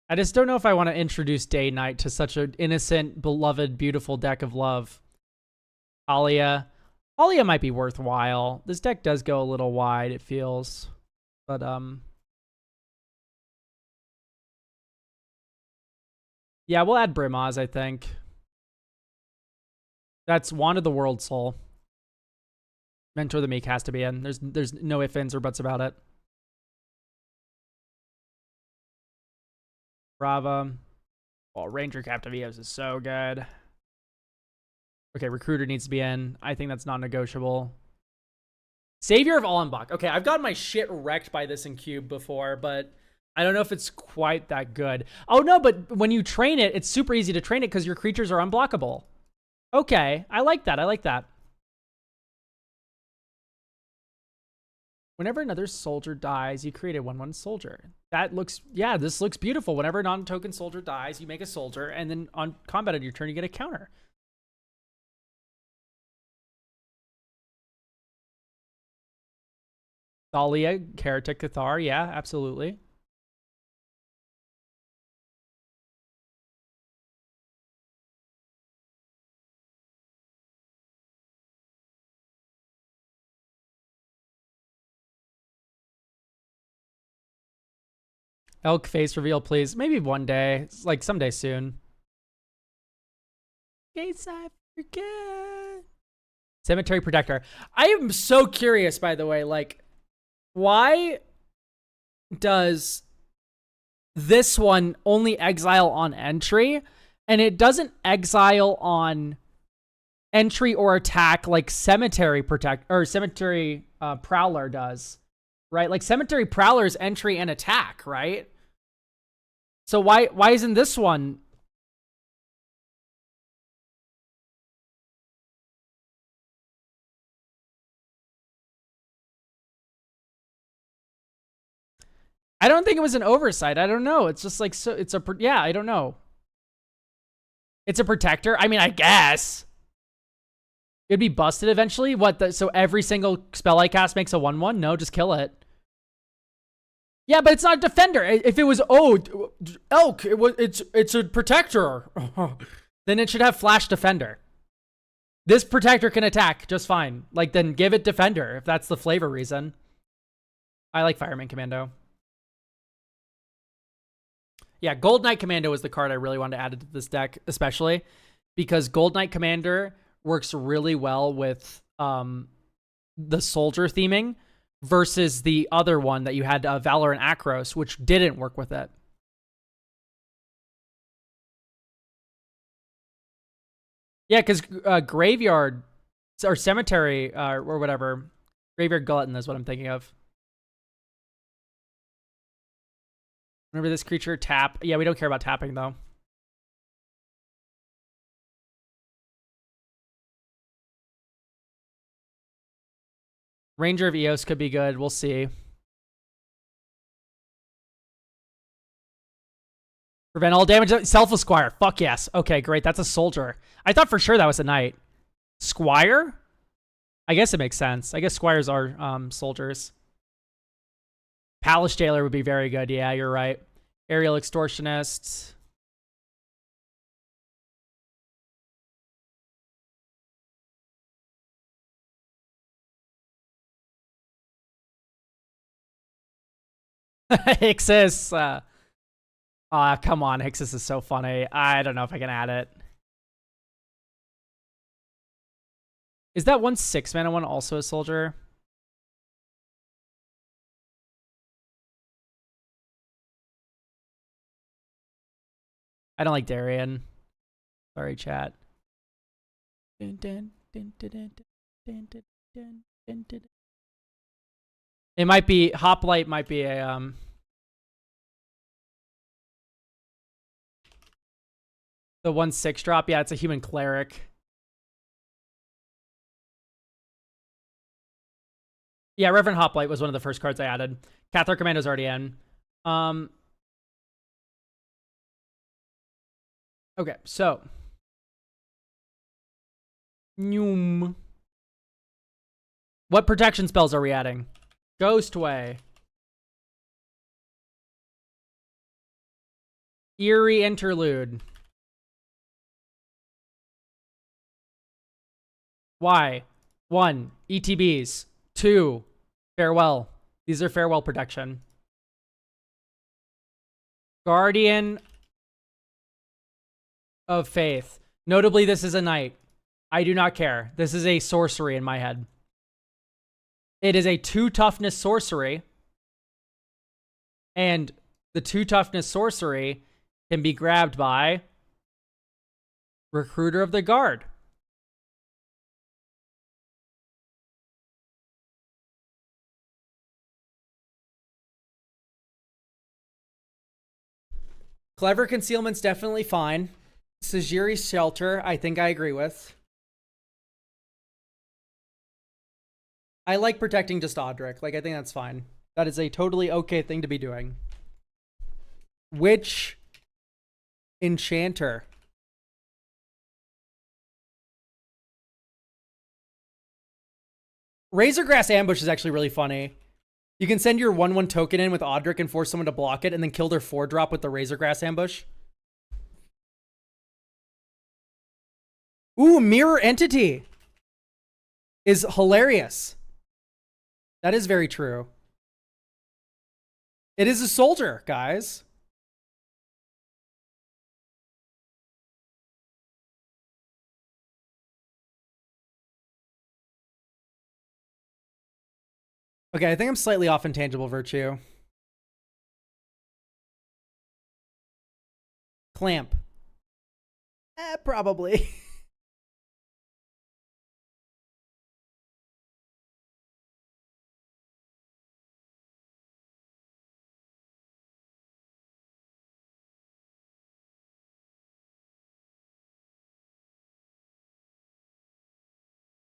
I just don't know if I want to introduce Day Knight to such an innocent, beloved, beautiful deck of love. Alia. Alia might be worthwhile. This deck does go a little wide, it feels. But, yeah, we'll add Brimaz, I think. That's Wand of the World Soul. Mentor the Meek has to be in. There's no ifs, ands, or buts about it. Brava. Oh, Ranger Captive Eos is so good. Okay, Recruiter needs to be in. I think that's non-negotiable. Savior of Allenbach. Okay, I've gotten my shit wrecked by this in Cube before, but I don't know if it's quite that good. Oh, no, but when you train it, it's super easy to train it because your creatures are unblockable. Okay, I like that. I like that. Whenever another soldier dies, you create a 1/1 soldier. That looks, yeah, this looks beautiful. Whenever a non-token soldier dies, you make a soldier, and then on combat on your turn, you get a counter. Thalia, Heretic Cathar, yeah, absolutely. Elk face reveal, please. Maybe one day, like someday soon. Case I forget. Cemetery Protector. I am so curious, by the way, like, why does this one only exile on entry, and it doesn't exile on entry or attack like Cemetery Prowler does, right? Like Cemetery Prowler's entry and attack, right? So why isn't this one? I don't think it was an oversight. I don't know. It's just like, so it's a, yeah, I don't know. It's a protector. I mean, I guess it'd be busted eventually. What? So every single spell I cast makes a 1/1? No, just kill it. Yeah, but it's not a defender. If it was, Elk, it's a protector. Then it should have flash defender. This protector can attack just fine. Like, then give it defender if that's the flavor reason. I like Fireman Commando. Yeah, Gold Knight Commando is the card I really wanted to add to this deck, especially because Gold Knight Commander works really well with the soldier theming versus the other one that you had, Valor and Akros, which didn't work with it. Yeah, because graveyard or cemetery or whatever. Graveyard glutton is what I'm thinking of. Whenever this creature tap. Yeah, we don't care about tapping, though. Ranger of Eos could be good. We'll see. Prevent all damage. Selfless Squire. Fuck yes. Okay, great. That's a soldier. I thought for sure that was a knight. Squire? I guess it makes sense. I guess squires are soldiers. Palace Jailer would be very good. Yeah, you're right. Aerial Extortionist. Hixus. Come on. Hixus is so funny. I don't know if I can add it. Is that 1 6-mana one also a soldier? I don't like Darien. Sorry, chat. It might be Hoplite might be a the 1/6 drop. Yeah, it's a human cleric. Yeah, Reverend Hoplite was one of the first cards I added. Cathar Commando's already in. Okay, so what protection spells are we adding? Ghostway. Eerie Interlude. Why? 1. ETBs. 2. Farewell. These are farewell protection. Guardian of Faith. Notably, this is a knight. I do not care. This is a sorcery in my head. It is a 2 toughness sorcery. And the 2 toughness sorcery can be grabbed by Recruiter of the Guard. Clever Concealment's definitely fine. Sajiri's Shelter, I think I agree with. I like protecting just Odric. Like, I think that's fine. That is a totally okay thing to be doing. Witch Enchanter. Razorgrass Ambush is actually really funny. You can send your 1/1 token in with Odric and force someone to block it and then kill their 4-drop with the Razorgrass Ambush. Ooh, Mirror Entity is hilarious. That is very true. It is a soldier, guys. Okay, I think I'm slightly off Intangible Virtue. Clamp. Probably.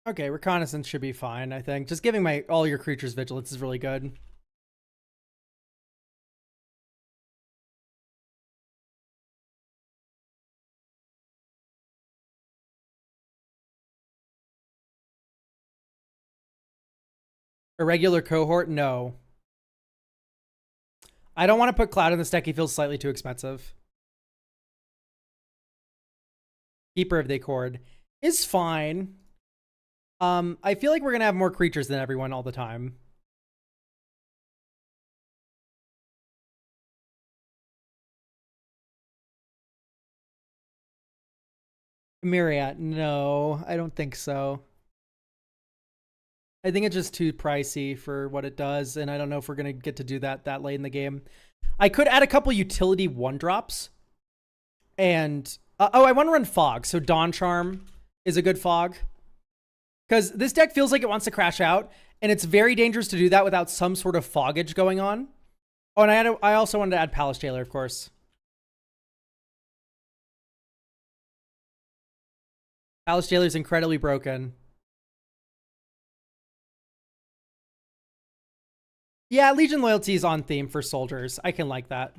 Okay, Reconnaissance should be fine, I think. Just giving all your creatures Vigilance is really good. Irregular Cohort? No. I don't want to put Cloud in this deck. He feels slightly too expensive. Keeper of the Accord is fine. I feel like we're going to have more creatures than everyone all the time. Myriad, no, I don't think so. I think it's just too pricey for what it does, and I don't know if we're going to get to do that late in the game. I could add a couple utility 1-drops. And, I want to run Fog. So Dawn Charm is a good fog. Because this deck feels like it wants to crash out, and it's very dangerous to do that without some sort of foggage going on. Oh, and I also wanted to add Palace Jailer, of course. Palace Jailer is incredibly broken. Yeah, Legion Loyalty is on theme for soldiers. I can like that.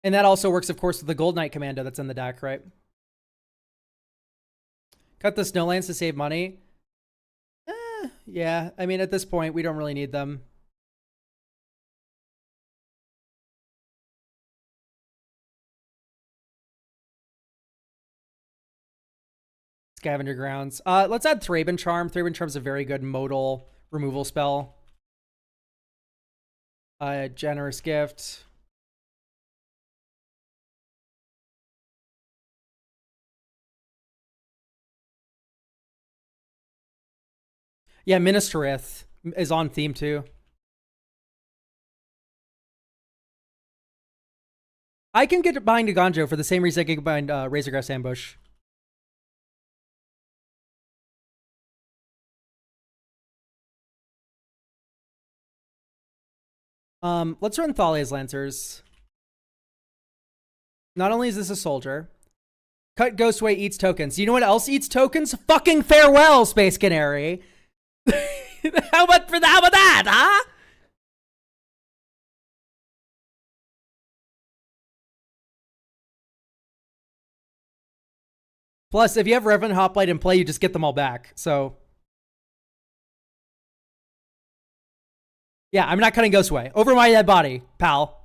And that also works, of course, with the Gold Knight Commando that's in the deck, right? Cut the Snowlands to save money. Yeah, I mean, at this point, we don't really need them. Scavenger Grounds. Let's add Thraben Charm. Thraben Charm's a very good modal removal spell. Generous Gift. Yeah, Ministerith is on theme too. I can get behind a Ganjo for the same reason I can get behind Razorgrass Ambush. Let's run Thalia's Lancers. Not only is this a soldier, Cut Ghostway eats tokens. You know what else eats tokens? Fucking Farewell, Space Canary. How about that, huh? Plus, if you have Revenant Hoplite in play, you just get them all back. So, yeah, I'm not cutting Ghostway. Over my dead body, pal.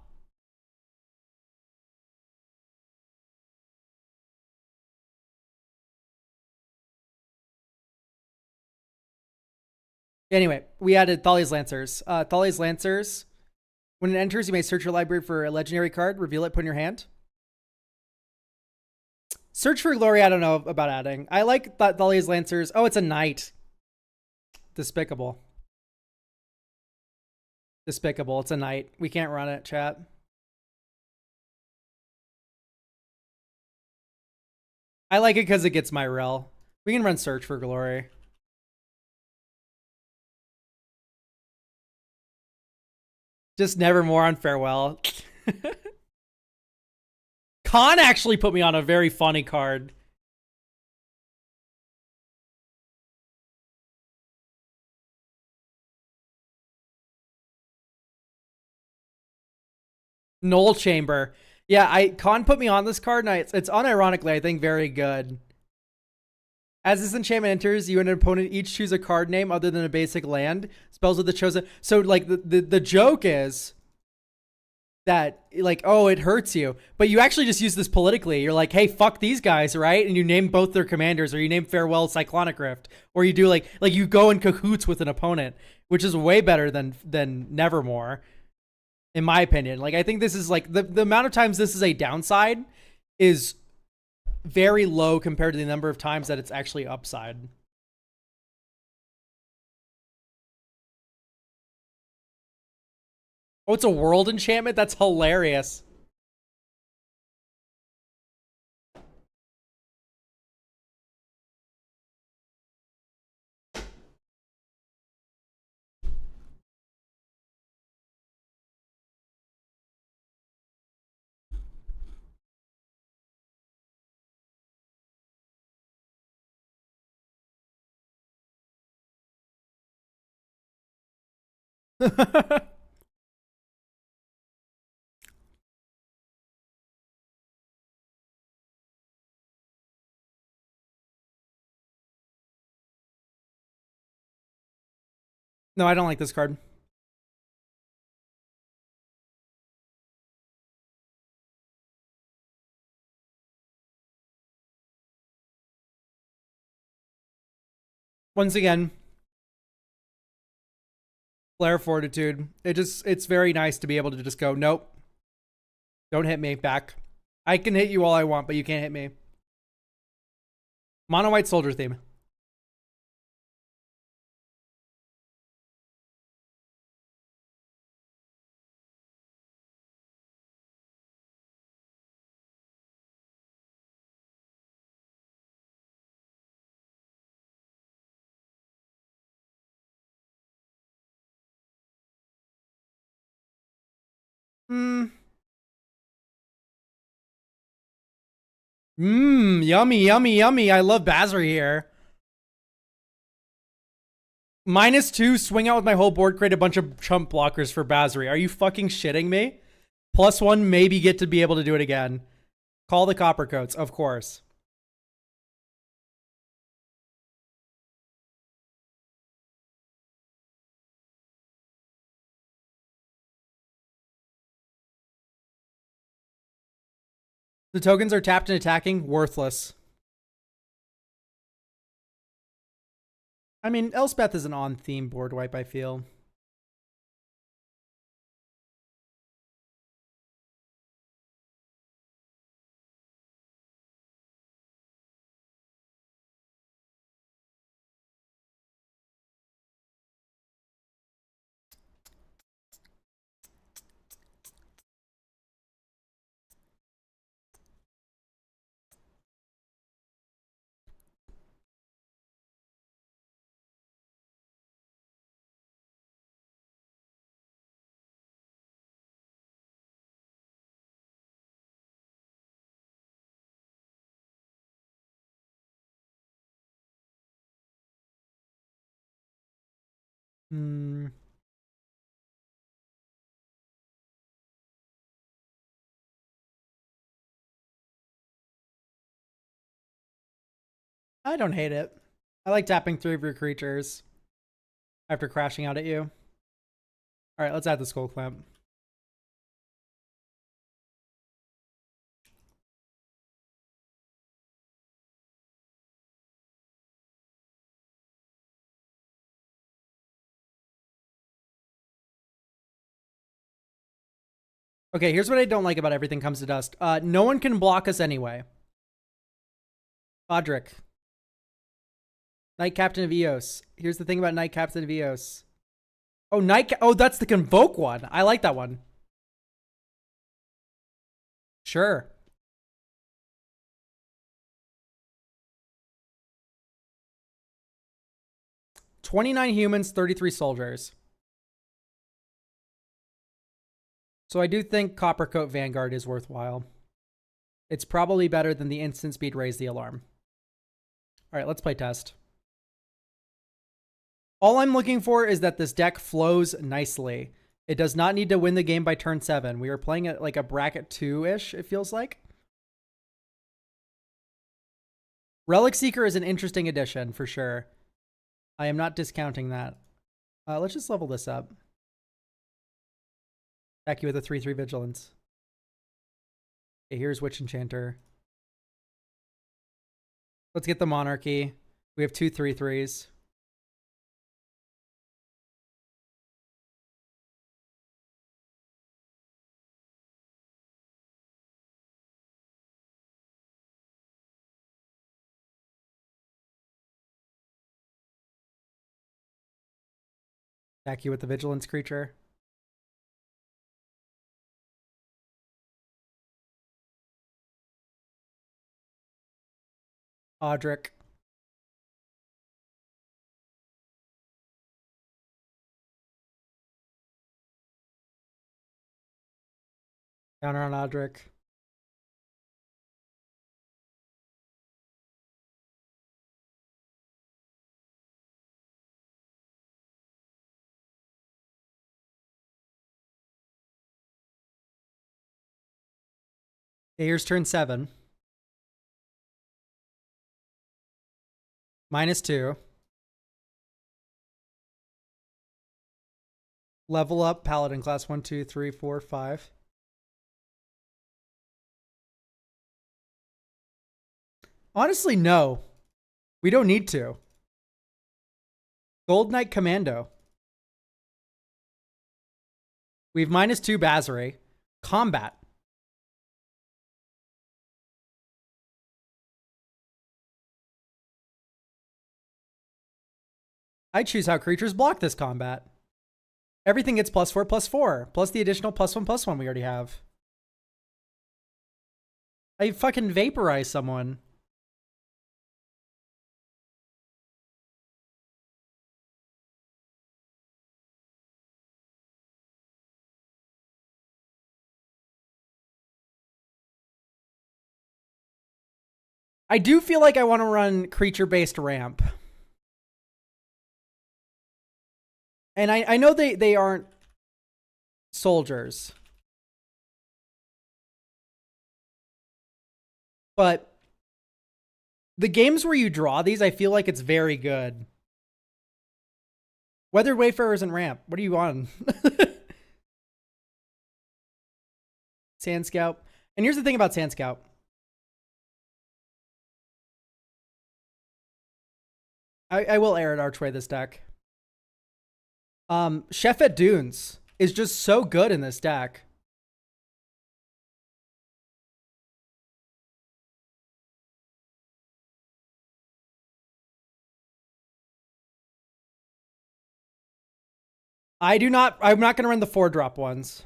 Anyway, we added Thalia's Lancers. Thalia's Lancers, when it enters, you may search your library for a legendary card, reveal it, put in your hand. Search for Glory, I don't know about adding. I like Thalia's Lancers. Oh, it's a knight. Despicable. Despicable. It's a knight. We can't run it, chat. I like it because it gets my rel. We can run Search for Glory. Just Nevermore on Farewell. Khan actually put me on a very funny card. Null Chamber. Yeah, Khan put me on this card, and it's unironically, I think, very good. As this enchantment enters, you and an opponent each choose a card name other than a basic land. Spells with the chosen. So, like, the joke is that, like, oh, it hurts you. But you actually just use this politically. You're like, hey, fuck these guys, right? And you name both their commanders, or you name Farewell Cyclonic Rift. Or you do, like you go in cahoots with an opponent, which is way better than Nevermore, in my opinion. Like, I think this is, like, the amount of times this is a downside is very low compared to the number of times that it's actually upside. Oh, it's a world enchantment? That's hilarious. No, I don't like this card. Once again, Flare Fortitude. It's very nice to be able to just go, nope. Don't hit me back. I can hit you all I want, but you can't hit me. Mono White Soldier theme. Hmm. Mmm, yummy, yummy, yummy. I love Basri here. -2, swing out with my whole board, create a bunch of chump blockers for Basri. Are you fucking shitting me? +1, maybe get to be able to do it again. Call the copper coats, of course. The tokens are tapped and attacking, worthless. I mean, Elspeth is an on-theme board wipe, I feel. Hmm. I don't hate it. I like tapping 3 of your creatures after crashing out at you. Alright, let's add the Skull Clamp. Okay, here's what I don't like about Everything Comes to Dust. No one can block us anyway. Podrick. Knight Captain of Eos. Here's the thing about Knight Captain of Eos. Oh, oh, that's the Convoke one. I like that one. Sure. $29 humans, 33 soldiers. So I do think Coppercoat Vanguard is worthwhile. It's probably better than the instant speed raise the alarm. All right, let's play test. All I'm looking for is that this deck flows nicely. It does not need to win the game by turn 7. We are playing at like a bracket 2-ish, it feels like. Relic Seeker is an interesting addition for sure. I am not discounting that. Let's just level this up. Attack you with a 3/3 Vigilance. Okay, here's Witch Enchanter. Let's get the Monarchy. We have 2 3/3s. Attack you with the Vigilance creature. Audric. Counter on Audric. Okay, here's turn 7. -2. Level up Paladin class 1, 2, 3, 4, 5. Honestly, no. We don't need to. Gold Knight Commando. We have -2 Basri. Combat. I choose how creatures block this combat. Everything gets +4/+4, plus the additional +1/+1 we already have. I fucking vaporize someone. I do feel like I want to run creature-based ramp. And I know they aren't soldiers. But the games where you draw these, I feel like it's very good. Weathered Wayfarers and Ramp. What are you on? Sand Scout. And here's the thing about Sand Scout. I will air at Archway this deck. Chef at Dunes is just so good in this deck. I'm not going to run the 4-drop ones.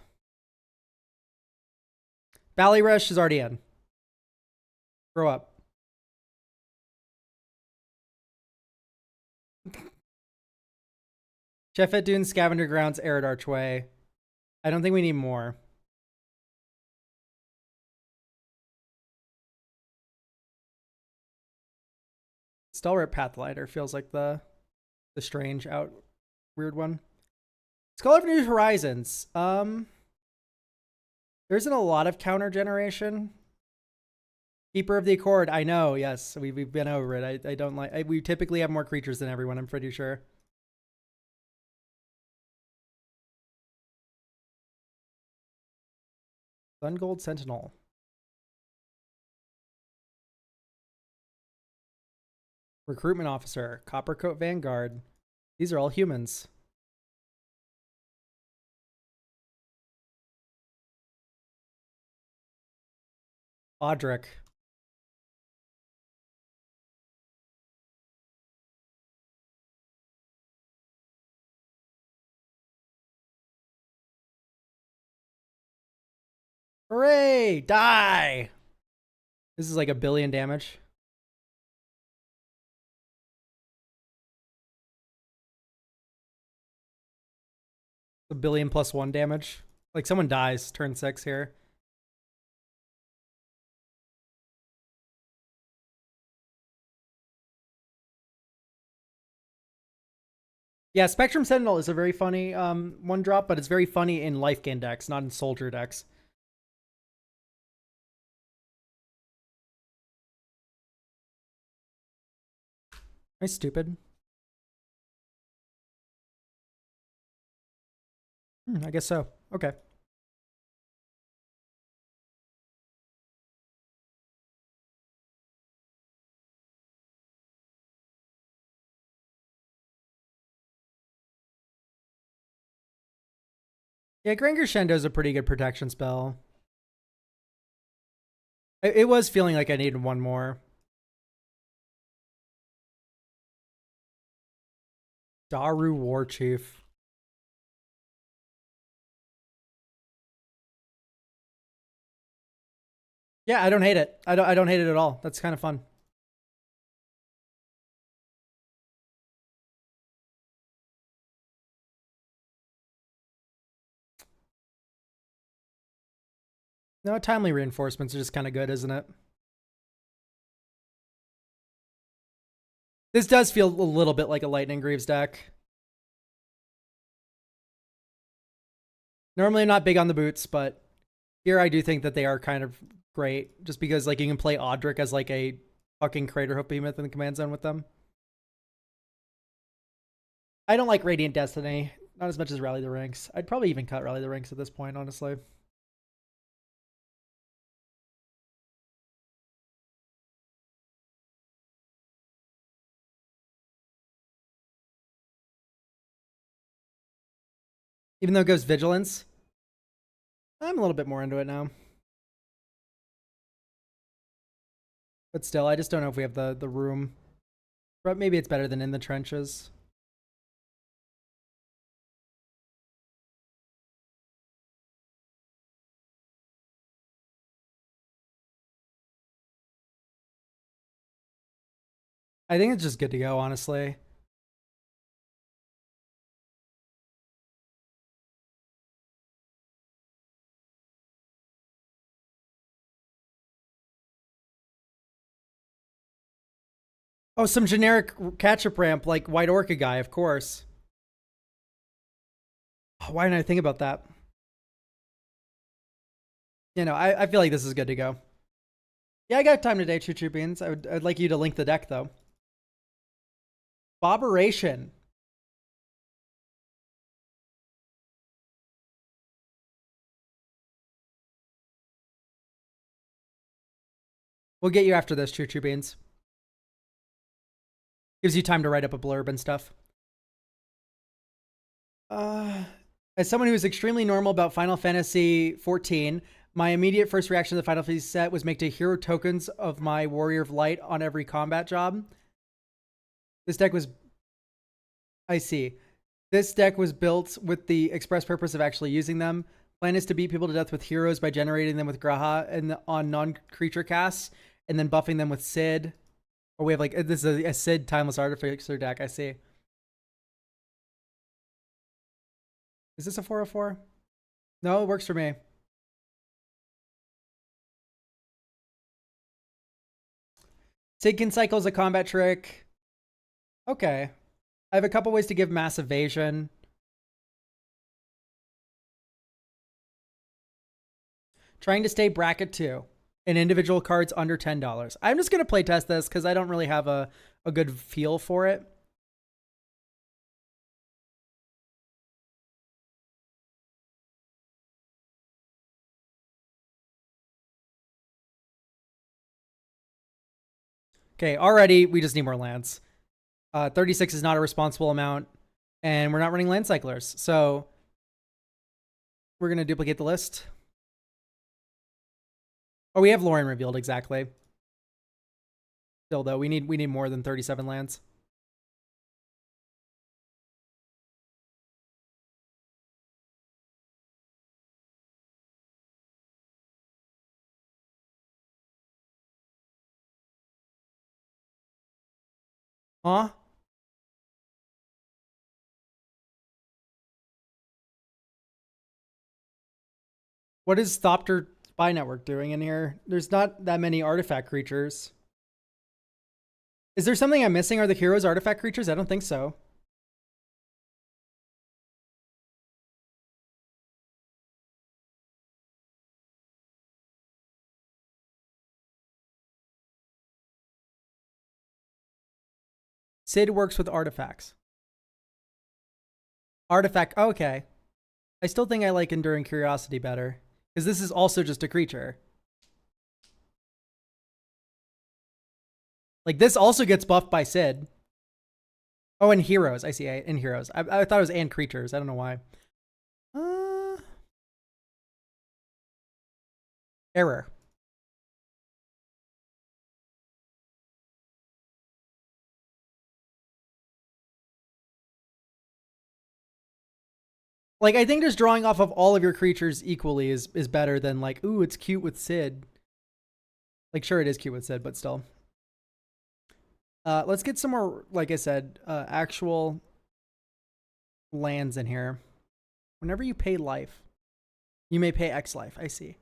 Valley Rush is already in. Grow up. Chef at Dunes, Scavenger Grounds, Arid Archway. I don't think we need more. Stalwart Pathlighter feels like the strange out weird one. Scholar of New Horizons. There isn't a lot of counter generation. Keeper of the Accord. I know. Yes, we've been over it. I don't like. We typically have more creatures than everyone. I'm pretty sure. Sun Gold Sentinel. Recruitment Officer. Coppercoat Vanguard. These are all humans. Audric. Hooray! Die! This is like 1 billion damage. A billion plus 1 damage. Like someone dies turn 6 here. Yeah, Spectrum Sentinel is a very funny 1-drop, but it's very funny in life gain decks, not in soldier decks. Am I stupid? I guess so. Okay. Yeah, Granger Shendo is a pretty good protection spell. It was feeling like I needed one more. Daru War Chief. Yeah, I don't hate it. I don't hate it at all. That's kind of fun. No, timely reinforcements are just kind of good, isn't it? This does feel a little bit like a Lightning Greaves deck. Normally I'm not big on the boots, but here I do think that they are kind of great. Just because like you can play Audric as like a fucking Crater Hoof Behemoth in the command zone with them. I don't like Radiant Destiny. Not as much as Rally the Ranks. I'd probably even cut Rally the Ranks at this point, honestly. Even though it goes Vigilance, I'm a little bit more into it now. But still, I just don't know if we have the room. But maybe it's better than In the Trenches. I think it's just good to go, honestly. Oh, some generic catch-up ramp like White Orca guy, of course. Oh, why didn't I think about that? You know, I feel like this is good to go. Yeah, I got time today, Choo Choo Beans. I'd like you to link the deck, though. Bobberation. We'll get you after this, Choo Choo Beans. Gives you time to write up a blurb and stuff. As someone who is extremely normal about Final Fantasy XIV, my immediate first reaction to the Final Fantasy set was make hero tokens of my Warrior of Light on every combat job. This deck was... I see. This deck was built with the express purpose of actually using them. Plan is to beat people to death with heroes by generating them with Graha and on non-creature casts, and then buffing them with Sid. Or we have like, this is a Sid Timeless Artificer deck, I see. Is this a 404? No, it works for me. Sid Cycle is a combat trick. Okay. I have a couple ways to give mass evasion. Trying to stay bracket 2 and individual cards under $10. I'm just going to play test this because I don't really have a good feel for it. Okay, already we just need more lands. 36 is not a responsible amount, and we're not running land cyclers. So we're going to duplicate the list. Oh, we have Lauren revealed, exactly. Still, though, we need more than 37 lands. Huh? What is Thopter Spy Network doing in here? There's not that many artifact creatures. Is there something I'm missing? Are the heroes artifact creatures? I don't think so. Sid works with artifacts. Artifact, okay. I still think I like Enduring Curiosity better, because this is also just a creature. Like, this also gets buffed by Sid. Oh, and heroes. I see, in heroes. I thought it was and creatures. I don't know why. Error. Like, I think just drawing off of all of your creatures equally is better than like, ooh, it's cute with Sid. Like, sure, it is cute with Sid, but still. Let's get some more, like I said, actual lands in here. Whenever you pay life, you may pay X life. I see.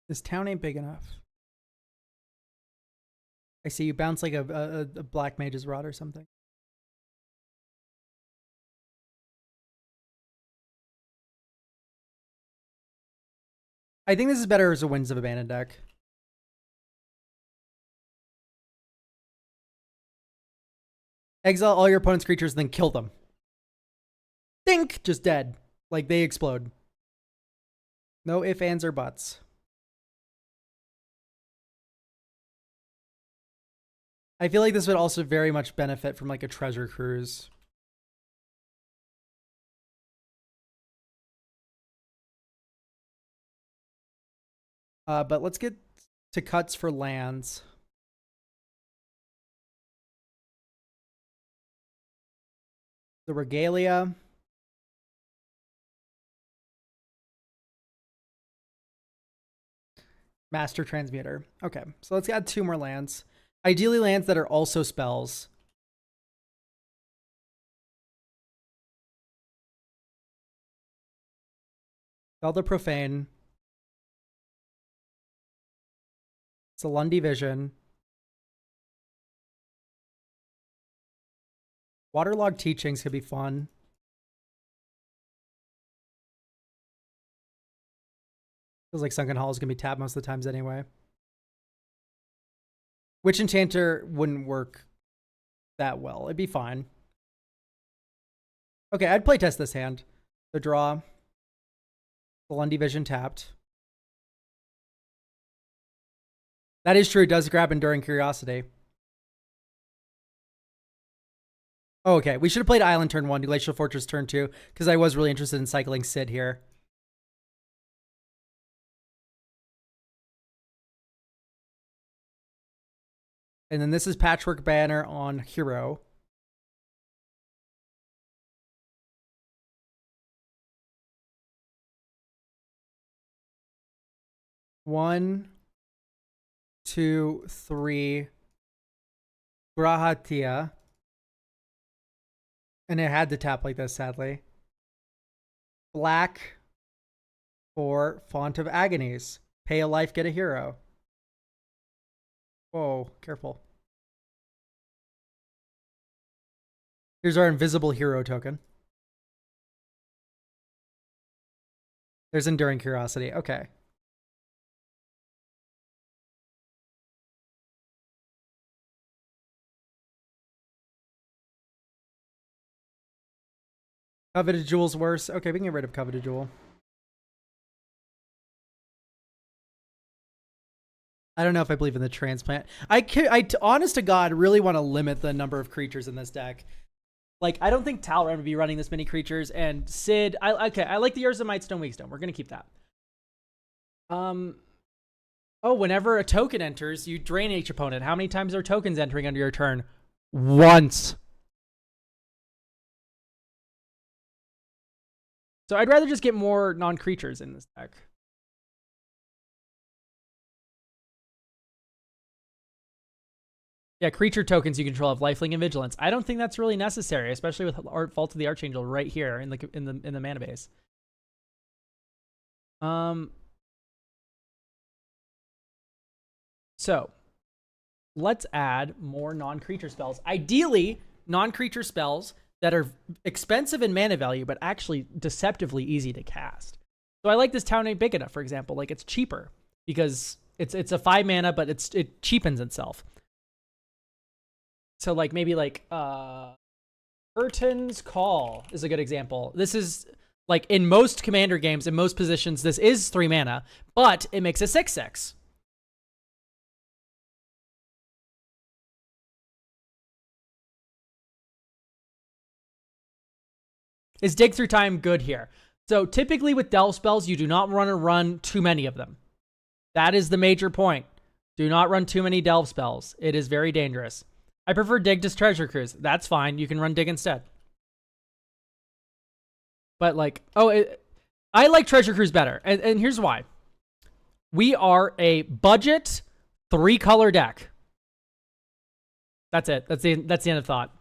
This town ain't big enough. I see you bounce like a Black Mage's Rod or something. I think this is better as a Winds of Abandon deck. Exile all your opponent's creatures, then kill them. Think! Just dead. Like, they explode. No ifs, ands, or buts. I feel like this would also very much benefit from, like, a Treasure Cruise. But let's get to cuts for lands. The Regalia. Master Transmuter. Okay, so let's add 2 more lands. Ideally lands that are also spells. Felder Profane. Salundi Vision. Waterlogged Teachings could be fun. Feels like Sunken Hall is going to be tapped most of the times anyway. Witch Enchanter wouldn't work that well. It'd be fine. Okay, I'd playtest this hand. The draw. The Lundy Vision tapped. That is true. It does grab Enduring Curiosity. Oh, okay. We should have played Island turn 1, Glacial Fortress turn 2, because I was really interested in cycling Sid here. And then this is Patchwork Banner on Hero. One, two, three. Grahatia. And it had to tap like this, sadly. Black for Font of Agonies. Pay a life, get a hero. Whoa, careful. Here's our invisible hero token. There's Enduring Curiosity. Okay. Coveted Jewel's worse. Okay, we can get rid of Coveted Jewel. I don't know if I believe in the transplant. I honest to God, really want to limit the number of creatures in this deck. Like, I don't think Talrun would be running this many creatures, and Sid, I like the Urza Might Stone Weakstone. We're gonna keep that. Oh, whenever a token enters, you drain each opponent. How many times are tokens entering under your turn? Once. So I'd rather just get more non-creatures in this deck. Yeah, creature tokens you control have lifelink and vigilance. I don't think that's really necessary, especially with Vault of the Archangel right here in the mana base. So let's add more non-creature spells. Ideally, non-creature spells that are expensive in mana value, but actually deceptively easy to cast. So I like this Town Ain't Big Enough, for example. Like, it's cheaper because it's a 5 mana, but it cheapens itself. So like maybe like Curtain's Call is a good example. This is like in most commander games, in most positions, this is 3 mana, but it makes a 6/6. Is Dig Through Time good here? So typically with Delve spells, you do not want to run too many of them. That is the major point. Do not run too many Delve spells. It is very dangerous. I prefer Dig to Treasure Cruise. That's fine. You can run Dig instead. But like, I like Treasure Cruise better. And here's why. We are a budget 3-color deck. That's it. That's the end of thought.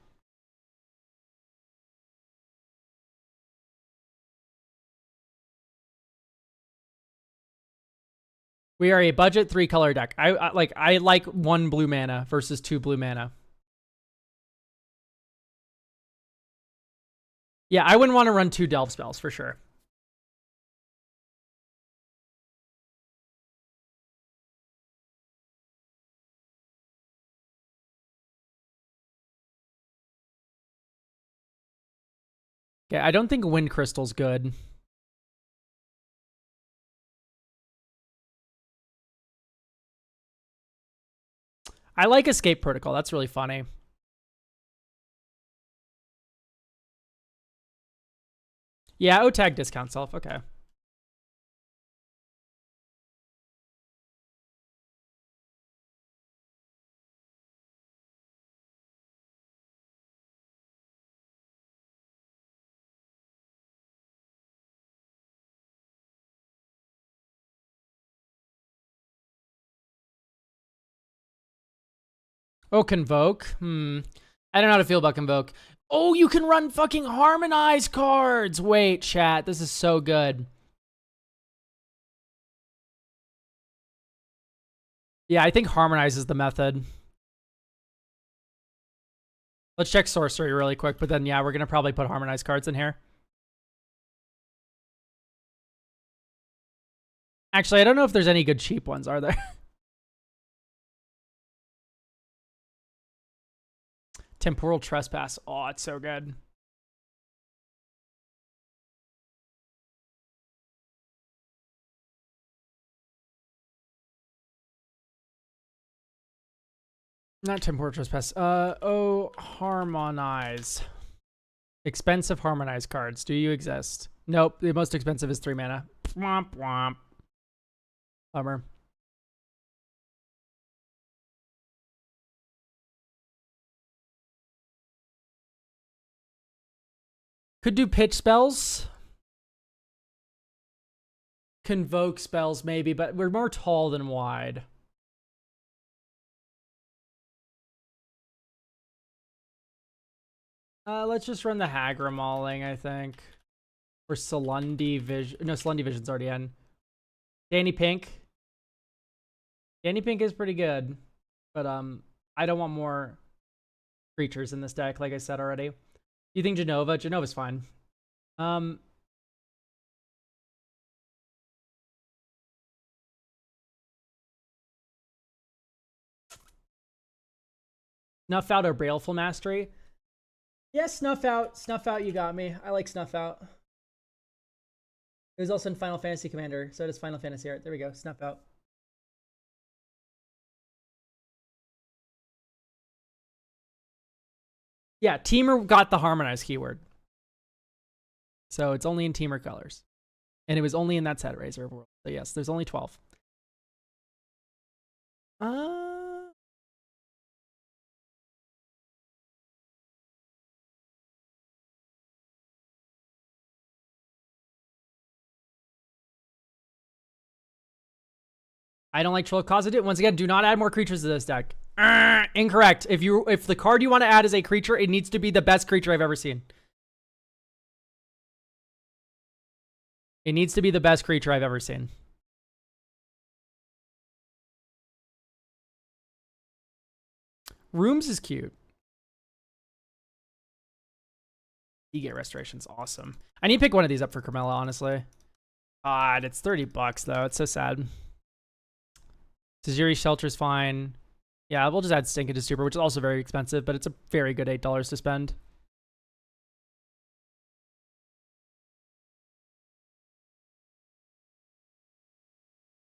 We are a budget 3-color deck. I like 1 blue mana versus 2 blue mana. Yeah, I wouldn't want to run 2 Delve spells for sure. Okay, I don't think Wind Crystal's good. I like Escape Protocol. That's really funny. Yeah, OTAG discount self. Okay. Oh, Convoke. I don't know how to feel about Convoke. Oh, you can run fucking Harmonize cards. Wait, chat. This is so good. Yeah, I think Harmonize is the method. Let's check Sorcery really quick, but then, yeah, we're going to probably put Harmonize cards in here. Actually, I don't know if there's any good cheap ones, are there? Temporal Trespass. Oh, it's so good. Not Temporal Trespass. Oh, Harmonize. Expensive Harmonize cards. Do you exist? Nope. The most expensive is 3 mana. Womp womp. Bummer. Could do pitch spells. Convoke spells, maybe, but we're more tall than wide. Let's just run the Hagra Mauling, I think. Or Salundi Vision. No, Salundi Vision's already in. Danny Pink. Danny Pink is pretty good. But I don't want more creatures in this deck, like I said already. You think Genova? Genova's fine. Snuff Out or Baleful Mastery? Yes, Snuff Out. Snuff Out, you got me. I like Snuff Out. It was also in Final Fantasy Commander, so does Final Fantasy Art. There we go, Snuff Out. Yeah, Teamer got the Harmonize keyword. So it's only in Teamer colors. And it was only in that set, Razor World. So yes, there's only 12. I don't like Troll Cause it. Once again, do not add more creatures to this deck. Incorrect. If the card you want to add is a creature, it needs to be the best creature I've ever seen. It needs to be the best creature I've ever seen. Rooms is cute. Egate Restoration's awesome. I need to pick one of these up for Carmella, honestly. God, it's $30 though. It's so sad. Tajiri Shelter's fine. Yeah, we'll just add Stink into Super, which is also very expensive, but it's a very good $8 to spend.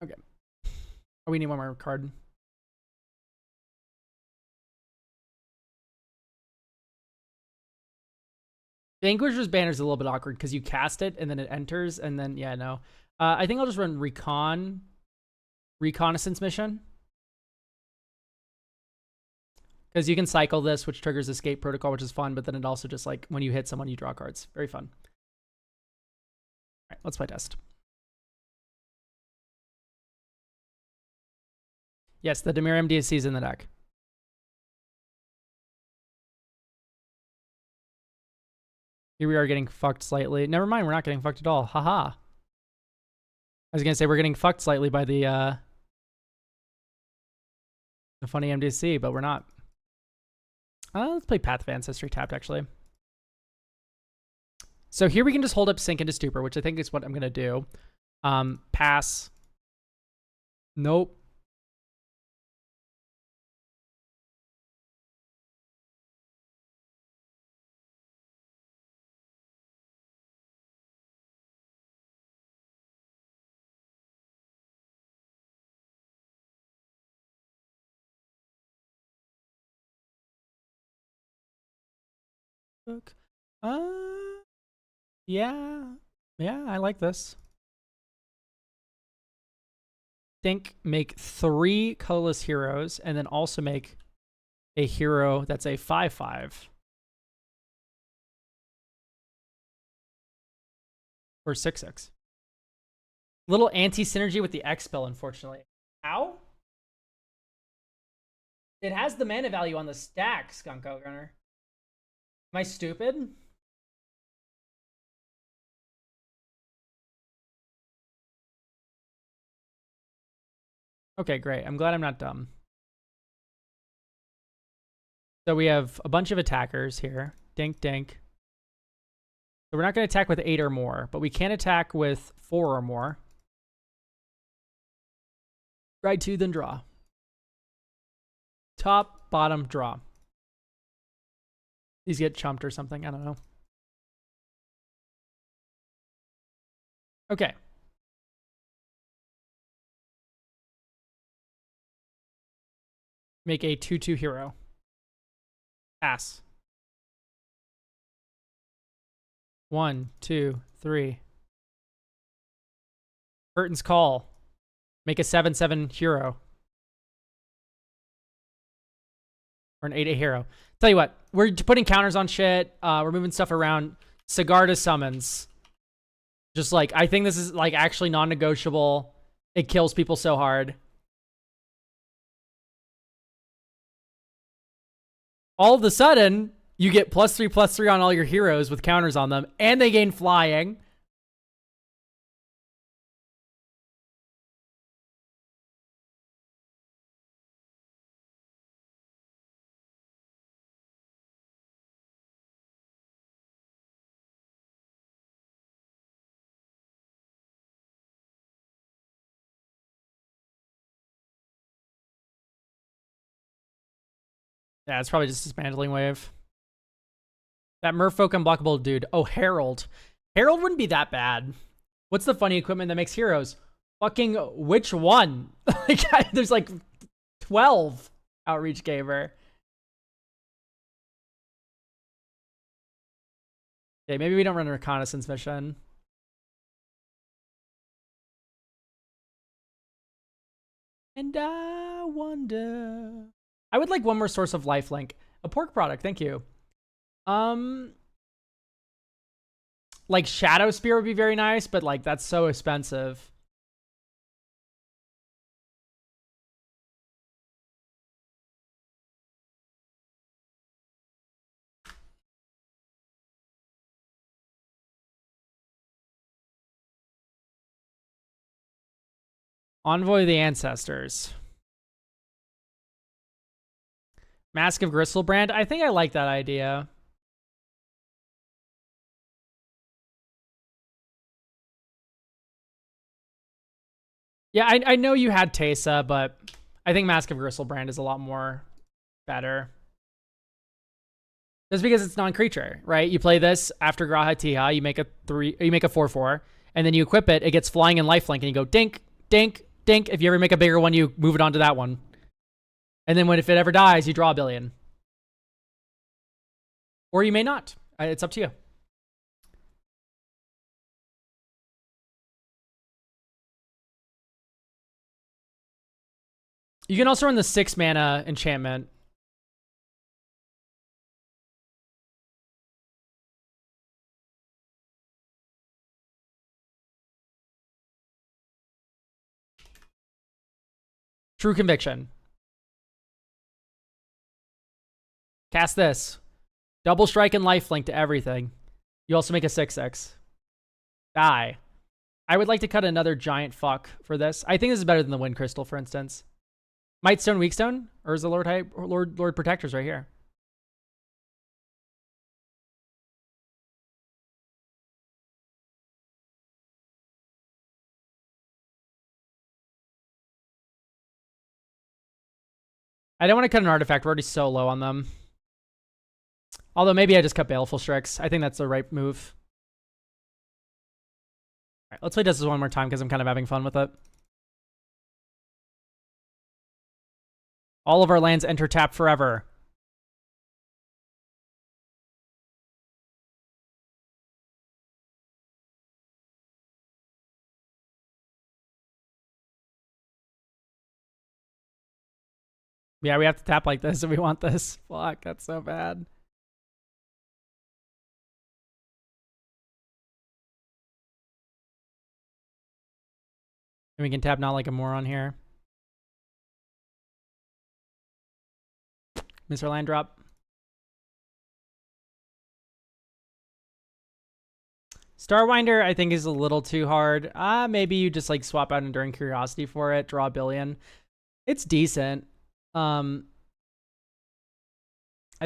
Okay. Oh, we need one more card. Vanquisher's Banner is a little bit awkward because you cast it and then it enters and then, yeah, no. I think I'll just run Reconnaissance Mission. Because you can cycle this, which triggers Escape Protocol, which is fun, but then it also just, like, when you hit someone, you draw cards. Very fun. All right, let's play test. Yes, the Dimir MDSC is in the deck. Here we are getting fucked slightly. Never mind, we're not getting fucked at all. Haha. I was going to say we're getting fucked slightly by the funny MDSC, but we're not. Let's play Path of Ancestry tapped, actually. So here we can just hold up Sink into Stupor, which I think is what I'm going to do. Pass. Nope. Yeah. Yeah, I like this. Think make 3 colorless heroes and then also make a hero that's a 5/5. Or 6/6. Little anti-synergy with the X spell, unfortunately. How? It has the mana value on the stack, Skunk Gunner. Am I stupid? Okay, great. I'm glad I'm not dumb. So we have a bunch of attackers here. Dink, dink. So we're not going to attack with 8 or more, but we can attack with 4 or more. Right 2, then draw. Top, bottom, draw. These get chumped or something. I don't know. Okay. Make a 2/2 hero. Pass. 1, 2, 3. Burton's Call. Make a 7/7 hero. Or an 8/8 hero. Tell you what, we're putting counters on shit. We're moving stuff around. Sigarda summons. Just like, I think this is like actually non-negotiable. It kills people so hard. All of a sudden, you get +3/+3 on all your heroes with counters on them, and they gain flying. Yeah, it's probably just dismantling wave. That merfolk unblockable dude. Oh, Herald. Herald wouldn't be that bad. What's the funny equipment that makes heroes? Fucking which one? Like, there's like 12 Outreach Gamer. Okay, maybe we don't run a reconnaissance mission. And I wonder... I would like one more source of lifelink. A pork product, thank you. Like Shadow Spear would be very nice, but like that's so expensive. Envoy of the Ancestors. Mask of Gristlebrand. I think I like that idea. Yeah, I know you had Teysa, but I think Mask of Gristlebrand is a lot more better. Just because it's non-creature, right? You play this after Graha Tiha, you make a 4/4, and then you equip it, it gets flying and lifelink, and you go dink, dink, dink. If you ever make a bigger one, you move it onto that one. And then if it ever dies, you draw a billion. Or you may not. It's up to you. You can also run the 6 mana enchantment. True Conviction. Cast this. Double strike and lifelink to everything. You also make a 6/6. Die. I would like to cut another giant fuck for this. I think this is better than the Wind Crystal, for instance. Mightstone, Weakstone? Or is the Lord Protectors right here? I don't want to cut an artifact. We're already so low on them. Although maybe I just cut Baleful Strix. I think that's the right move. All right, let's play this one more time because I'm kind of having fun with it. All of our lands enter tap forever. Yeah, we have to tap like this if we want this. Fuck, that's so bad. And we can tap Not Like a Moron here. Miss our land drop. Starwinder, I think, is a little too hard. Maybe you just like swap out Enduring Curiosity for it, draw a billion. It's decent. I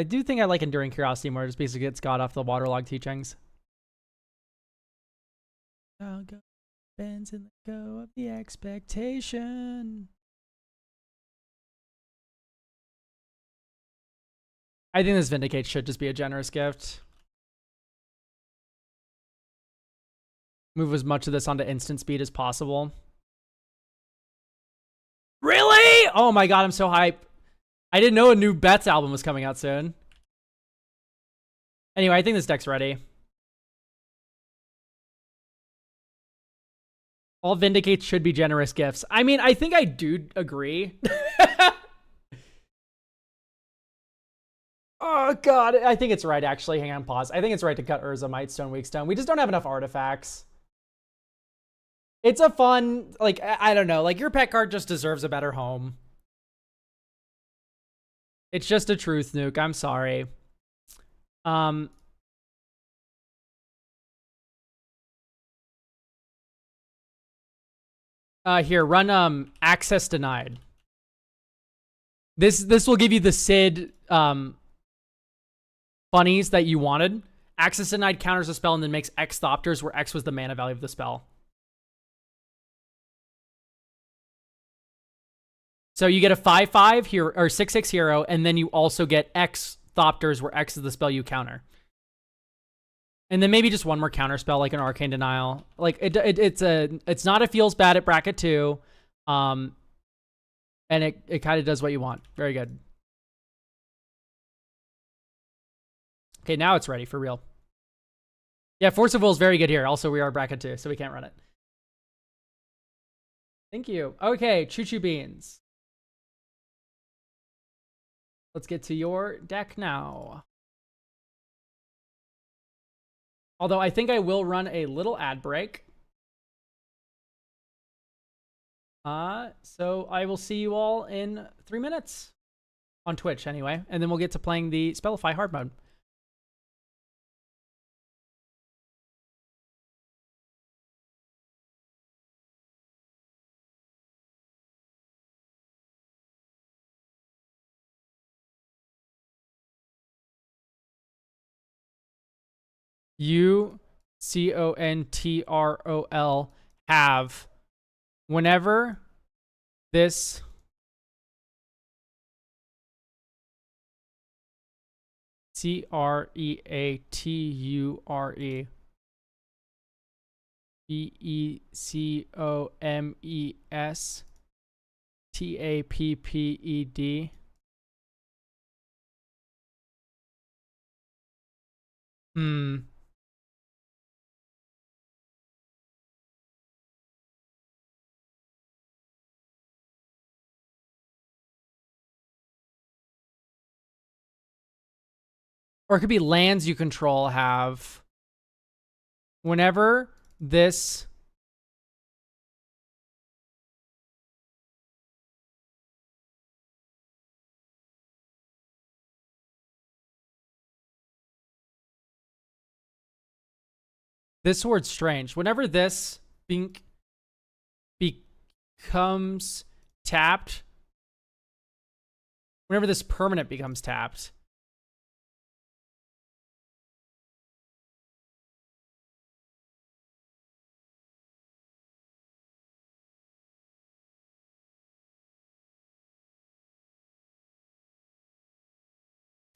do think I like Enduring Curiosity more, just basically gets got off the waterlogged teachings. I'll go bends and let go of the expectation. I think this Vindicate should just be a generous gift. Move as much of this onto instant speed as possible. Really? Oh my god, I'm so hype. I didn't know a new Betts album was coming out soon. Anyway, I think this deck's ready. All Vindicates should be generous gifts. I mean, I think I do agree. Oh god, I think it's right actually. Hang on, pause. I think it's right to cut Urza, Mightstone, Weakstone. We just don't have enough artifacts. It's a fun, like, I don't know, like your pet card just deserves a better home. It's just a truth, Nuke. I'm sorry. Here, run access denied. This will give you the Sid funnies that you wanted. Access denied counters a spell and then makes X Thopters, where X was the mana value of the spell. So you get a 5/5 here, or 6/6 hero, and then you also get X Thopters, where X is the spell you counter. And then maybe just one more counter spell, like an Arcane Denial. Like it's not a feels bad at bracket 2, and it kind of does what you want. Very good. Okay, now it's ready for real. Yeah, Force of Will is very good here. Also, we are bracket 2, so we can't run it. Thank you. Okay, Choo Choo Beans. Let's get to your deck now. Although I think I will run a little ad break. So I will see you all in 3 minutes. On Twitch, anyway. And then we'll get to playing the Spellify hard mode. UCONTROL have whenever this CREATURE BECOMES TAPPED. Or it could be lands you control have whenever this word's strange. Whenever this becomes tapped, whenever this permanent becomes tapped,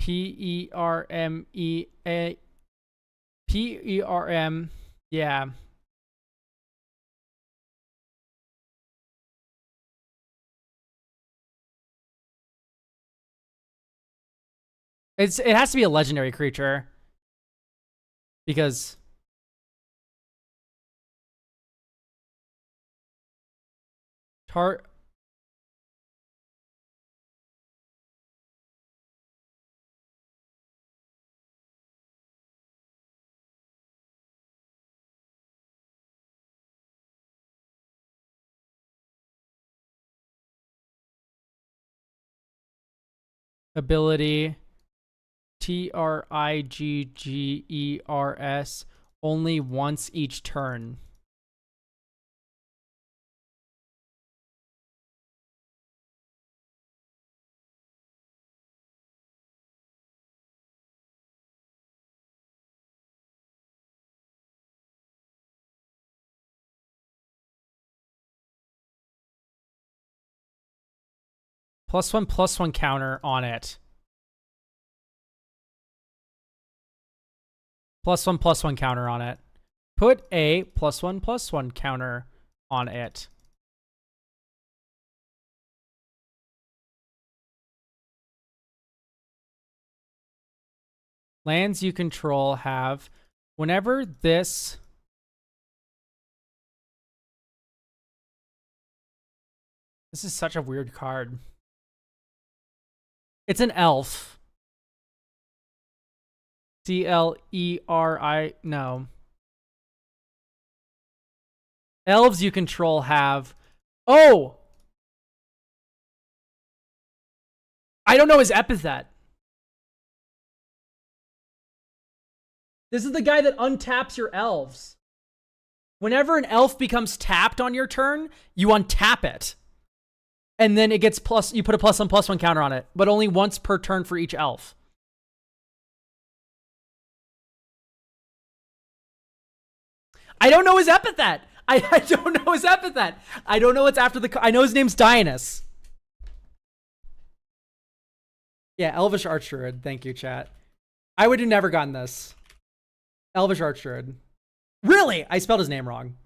PERM, yeah. It has to be a legendary creature. Because ability TRIGGERS only once each turn. +1/+1 counter on it. +1/+1 counter on it. Put a +1/+1 counter on it. Lands you control have, whenever this... This is such a weird card. It's an elf. C-L-E-R-I... No. Elves you control have... Oh! I don't know his epithet. This is the guy that untaps your elves. Whenever an elf becomes tapped on your turn, you untap it. And then it gets you put a +1/+1 counter on it, but only once per turn for each elf. I don't know his epithet. I don't know his epithet. I don't know what's after the... I know his name's Dionysus. Yeah, Elvish Archdruid. Thank you, chat. I would have never gotten this. Elvish Archdruid. Really? I spelled his name wrong.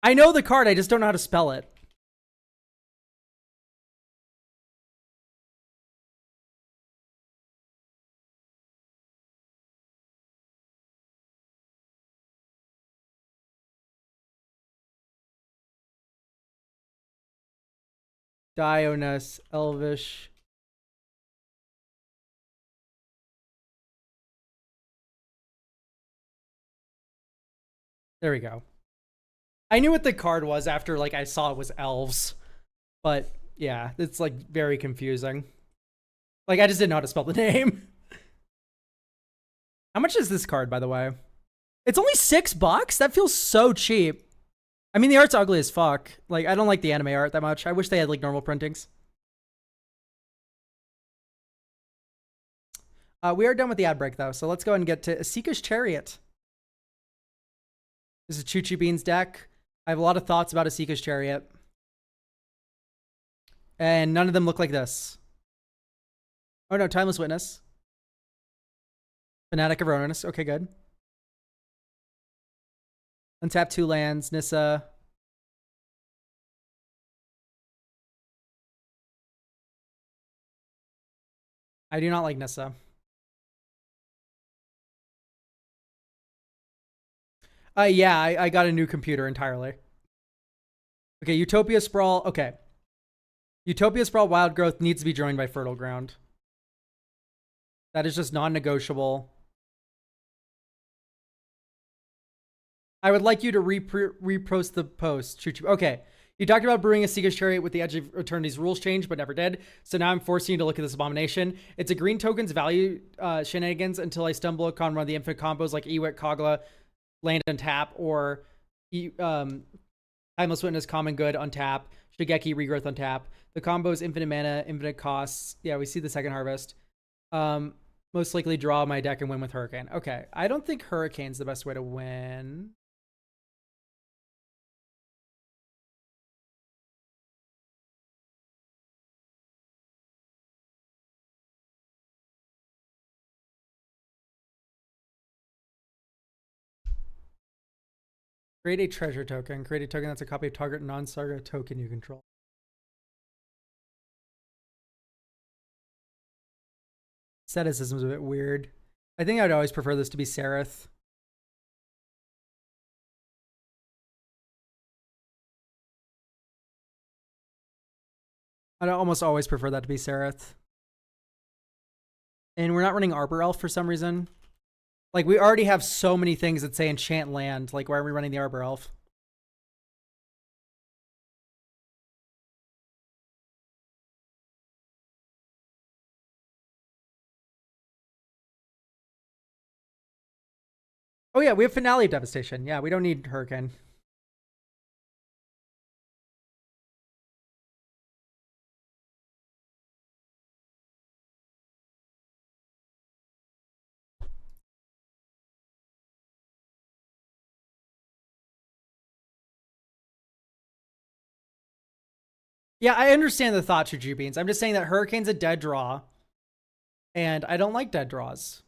I know the card, I just don't know how to spell it. Dionysus, Elvish. There we go. I knew what the card was after, like, I saw it was elves. But, yeah, it's, like, very confusing. Like, I just didn't know how to spell the name. How much is this card, by the way? It's only $6? That feels so cheap. I mean, the art's ugly as fuck. Like, I don't like the anime art that much. I wish they had, like, normal printings. We are done with the ad break, though, so let's go ahead and get to Asika's Chariot. This is Choo Choo Bean's deck. I have a lot of thoughts about Asika's Chariot. And none of them look like this. Oh, no, Timeless Witness. Fanatic of Roninus. Okay, good. Untap 2 lands. Nissa. I do not like Nissa. Yeah, I got a new computer entirely. Okay, Utopia Sprawl. Okay. Utopia Sprawl Wild Growth needs to be joined by Fertile Ground. That is just non-negotiable. I would like you to repost the post. Okay. You talked about brewing a Asika's Chariot with the Edge of Eternity's rules change, but never did. So now I'm forcing you to look at this abomination. It's a green token's value shenanigans until I stumble upon one of the infinite combos like Ewit, Kogla, land untap, or Timeless Witness, Common Good untap, Shigeki, Regrowth untap. The combo is infinite mana, infinite costs. Yeah, we see the second harvest. Most likely draw my deck and win with Hurricane. Okay, I don't think Hurricane's the best way to win. Create a treasure token. Create a token that's a copy of target non-saga token you control. Asceticism is a bit weird. I think I'd always prefer this to be Sereth. I'd almost always prefer that to be Sereth. And we're not running Arbor Elf for some reason. Like, we already have so many things that say enchant land. Like, why are we running the Arbor Elf? Oh yeah, we have Finale of Devastation. Yeah, we don't need Hurricane. Yeah, I understand the thought, Chuju Beans. I'm just saying that Hurricane's a dead draw, and I don't like dead draws.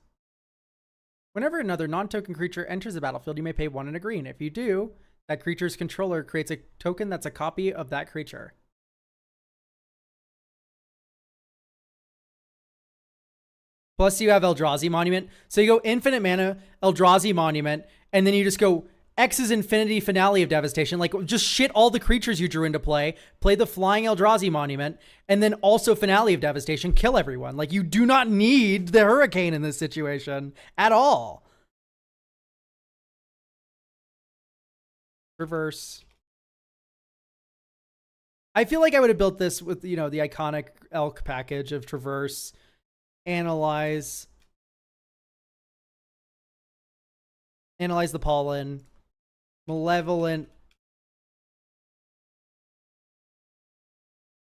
Whenever another non-token creature enters the battlefield, you may pay 1 and a green. If you do, that creature's controller creates a token that's a copy of that creature. Plus, you have Eldrazi Monument. So you go infinite mana, Eldrazi Monument, and then you just go X's Infinity Finale of Devastation. Like, just shit all the creatures you drew into play, play the Flying Eldrazi Monument, and then also Finale of Devastation, kill everyone. Like, you do not need the Hurricane in this situation at all. Reverse. I feel like I would have built this with, you know, the iconic Elk package of Traverse, Analyze the Pollen, Malevolent.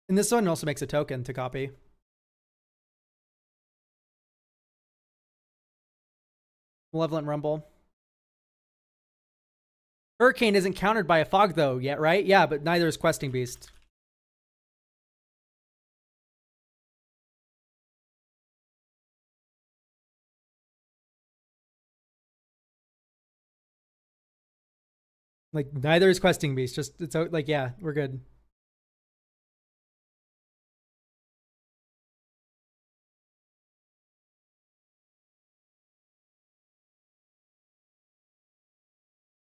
And this one also makes a token to copy. Malevolent Rumble. Hurricane isn't countered by a fog though yet, right? Yeah, but neither is Questing Beast. Like, neither is Questing Beast. Just, it's like, yeah, we're good.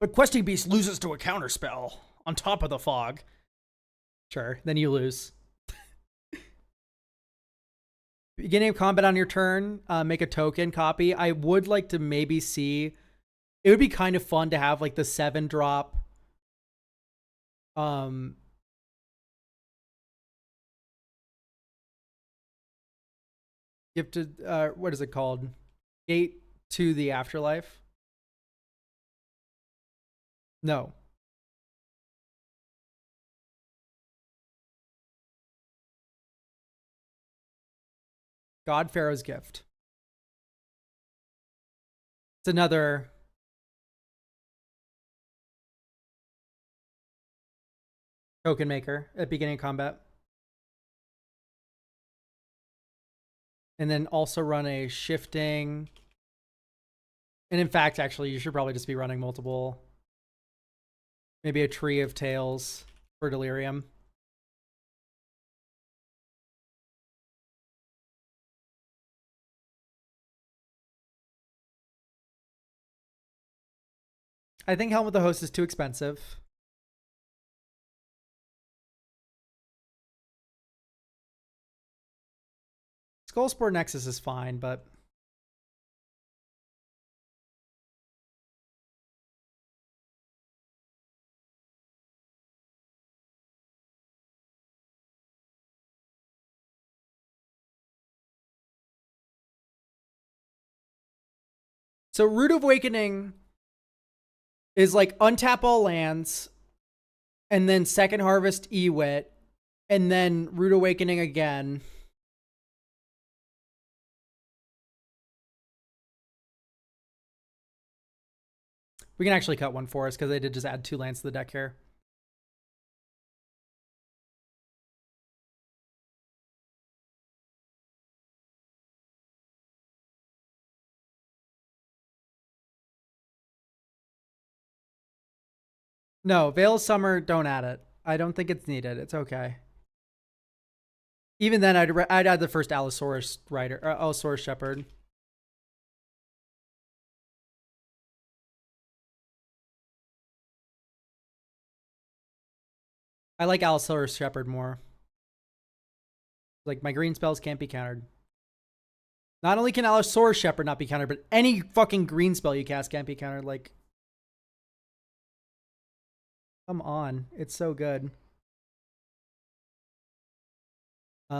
But Questing Beast loses to a counterspell on top of the fog. Sure, then you lose. Beginning of combat on your turn, make a token copy. I would like to maybe see. It would be kind of fun to have like the 7-drop. You have to, what is it called? Gate to the Afterlife. No. God Pharaoh's Gift. It's another token maker at beginning of combat. And then also run a shifting. And in fact, actually, you should probably just be running multiple. Maybe a Tree of Tails for Delirium. I think Helm with the Host is too expensive. Skullspore Nexus is fine, but so Root of Awakening is like untap all lands, and then second harvest Ewit, and then Root Awakening again. We can actually cut one for us because they did just add 2 lands to the deck here. No, Veil of Summer, don't add it. I don't think it's needed. It's okay. Even then, I'd add the first Allosaurus Rider, or Allosaurus Shepherd. I like Allosaurus Shepherd more. Like, my green spells can't be countered. Not only can Allosaurus Shepherd not be countered, but any fucking green spell you cast can't be countered. Like, come on. It's so good. I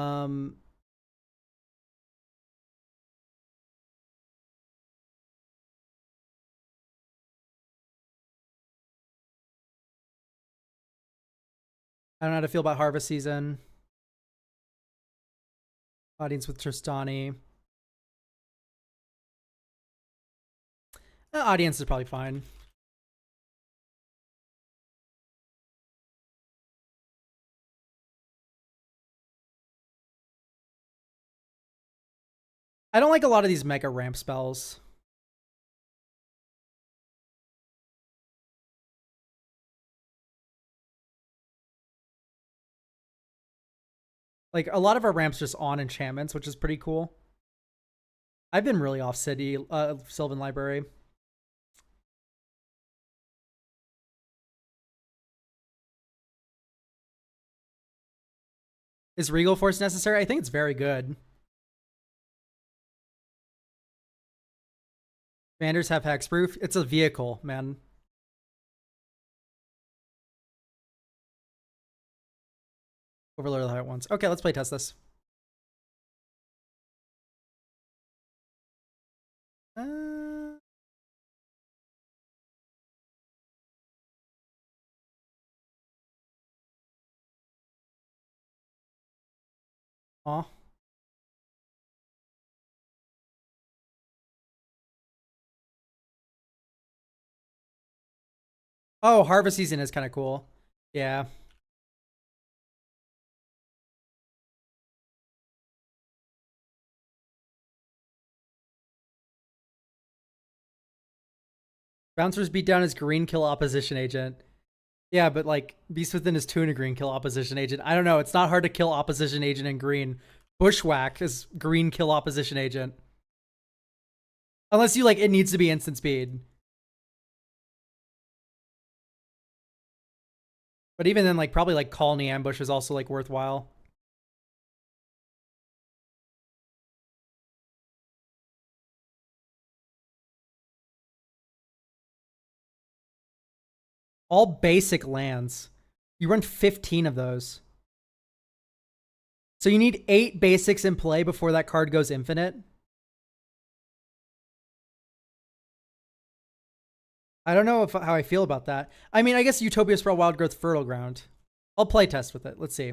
don't know how to feel about Harvest Season. Audience with Tristani. Audience is probably fine. I don't like a lot of these mega ramp spells. Like, a lot of our ramps just on enchantments, which is pretty cool. I've been really off city, Sylvan Library. Is Regal Force necessary? I think it's very good. Commanders have hexproof. It's a vehicle, man. Overlord the height ones. Okay, let's play test this. Aw. Oh, Harvest Season is kind of cool. Yeah. Bouncers beat down his green kill opposition agent. Yeah, but like Beast Within is 2 and a green kill opposition agent. I don't know. It's not hard to kill opposition agent in green. Bushwhack is green kill opposition agent. Unless you like it needs to be instant speed. But even then, like probably like Colony Ambush is also like worthwhile. All basic lands. You run 15 of those. So you need 8 basics in play before that card goes infinite. I don't know how I feel about that. I mean, I guess Utopia Sprawl, Wild Growth, Fertile Ground. I'll play test with it. Let's see.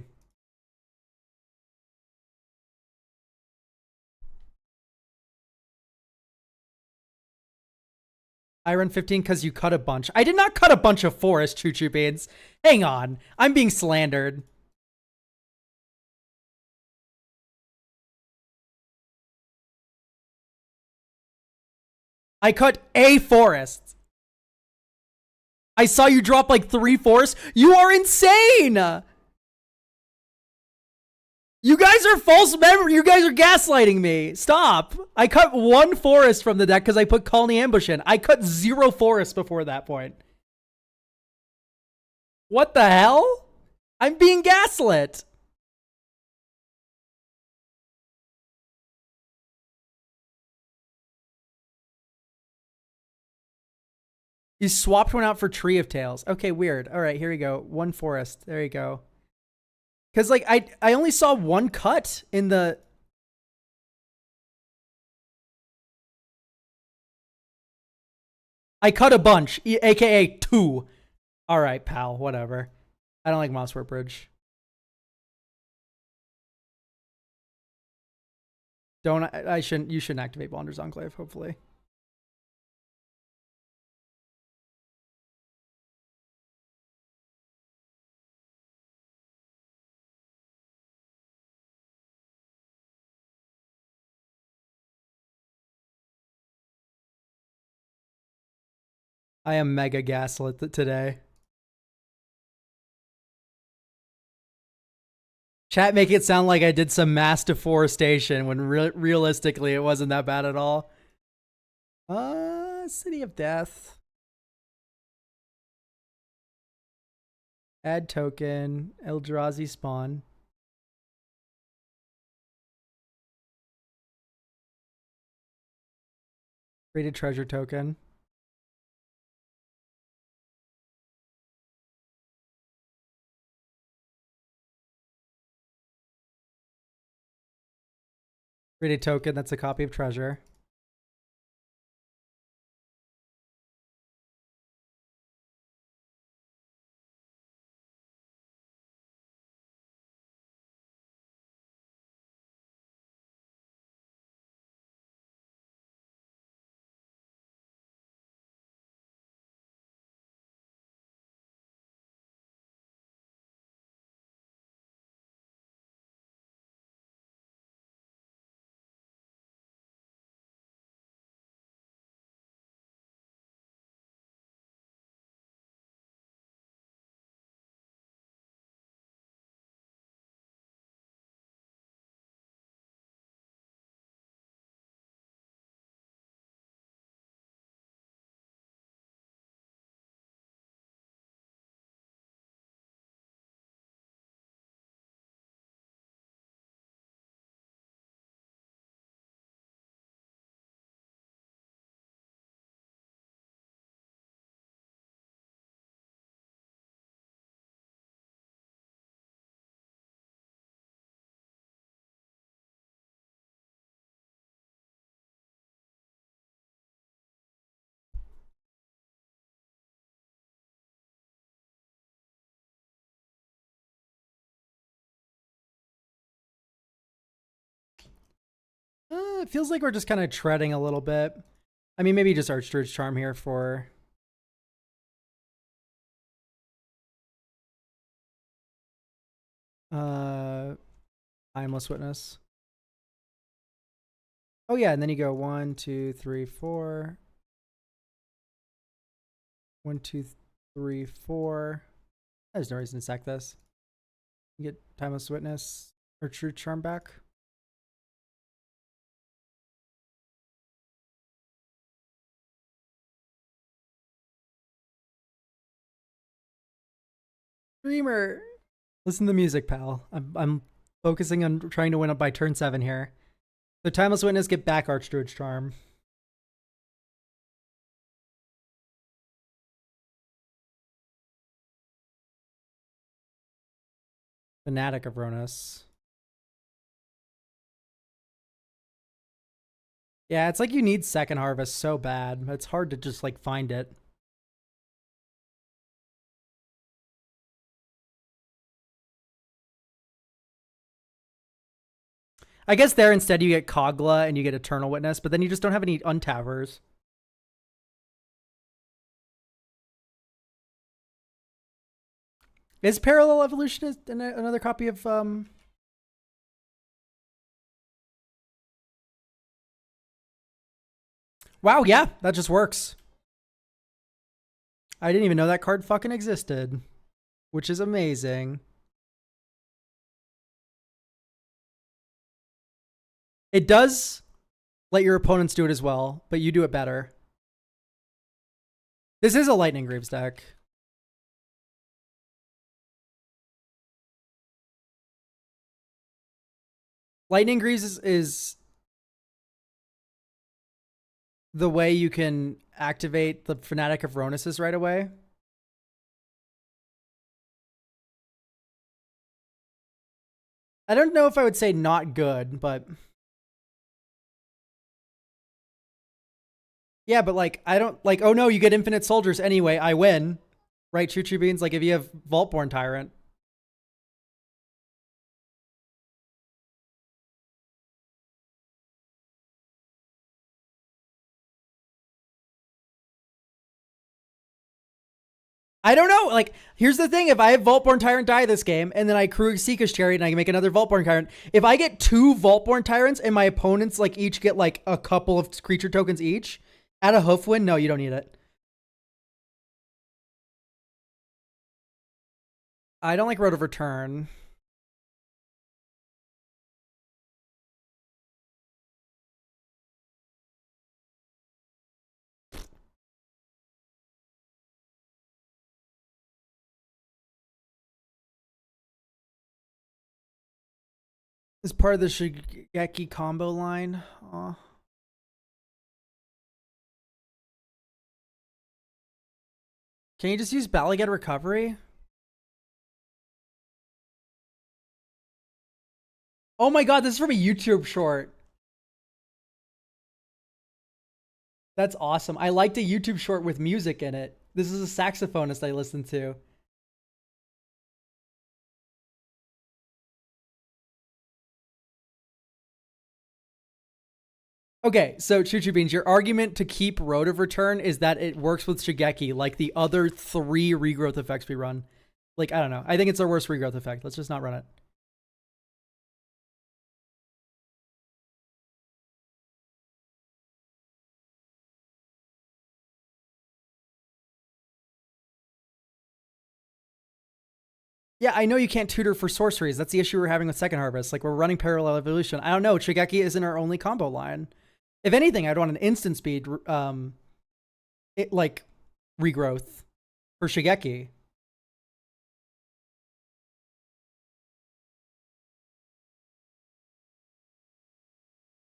I run 15 because you cut a bunch. I did not cut a bunch of forest, Choo Choo Beans. Hang on. I'm being slandered. I cut a forest. I saw you drop like 3 forests. You are insane. You guys are false memory. You guys are gaslighting me. Stop. I cut 1 forest from the deck because I put Colony Ambush in. I cut 0 forests before that point. What the hell? I'm being gaslit. You swapped one out for Tree of Tales. Okay, weird. All right, here we go. 1 forest. There you go. Because, like, I only saw 1 cut in the... I cut a bunch, aka 2. All right, pal, whatever. I don't like Mosswort Bridge. You shouldn't activate Blunder's Enclave, hopefully. I am mega gaslit today. Chat make it sound like I did some mass deforestation when realistically it wasn't that bad at all. City of Death. Add token. Eldrazi spawn. Create a treasure token. Create a token that's a copy of treasure. It feels like we're just kind of treading a little bit. I mean, maybe just Archdruid's Charm here for... Timeless Witness. Oh yeah, and then you go 1, 2, 3, 4. 1, 2, 3, 4. There's no reason to sack this. You get Timeless Witness or True Charm back. Dreamer, listen to the music, pal. I'm focusing on trying to win up by turn 7 here. So Timeless Witness, get back Archdruid's Charm. Fanatic of Ronus. Yeah, it's like you need Second Harvest so bad. It's hard to just like find it. I guess there instead you get Kogla and you get Eternal Witness, but then you just don't have any untowers. Is Parallel Evolution another copy of Wow, yeah, that just works. I didn't even know that card fucking existed, which is amazing. It does let your opponents do it as well, but you do it better. This is a Lightning Greaves deck. Lightning Greaves is the way you can activate the Fanatic of Ronuses right away. I don't know if I would say not good, but... Yeah, but like, I don't... Like, oh no, you get Infinite Soldiers anyway, I win. Right, Choo Choo Beans? Like, if you have Vaultborn Tyrant. I don't know. Like, here's the thing. If I have Vaultborn Tyrant die this game, and then I crew Seeker's Chariot, and I can make another Vaultborn Tyrant, if I get 2 Vaultborn Tyrants, and my opponents, like, each get, like, a couple of creature tokens each, at a hoof win, no, you don't need it. I don't like Road of Return. Is part of the Shigeki combo line. Aw. Can you just use Balagad Recovery? Oh my god, this is from a YouTube short. That's awesome. I liked a YouTube short with music in it. This is a saxophonist I listened to. Okay, so Choo Choo Beans, your argument to keep Road of Return is that it works with Shigeki like the other 3 regrowth effects we run. Like, I don't know. I think it's our worst regrowth effect. Let's just not run it. Yeah, I know you can't tutor for sorceries. That's the issue we're having with Second Harvest. Like, we're running Parallel Evolution. I don't know. Shigeki isn't our only combo line. If anything, I'd want an instant speed, regrowth for Shigeki.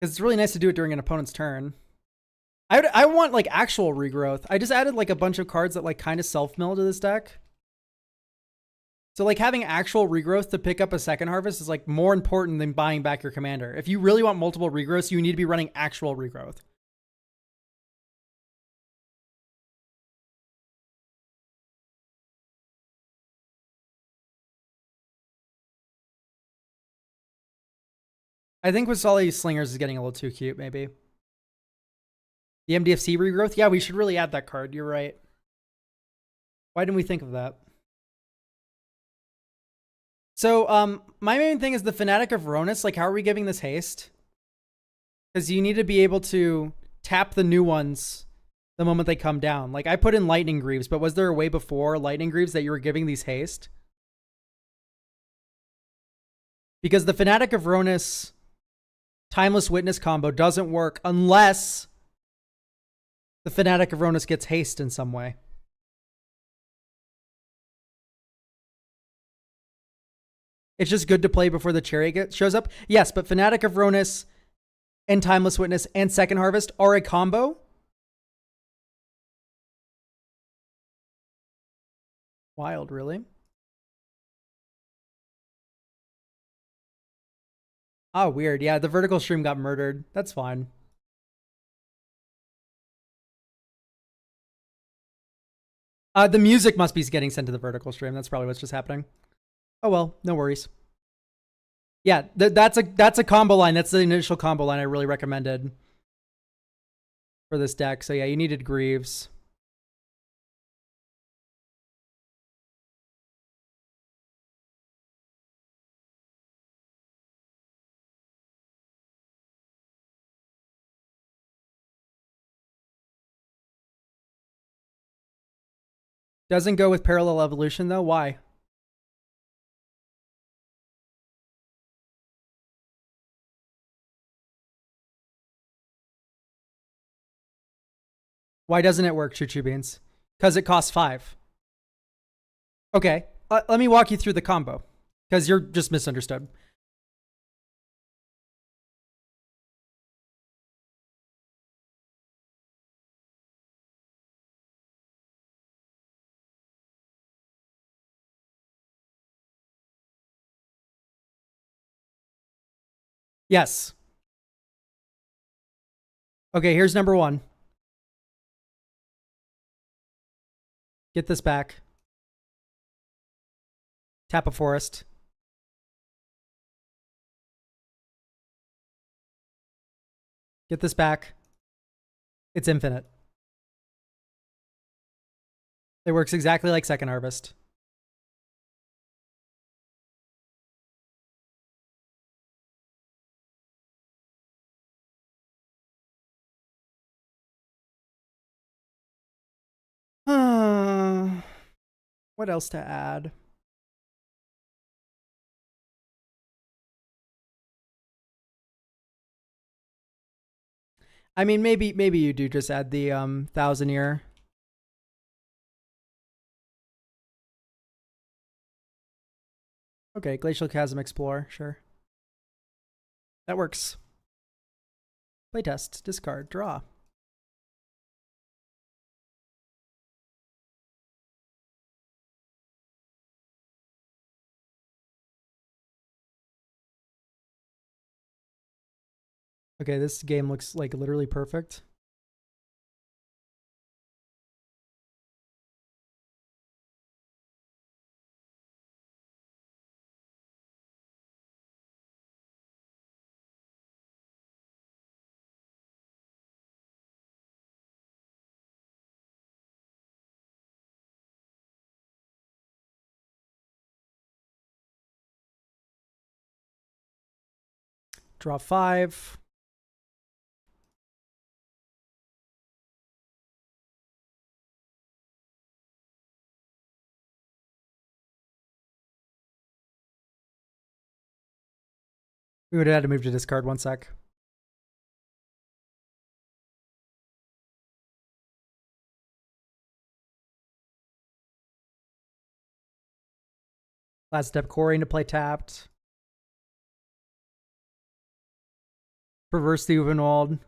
Because it's really nice to do it during an opponent's turn. I want, like, actual regrowth. I just added, like, a bunch of cards that, like, kind of self-mill to this deck. So, like, having actual regrowth to pick up a Second Harvest is, like, more important than buying back your commander. If you really want multiple regrowths, you need to be running actual regrowth. I think with Solly Slingers is getting a little too cute, maybe. The MDFC regrowth? Yeah, we should really add that card. You're right. Why didn't we think of that? So, my main thing is the Fanatic of Ronus. Like, how are we giving this haste? Because you need to be able to tap the new ones the moment they come down. Like, I put in Lightning Greaves, but was there a way before Lightning Greaves that you were giving these haste? Because the Fanatic of Ronus Timeless Witness combo doesn't work unless the Fanatic of Ronus gets haste in some way. It's just good to play before the Chariot shows up. Yes, but Fanatic of Ronus and Timeless Witness and Second Harvest are a combo. Wild, really? Oh, weird. Yeah, the vertical stream got murdered. That's fine. The music must be getting sent to the vertical stream. That's probably what's just happening. Oh well, no worries. Yeah, that's a combo line. That's the initial combo line I really recommended for this deck. So yeah, you needed Greaves. Doesn't go with Parallel Evolution though. Why? Why doesn't it work, Choo Choo Beans? Because it costs 5. Okay, let me walk you through the combo. Because you're just misunderstood. Yes. Okay, here's number 1. Get this back. Tap a forest. Get this back. It's infinite. It works exactly like Second Harvest. What else to add? I mean, maybe you do just add the 1000-year. Okay, Glacial Chasm Explorer, sure. That works. Playtest, discard, draw. Okay, this game looks like literally perfect. Draw 5. We would have had to move to discard 1 sec. Last step, Coring to play tapped. Reverse the Uvenwald.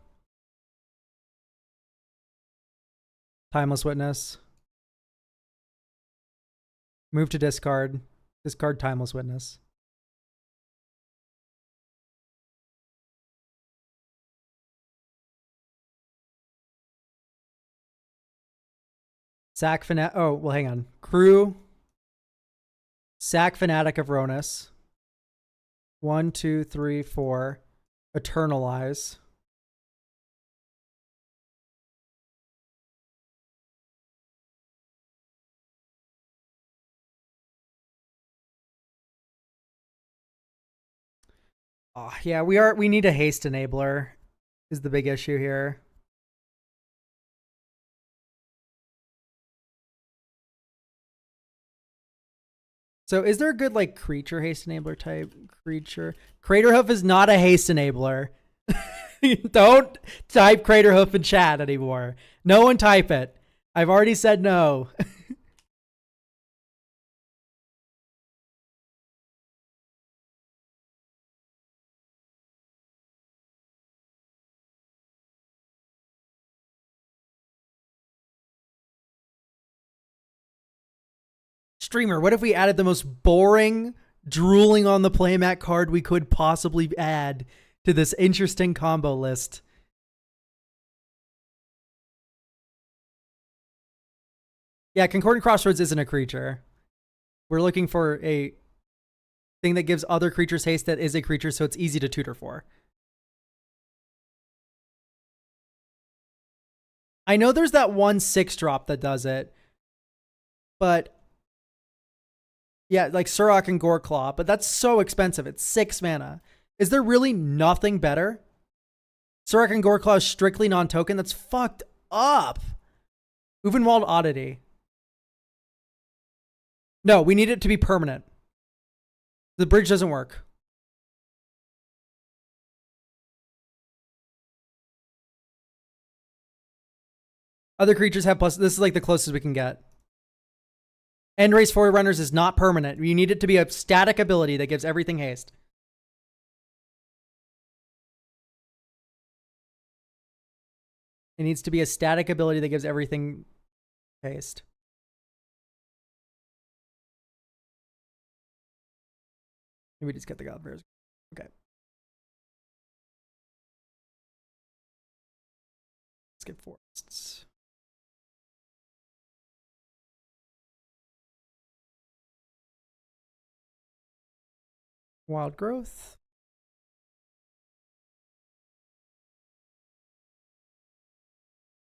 Timeless Witness. Move to discard. Discard Timeless Witness. Sack Fanatic. Oh, well, hang on. Crew. Sack Fanatic of Ronus. 1, 2, 3, 4. Eternalize. Oh, yeah, we need a haste enabler is the big issue here. So is there a good like creature haste enabler type creature? Craterhoof is not a haste enabler. Don't type Craterhoof in chat anymore. No one type it. I've already said no. Streamer, what if we added the most boring, drooling on the playmat card we could possibly add to this interesting combo list? Yeah, Concordant Crossroads isn't a creature. We're looking for a thing that gives other creatures haste that is a creature, so it's easy to tutor for. I know there's that 1/6 drop that does it, but yeah, like Surrak and Goreclaw, but that's so expensive. It's 6 mana. Is there really nothing better? Surrak and Goreclaw is strictly non-token. That's fucked up. Uvenwald Oddity. No, we need it to be permanent. The bridge doesn't work. Other creatures have plus. This is like the closest we can get. End Race Forerunners is not permanent. You need it to be a static ability that gives everything haste. It needs to be a static ability that gives everything haste. Maybe just get the God Bears. Okay. Let's get forests. Wild Growth.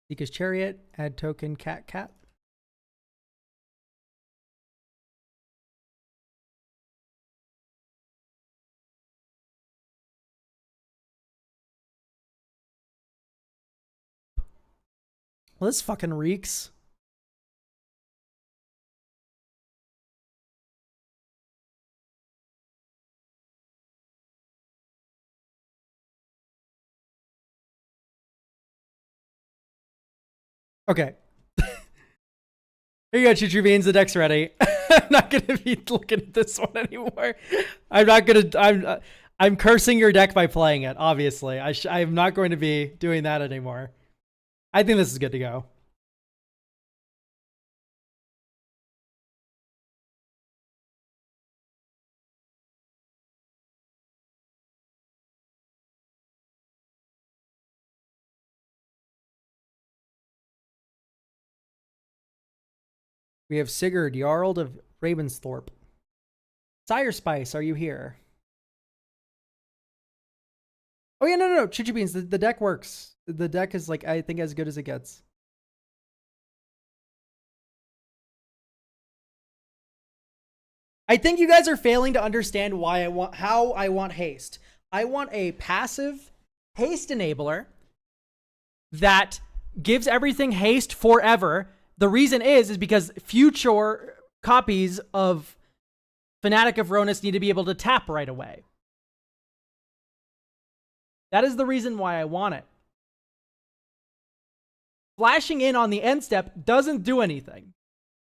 Seeker's Chariot. Add token cat. Well, this fucking reeks. Okay. Here you go, Choo Beans. The deck's ready. I'm not gonna be looking at this one anymore. I'm cursing your deck by playing it. Obviously, I'm not going to be doing that anymore. I think this is good to go. We have Sigurd, Jarl of Ravensthorpe. Sire Spice, are you here? Oh yeah, no. Choo Beans, the deck works. The deck is like, I think, as good as it gets. I think you guys are failing to understand how I want haste. I want a passive haste enabler that gives everything haste forever. The reason is because future copies of Fanatic of Ronus need to be able to tap right away. That is the reason why I want it. Flashing in on the end step doesn't do anything.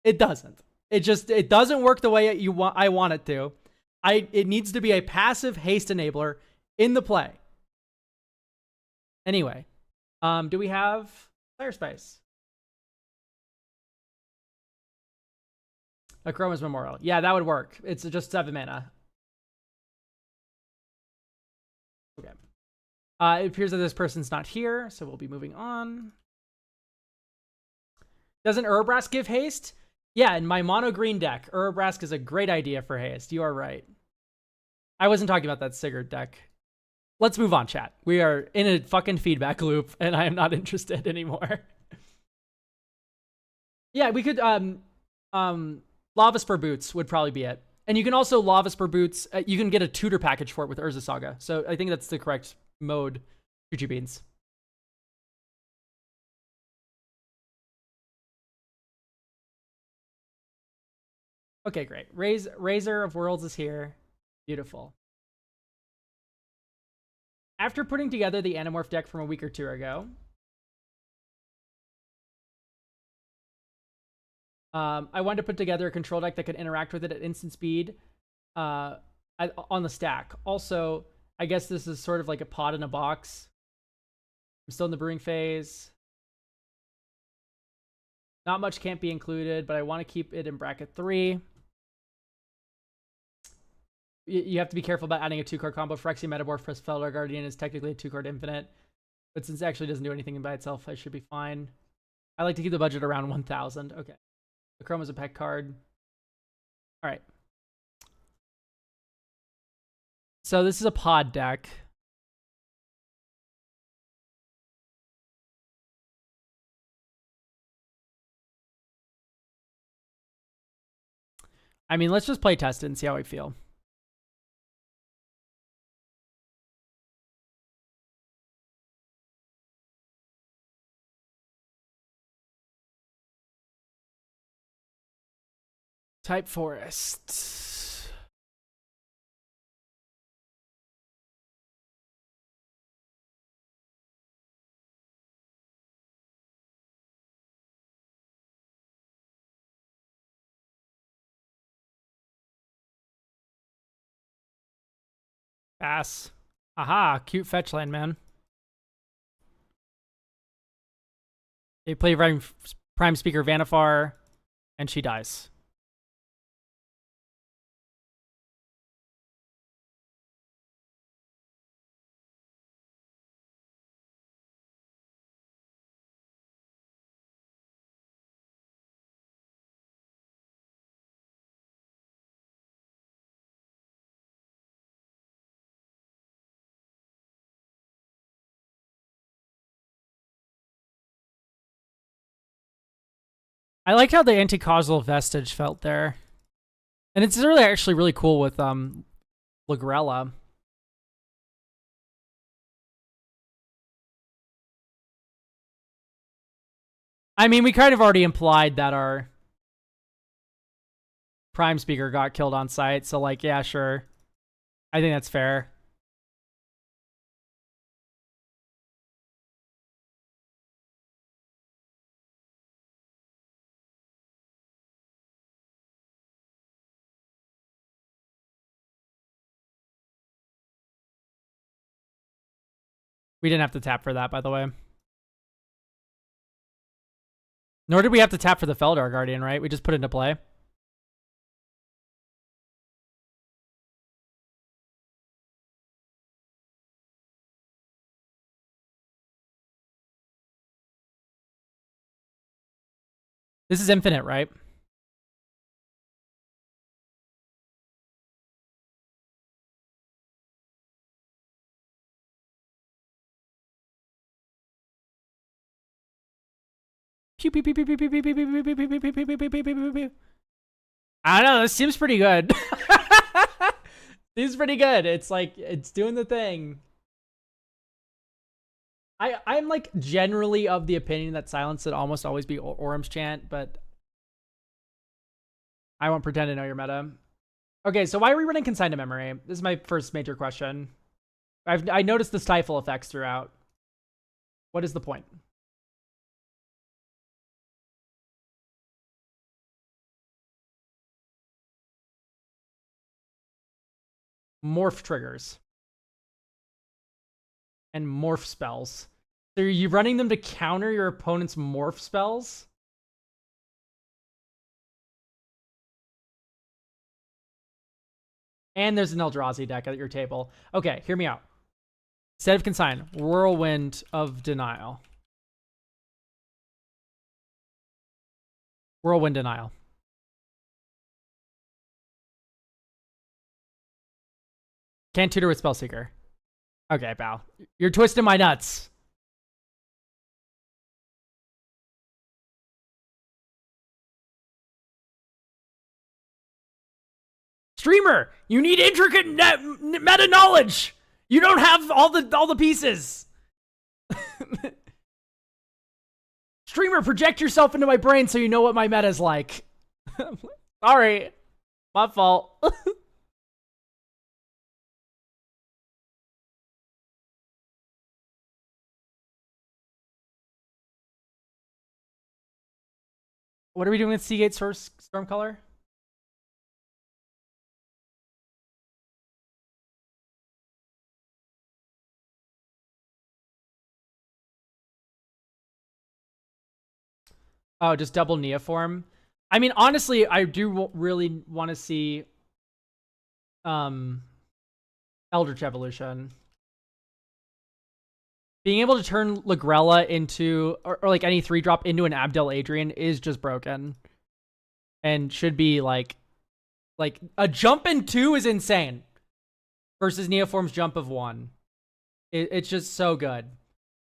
It doesn't. It doesn't work the way I want it to. It needs to be a passive haste enabler in the play. Anyway, do we have Fire Spice? Akroma's Memorial. Yeah, that would work. It's just 7 mana. Okay. It appears that this person's not here, so we'll be moving on. Doesn't Urabrask give haste? Yeah, in my mono green deck, Urabrask is a great idea for haste. You are right. I wasn't talking about that Sigurd deck. Let's move on, chat. We are in a fucking feedback loop, and I am not interested anymore. Yeah, we could Lava Spur Boots would probably be it. And you can also Lava Spur Boots. You can get a tutor package for it with Urza Saga. So I think that's the correct mode. Choo Beans. Okay, great. Razor of Worlds is here. Beautiful. After putting together the Animorph deck from a week or two ago, I wanted to put together a control deck that could interact with it at instant speed on the stack. Also, I guess this is sort of like a pod in a box. I'm still in the brewing phase. Not much can't be included, but I want to keep it in bracket 3. You have to be careful about adding a 2-card combo. Phyrexian Metamorph plus Felidar Guardian is technically a 2-card infinite. But since it actually doesn't do anything by itself, I should be fine. I like to keep the budget around 1,000. Okay. The Chroma's a pet card. All right. So this is a pod deck. I mean, let's just play test it and see how we feel. Type Forest. Pass. Aha, cute fetch land, man. They play Prime Speaker Vanifar, and she dies. I like how the anti-causal vestige felt there. And it's really actually really cool with Lagrella. I mean, we kind of already implied that our Prime Speaker got killed on site, so like, yeah, sure. I think that's fair. We didn't have to tap for that, by the way. Nor did we have to tap for the Felidar Guardian, right? We just put it into play. This is infinite, right? I don't know. This seems pretty good. Seems pretty good. It's like, it's doing the thing. I'm like generally of the opinion that silence should almost always be Orum's chant, but I won't pretend to know your meta. Okay, so why are we running Consign to Memory? This is my first major question. I noticed the stifle effects throughout. What is the point? Morph triggers. And morph spells. So are you running them to counter your opponent's morph spells? And there's an Eldrazi deck at your table. Okay, hear me out. Instead of Consign, Whirlwind of Denial. Whirlwind Denial. Can't tutor with Spellseeker. Okay, pal. You're twisting my nuts. Streamer, you need intricate meta knowledge. You don't have all the pieces. Streamer, project yourself into my brain so you know what my meta's like. Sorry. My fault. What are we doing with Seagate Stormcolor? Oh, just double Neoform. I mean, honestly, I do really want to see Eldritch Evolution. Being able to turn Lagrella into, or like any 3-drop into an Abdel Adrian is just broken. And should be like a jump in 2 is insane. Versus Neoform's jump of 1. It's just so good.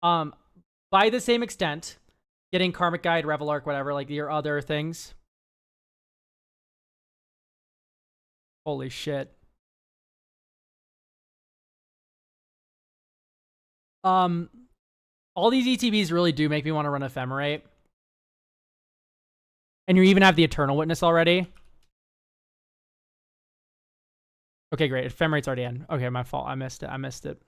By the same extent, getting Karmic Guide, Revel Arc, whatever, like your other things. Holy shit. All these ETBs really do make me want to run Ephemerate. And you even have the Eternal Witness already. Okay, great. Ephemerate's already in. Okay, my fault. I missed it.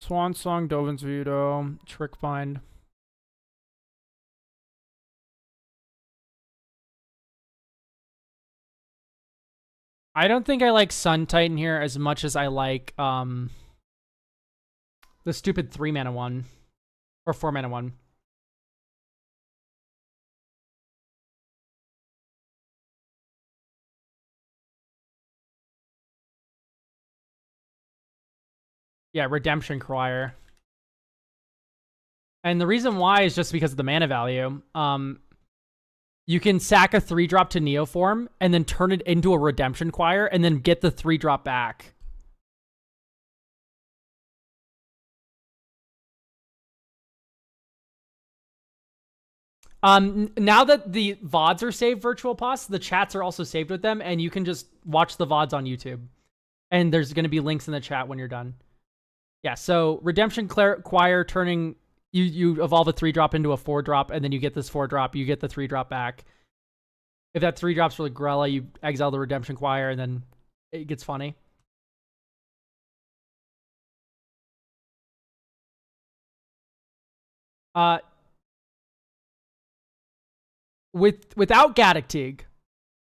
Swan Song, Dovin's Veto, Trickbind. I don't think I like Sun Titan here as much as I like the stupid 3-mana one. Or 4-mana one. Yeah, Redemption Crier. And the reason why is just because of the mana value. You can sack a 3-drop to Neoform and then turn it into a Redemption Choir and then get the 3-drop back. Now that the VODs are saved, Virtual Pos, the chats are also saved with them, and you can just watch the VODs on YouTube. And there's going to be links in the chat when you're done. Yeah, so Redemption Choir turning... You evolve a 3-drop into a 4-drop, and then you get this 4-drop. You get the 3-drop back. If that 3-drops for Grella, you exile the Redemption Choir, and then it gets funny. Without Gaddock,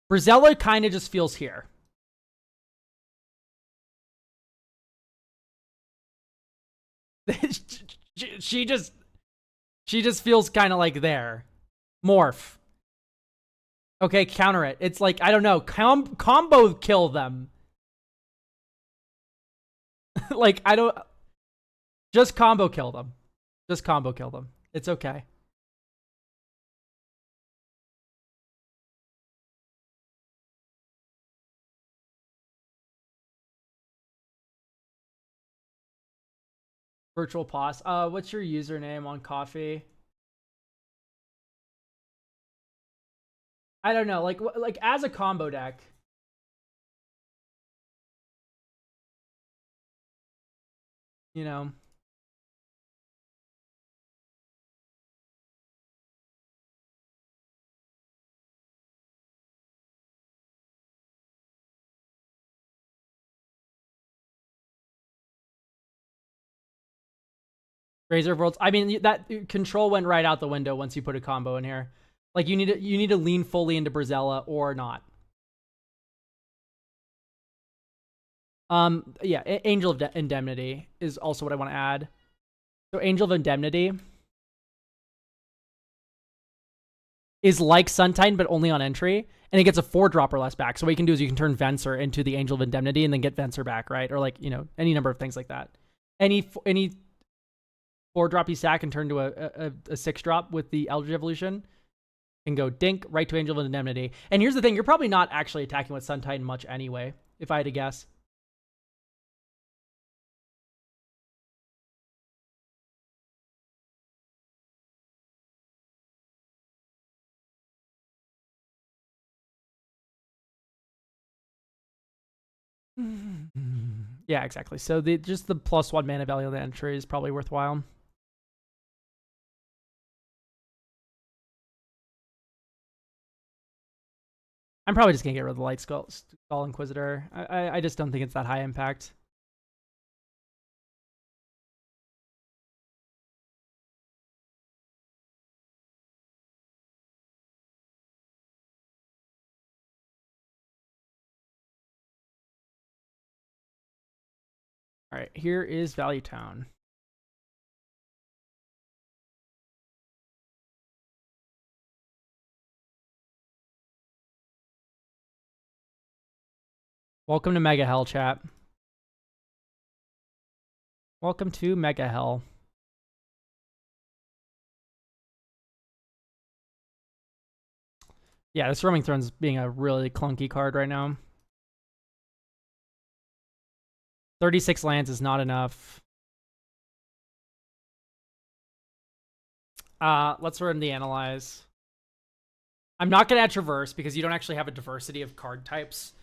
Brazella kind of just feels here. she just feels kind of like there. Morph. Okay, counter it. It's like, I don't know, combo kill them. Like, I don't... Just combo kill them. Just combo kill them. It's okay. Virtual Pos. What's your username on Coffee? I don't know. Like as a combo deck. You know. Razor of Worlds. I mean, that control went right out the window once you put a combo in here. Like you need to lean fully into Brazella or not. Yeah, Angel of Indemnity is also what I want to add. So Angel of Indemnity is like Sun Titan, but only on entry, and it gets a 4-drop or less back. So what you can do is you can turn Venser into the Angel of Indemnity and then get Venser back, right? Or like, you know, any number of things like that. Any 4-drop you sack and turn to a 6-drop with the Eldritch Evolution and go dink right to Angel of Indemnity. And here's the thing, you're probably not actually attacking with Sun Titan much anyway. if I had to guess. Yeah, exactly. So just the +1 mana value of the entry is probably worthwhile. I'm probably just gonna get rid of the Light Skull Inquisitor. I just don't think it's that high impact. All right, here is Value Town. Welcome to Mega Hell, chat. Welcome to Mega Hell. Yeah, this Roaming Throne's being a really clunky card right now. 36 lands is not enough. Let's run the Analyze. I'm not going to add Traverse because you don't actually have a diversity of card types.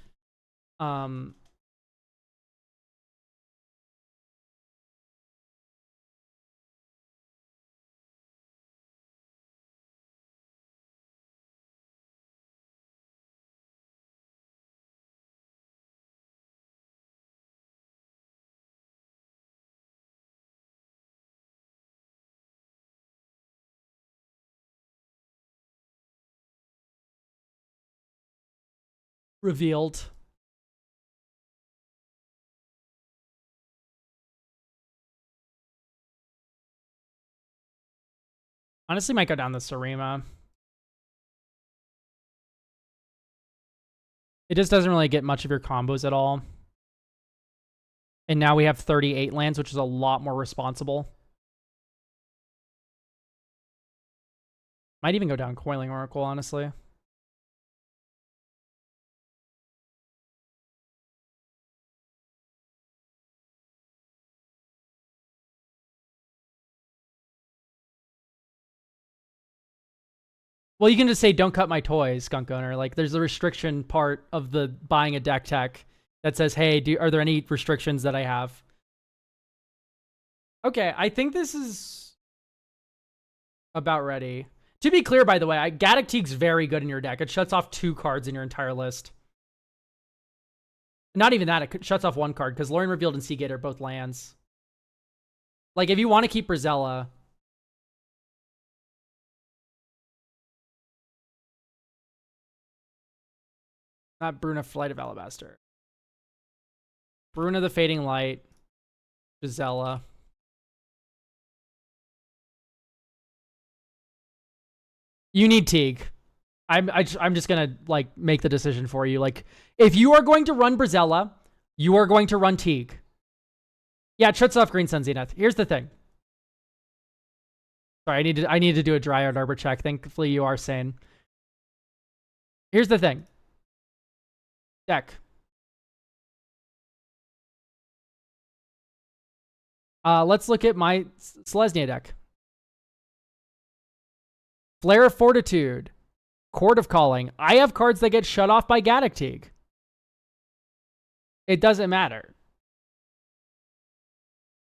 Revealed. Honestly, might go down the Sarima. It just doesn't really get much of your combos at all. And now we have 38 lands, which is a lot more responsible. Might even go down Coiling Oracle, honestly. Well, you can just say, don't cut my toys, Skunk Owner. Like, there's a restriction part of the buying a deck tech that says, hey, are there any restrictions that I have? Okay, I think this is about ready. To be clear, by the way, Gaddock Teeg's very good in your deck. It shuts off 2 cards in your entire list. Not even that, it shuts off 1 card, because Lorien Revealed and Seagate are both lands. Like, if you want to keep Brazella... Not Bruna, Flight of Alabaster. Bruna the Fading Light. Brazella. You need Teague. I'm just gonna like make the decision for you. Like, if you are going to run Brazella, you are going to run Teague. Yeah, it shuts off Green Sun Zenith. Here's the thing. Sorry, I need to do a Dryad Arbor check. Thankfully, you are sane. Here's the thing. Deck. Let's look at my Selesnya deck. Flare of Fortitude. Court of Calling. I have cards that get shut off by Gaddock Teeg. It doesn't matter.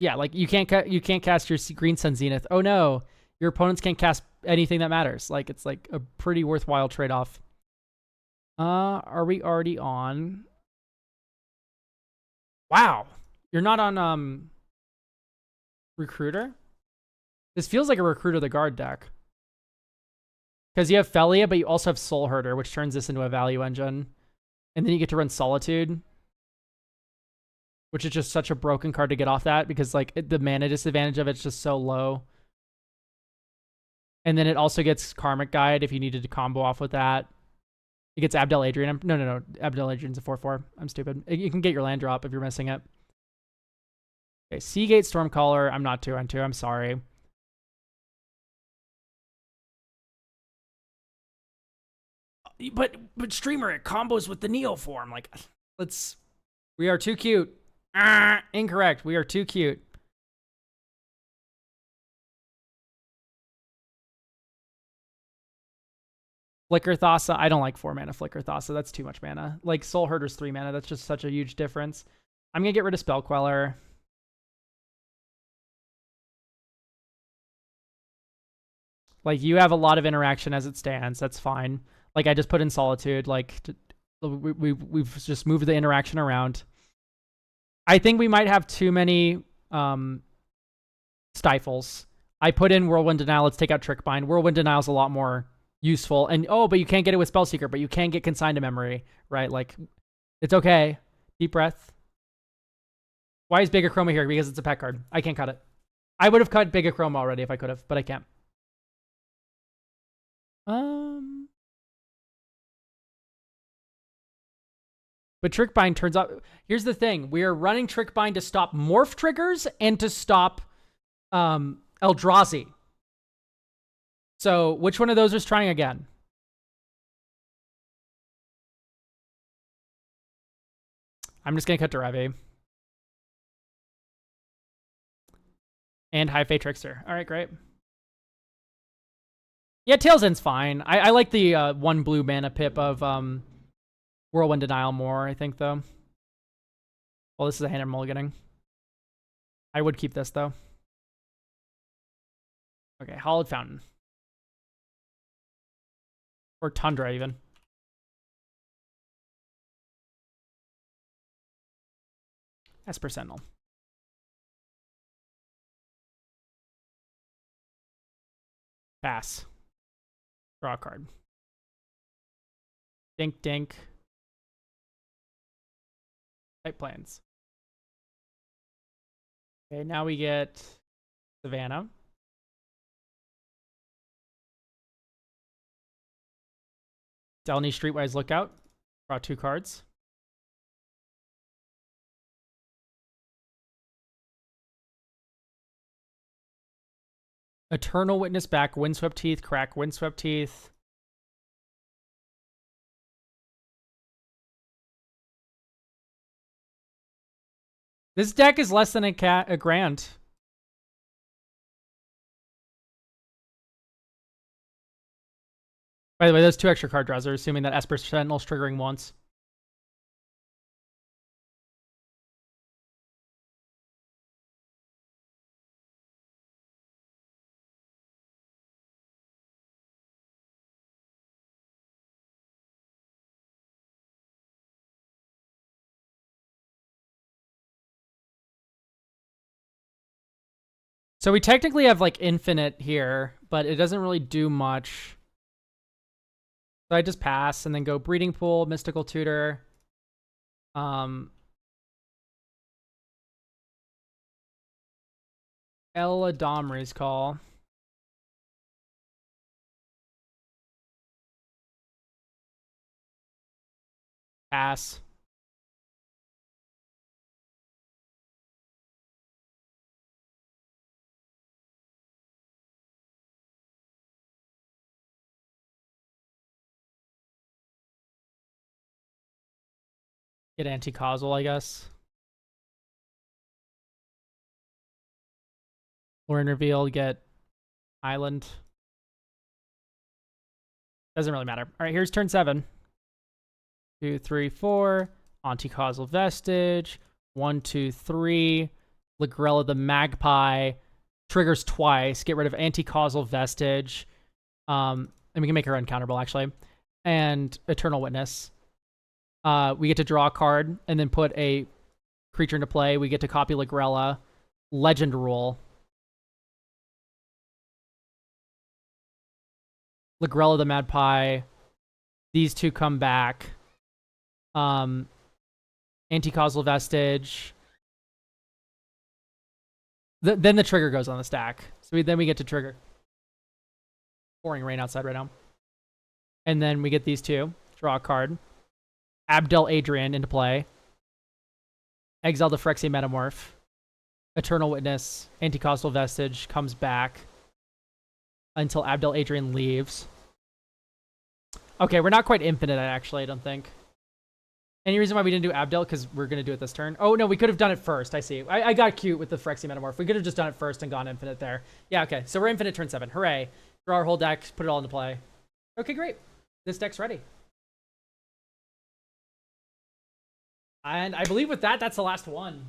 Yeah, like you can't cast your Green Sun Zenith. Oh no, your opponents can't cast anything that matters. Like, it's like a pretty worthwhile trade-off. Are we already on? Wow, you're not on Recruiter? This feels like a Recruiter the Guard deck. Because you have Felia, but you also have Soul Herder, which turns this into a value engine. And then you get to run Solitude, which is just such a broken card to get off that, because like the mana disadvantage of it's just so low. And then it also gets Karmic Guide if you needed to combo off with that. It gets Abdel Adrian. No. Abdel Adrian's a 4/4. I'm stupid. You can get your land drop if you're missing it. Okay, Seagate Stormcaller. I'm not 2/2. I'm sorry. But Streamer, it combos with the Neo form. Like, let's We are too cute. Incorrect. We are too cute. Flicker Thassa. I don't like 4 mana Flicker Thassa. That's too much mana. Like Soul Herder's 3 mana. That's just such a huge difference. I'm going to get rid of Spell Queller. Like, you have a lot of interaction as it stands. That's fine. Like, I just put in Solitude. Like, we've just moved the interaction around. I think we might have too many stifles. I put in Whirlwind Denial. Let's take out Trickbind. Whirlwind Denial is a lot more useful. And, oh, but you can't get it with Spellseeker, but you can get Consigned to Memory, right? Like, it's okay. Deep breath. Why is Big Chroma here? Because it's a pet card. I can't cut it. I would have cut Big Chroma already if I could have, but I can't. But Trickbind turns out... Here's the thing. We are running Trickbind to stop Morph triggers and to stop Eldrazi. So, which one of those is trying again? I'm just going to cut Derevi. And High Fate Trickster. All right, great. Yeah, Tails End's fine. I like the 1 blue mana pip of Whirlwind Denial more, I think, though. Well, this is a hand I'm mulliganing. I would keep this, though. Okay, Hallowed Fountain. Or Tundra, even. Esper Sentinel. Pass. Draw a card. Dink, dink. Type plans. Okay, now we get Savannah. Delny Streetwise Lookout. Draw 2 cards. Eternal Witness back. Windswept Teeth. Crack Windswept Teeth. This deck is less than a grand. By the way, those 2 extra card draws are assuming that Esper Sentinel's triggering once. So we technically have like infinite here, but it doesn't really do much. So I just pass and then go Breeding Pool, Mystical Tutor. Eladamri's Call. Pass. Get anti-causal, I guess. Lorien Reveal, get Island. Doesn't really matter. All right, here's turn 7. 2, 3, 4. Anti-causal Vestige. 1, 2, 3. Ligrella the Magpie. Triggers twice. Get rid of anti-causal Vestige. And we can make her uncounterable, actually. And Eternal Witness. We get to draw a card and then put a creature into play. We get to copy Ligrella. Legend Rule. Ligrella the Magpie. These 2 come back. Anti-causal Vestige. Then the trigger goes on the stack. So then we get to trigger. Pouring rain outside right now. And then we get these 2. Draw a card. Abdel Adrian into play. Exile the Phyrexian Metamorph. Eternal Witness. Anti-causal Vestige comes back until Abdel Adrian leaves. Okay, we're not quite infinite, actually, I don't think. Any reason why we didn't do Abdel? Because we're going to do it this turn. Oh, no, we could have done it first. I see. I got cute with the Phyrexia Metamorph. We could have just done it first and gone infinite there. Yeah, okay. So we're infinite turn 7. Hooray. Draw our whole deck, put it all into play. Okay, great. This deck's ready. And I believe with that, that's the last one.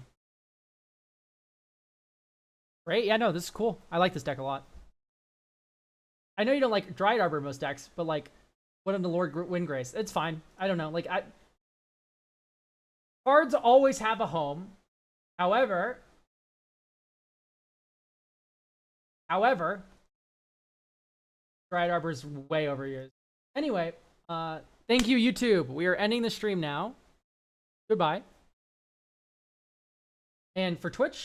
Great. Yeah, no, this is cool. I like this deck a lot. I know you don't like Dryad Arbor most decks, but like, what in the Lord Windgrace? It's fine. I don't know. Like, cards always have a home. However, Dryad Arbor's way overused. Anyway, thank you, YouTube. We are ending the stream now. Goodbye. And for Twitch,